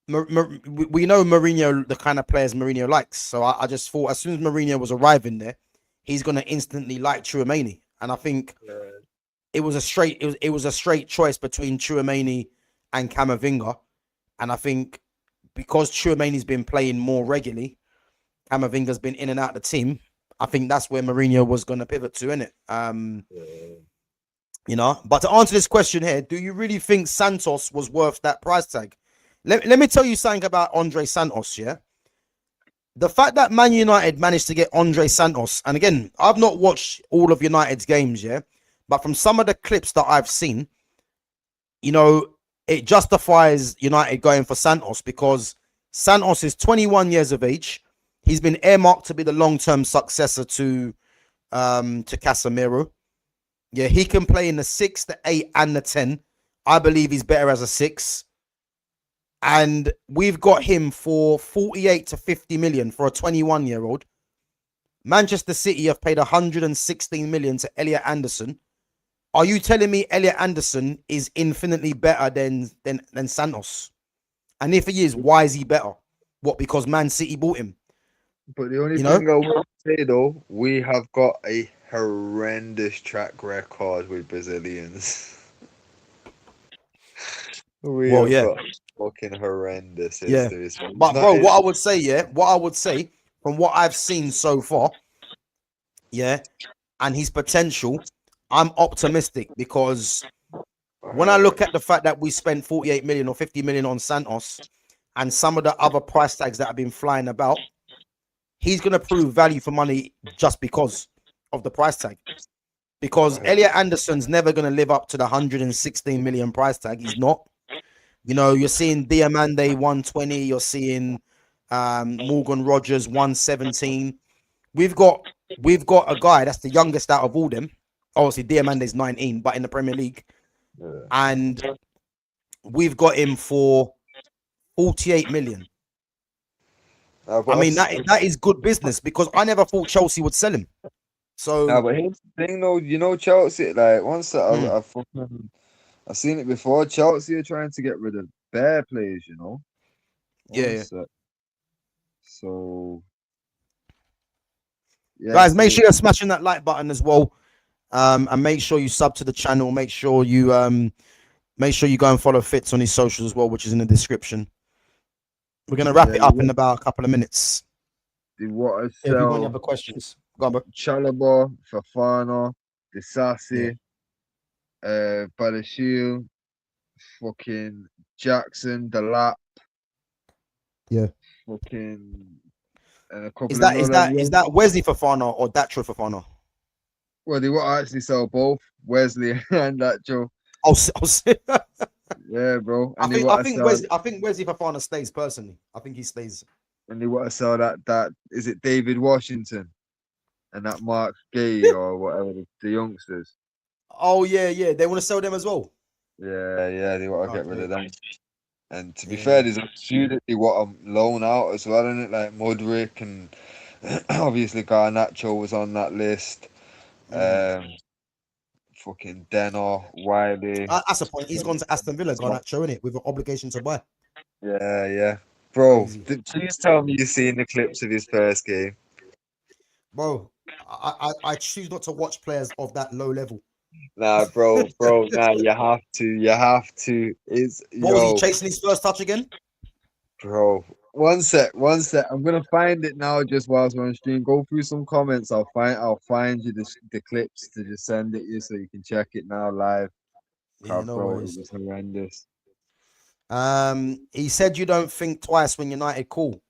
we know Mourinho, the kind of players Mourinho likes. So I just thought as soon as Mourinho was arriving there, he's gonna instantly like Tchouaméni, and I think it was a straight choice between Tchouaméni and Camavinga, and I think because Tchouaméni's been playing more regularly, Camavinga's been in and out of the team. I think that's where Mourinho was going to pivot to, innit? You know, but to answer this question here, do you really think Santos was worth that price tag? Let me tell you something about Andre Santos, yeah? The fact that Man United managed to get Andre Santos, and again, I've not watched all of United's games, yeah? But from some of the clips that I've seen, you know, it justifies United going for Santos because Santos is 21 years of age. He's been earmarked to be the long-term successor to Casemiro. Yeah, he can play in the 6, the 8, and the 10. I believe he's better as a 6. And we've got him for 48 to 50 million for a 21-year-old. Manchester City have paid 116 million to Elliot Anderson. Are you telling me Elliot Anderson is infinitely better than Santos? And if he is, why is he better? What, because Man City bought him? But the only thing I will say though, we have got a horrendous track record with Brazilians. We have got fucking horrendous history. Yeah. But bro, what I would say, from what I've seen so far, and his potential, I'm optimistic because when I look at the fact that we spent 48 million or 50 million on Santos and some of the other price tags that have been flying about, he's going to prove value for money just because of the price tag. Because Elliot Anderson's never going to live up to the 116 million price tag. He's not. You know, you're seeing Diamande 120. You're seeing Morgan Rogers 117. We've got a guy that's the youngest out of all them. Obviously, Diamande's 19, but in the Premier League, and we've got him for 48 million. I mean, that is good business because I never thought Chelsea would sell him. So, but here's the thing, though. You know, Chelsea, like, once I've seen it before. Chelsea are trying to get rid of bare players, you know. yeah. So, yeah, guys, make sure you're smashing that like button as well, and make sure you sub to the channel. Make sure you go and follow Fitz on his socials as well, which is in the description. We're gonna wrap it up in about a couple of minutes. If you have any other questions, go on, bro. Chalobah, Fafana, Disasi, Badashil, fucking Jackson, Delap, fucking, and a couple Is that Wesley Fafana or Datro Fafana? Well, they will actually sell both Wesley and Datro. Yeah, bro. And I think Wesley Fafana stays personally. I think he stays. And they want to sell that is it David Washington and that Mark Gay or whatever the youngsters. Oh yeah, they want to sell them as well. Yeah, they want to get rid of them. And to be fair, there's a few that they want to loan out as well, isn't it? Like Mudrick and obviously Garnacho was on that list. Fucking Denner, Wiley. That's the point. He's gone to Aston Villa, Garnacho, innit? With an obligation to buy. Yeah. Bro, please tell me you've seen the clips of his first game. Bro, I choose not to watch players of that low level. Nah, bro, nah, you have to. What was he chasing his first touch again? Bro, one sec. I'm gonna find it now just whilst we're on stream. Go through some comments. I'll find you the clips to just send it you so you can check it now live. Yeah, no worries. It was horrendous. He said you don't think twice when United call.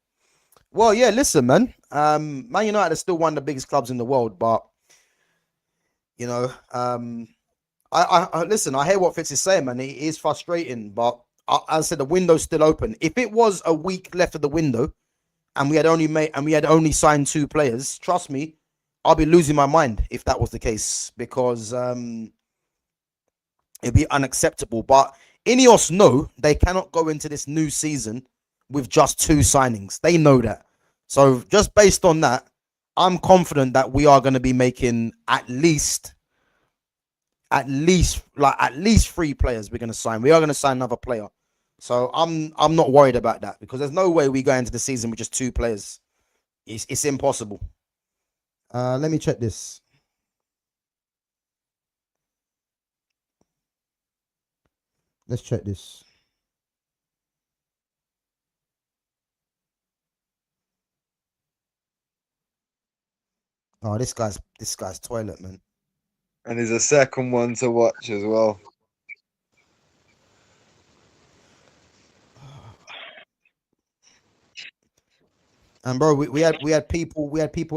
Well, yeah, listen, man. Man United is still one of the biggest clubs in the world, but you know, I listen, I hear what Fitz is saying, man. It is frustrating, but as I said, the window's still open. If it was a week left of the window and we had only signed 2 players, trust me, I'll be losing my mind if that was the case, because it'd be unacceptable. But Ineos know they cannot go into this new season with just 2 signings. They know that. So just based on that, I'm confident that we are going to be making at least 3 players we're going to sign. We are going to sign another player. So I'm not worried about that, because there's no way we go into the season with just 2 players. It's impossible. Let me check this. Let's check this. Oh, this guy's toilet, man. And there's a second one to watch as well. And bro, we had people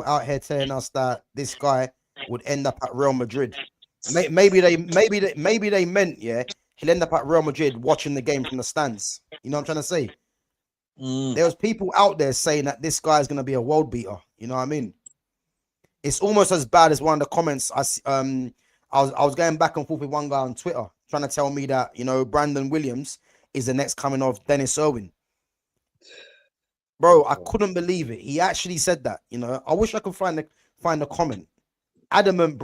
out here telling us that this guy would end up at Real Madrid. Maybe they meant, yeah, he'll end up at Real Madrid watching the game from the stands. You know what I'm trying to say? There was people out there saying that this guy is going to be a world beater. You know what I mean? It's almost as bad as one of the comments I was going back and forth with one guy on Twitter trying to tell me that, you know, Brandon Williams is the next coming of Dennis Irwin. Bro, I couldn't believe it. He actually said that. You know, I wish I could find the comment. Adamant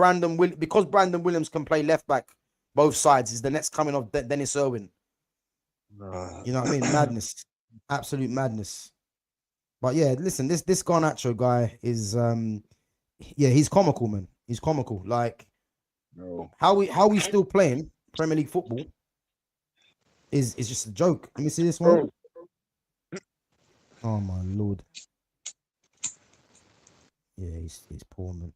because Brandon Williams can play left back both sides, is the next coming of Dennis Irwin. You know what I mean? Madness, absolute madness. But yeah, listen, this Garnacho guy is he's comical, man. He's comical. Like, how we still playing Premier League football is just a joke. Let me see this one. Oh my lord. Yeah, he's poor, man.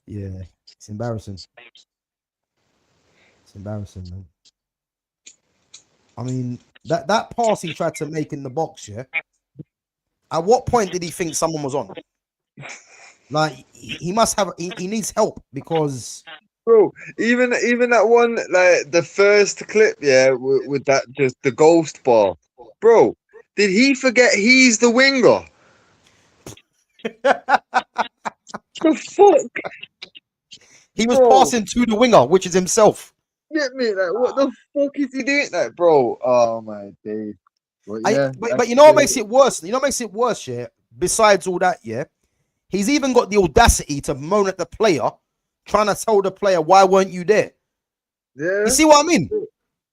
Yeah, it's embarrassing. It's embarrassing, man. I mean, that pass he tried to make in the box, yeah. At what point did he think someone was on? Like he must have. He needs help because Bro, even that one, like the first clip, yeah, with that just the ghost ball, bro. Did he forget he's the winger? The fuck, he was bro. passing to the winger, which is himself. Get me, like, what the fuck is he doing, like, bro? Oh my days. But yeah, But you know what makes it worse? You know what makes it worse, yeah? Besides all that, yeah? He's even got the audacity to moan at the player, trying to tell the player, why weren't you there? yeah, You see what I mean?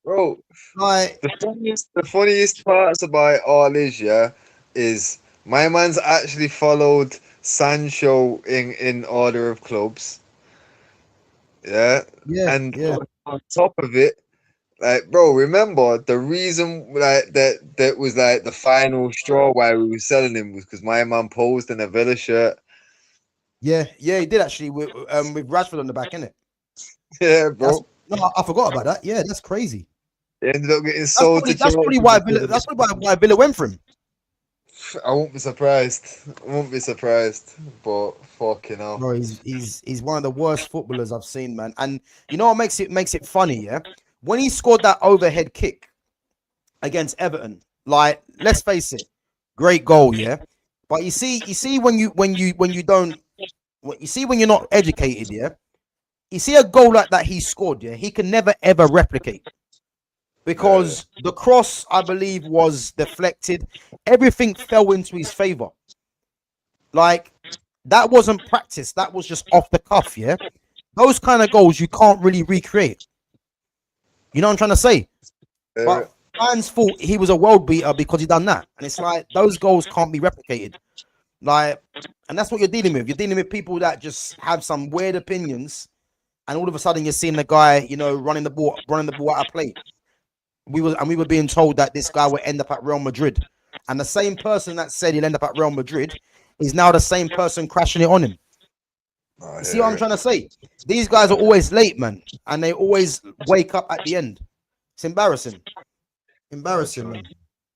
bro. Like, The funniest parts about all is, yeah, is my man's actually followed Sancho in order of clubs. Yeah. yeah, And yeah, on top of it, like, bro, remember the reason like that was like the final straw why we were selling him was because my man posed in a Villa shirt. yeah, yeah, he did actually with Rashford on the back, innit? Yeah, That's bro. no, I forgot about that. Yeah, that's crazy. He ended up getting sold to That's probably Chelsea. why why Villa went for him. I won't be surprised. I won't be surprised. But fucking hell. Bro, he's one of the worst footballers I've seen, man. And you know what makes it funny, yeah? When he scored that overhead kick against Everton, like, let's face it, great goal, yeah. But you see when you don't, you see when you're not educated, yeah. You see a goal like that he scored, yeah. He can never ever replicate because the cross, I believe, was deflected. Everything fell into his favor. Like, that wasn't practice. That was just off the cuff, yeah. Those kind of goals you can't really recreate. You know what I'm trying to say? But fans thought he was a world beater because he done that, and it's like those goals can't be replicated. Like, and that's what you're dealing with. You're dealing with people that just have some weird opinions, and all of a sudden you're seeing the guy, you know, running the ball out of play. We were being told that this guy would end up at Real Madrid, and the same person that said he'll end up at Real Madrid is now the same person crashing it on him. You see what I'm trying to say? These guys are always late, man, and they always wake up at the end. It's embarrassing. Embarrassing, man.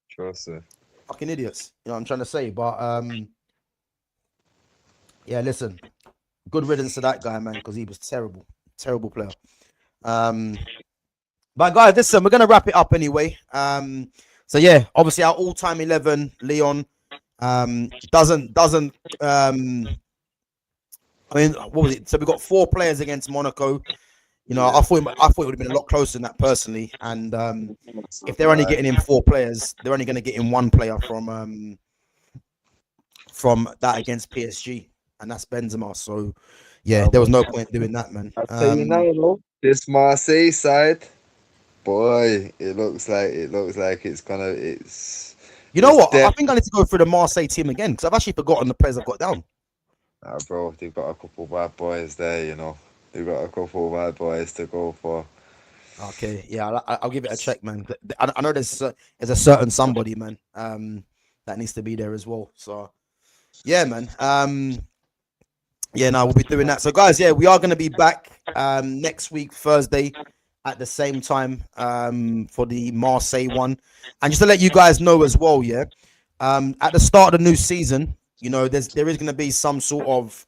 Trust it. Fucking idiots. You know what I'm trying to say? But yeah, listen. Good riddance to that guy, man, because he was terrible. Terrible player. But guys, listen, we're gonna wrap it up anyway. So yeah, obviously our all-time 11, Lyon. Doesn't I mean, what was it? So we got 4 players against Monaco. You know, I thought it would have been a lot closer than that personally. And if they're only getting in 4 players, they're only going to get in 1 player from that against PSG, and that's Benzema. So yeah, there was no point doing that, man. I'll tell you now, this Marseille side, boy, it looks like it's. You know what? I think I need to go through the Marseille team again because I've actually forgotten the players I've got down. Bro, they've got a couple of bad boys there, you know. They've got a couple of bad boys to go for. Okay, yeah, I'll give it a check, man. I know there's a certain somebody, man, that needs to be there as well. So yeah, man. Yeah, no, we'll be doing that. So guys, yeah, we are going to be back next week, Thursday, at the same time for the Marseille one. And just to let you guys know as well, yeah, at the start of the new season, you know, there is going to be some sort of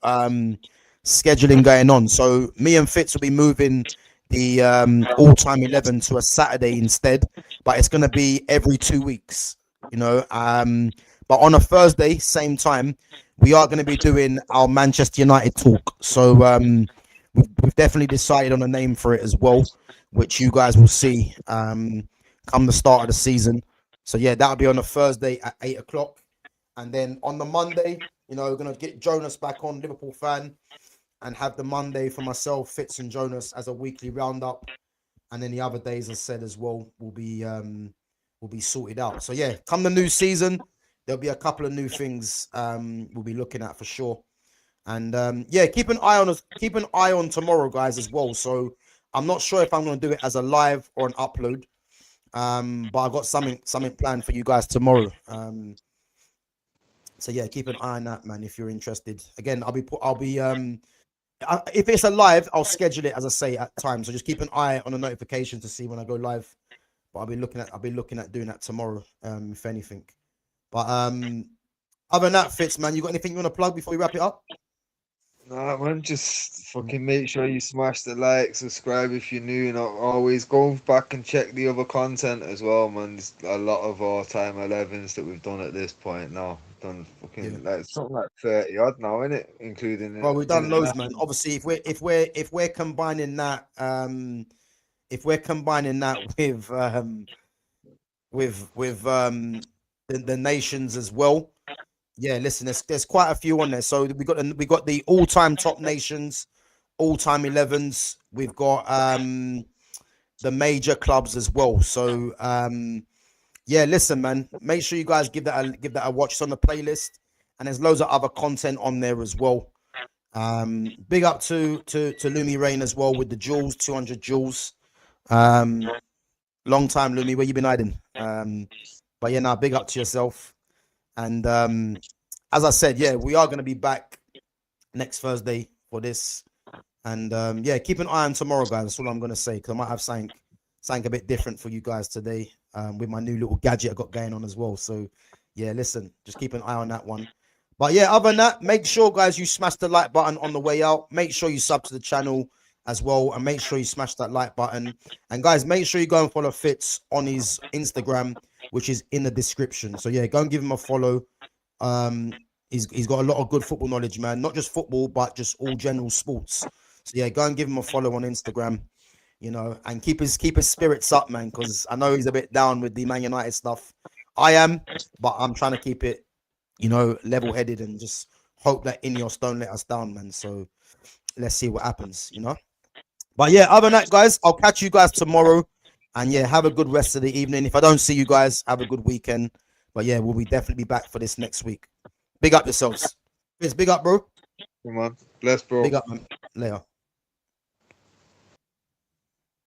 scheduling going on. So me and Fitz will be moving the all-time 11 to a Saturday instead, but it's going to be every 2 weeks, you know. But on a Thursday, same time, we are going to be doing our Manchester United talk. So we've definitely decided on a name for it as well, which you guys will see come the start of the season. So yeah, that'll be on a Thursday at 8 o'clock. And then on the Monday, you know, we're going to get Jonas back on, Liverpool fan, and have the Monday for myself, Fitz and Jonas as a weekly roundup. And then the other days, as I said as well, will be sorted out. So yeah, come the new season, there'll be a couple of new things we'll be looking at for sure. And yeah, keep an eye on tomorrow, guys, as well. So I'm not sure if I'm going to do it as a live or an upload. But I've got something planned for you guys tomorrow. So yeah, keep an eye on that, man, if you're interested. Again, if it's a live, I'll schedule it, as I say, at times. So just keep an eye on the notification to see when I go live. but I'll be looking at doing that tomorrow, if anything. But other than that, Fitz, man, you got anything you want to plug before we wrap it up? Nah, man, just fucking make sure you smash the like, subscribe if you're new, and always go back and check the other content as well, man. There's a lot of all-time 11s that we've done at this point now. Done fucking like something like 30 odd now, innit? Including Well, we've done loads, man. international. Obviously, if we're combining that, with the nations as well. Yeah, listen, there's quite a few on there. So we got the all-time top nations, all-time 11s. We've got the major clubs as well. So yeah, listen, man, make sure you guys give that a watch. It's on the playlist, and there's loads of other content on there as well. Big up to Lumi Rain as well with the jewels, 200 jewels. Long time, Lumi, where you been hiding? But yeah, now big up to yourself. And as I said, yeah, we are going to be back next Thursday for this. And yeah, keep an eye on tomorrow, guys. That's all I'm going to say, because I might have something a bit different for you guys today, with my new little gadget I got going on as well. So yeah, listen, just keep an eye on that one. But yeah, other than that, make sure, guys, you smash the like button on the way out. Make sure you sub to the channel as well, and make sure you smash that like button. And guys, make sure you go and follow Fitz on his Instagram, which is in the description. So yeah, go and give him a follow. He's got a lot of good football knowledge, man. Not just football, but just all general sports. So yeah, go and give him a follow on Instagram, you know, and keep his spirits up, man, because I know he's a bit down with the Man United stuff. I am, but I'm trying to keep it, you know, level-headed and just hope that Ineos don't let us down, man. So let's see what happens, you know. But yeah, other than that, guys, I'll catch you guys tomorrow. And yeah, have a good rest of the evening. If I don't see you guys, have a good weekend. But yeah, we'll definitely be back for this next week. Big up yourselves. Big up, bro. Come on. Bless, bro. Big up, man. Later.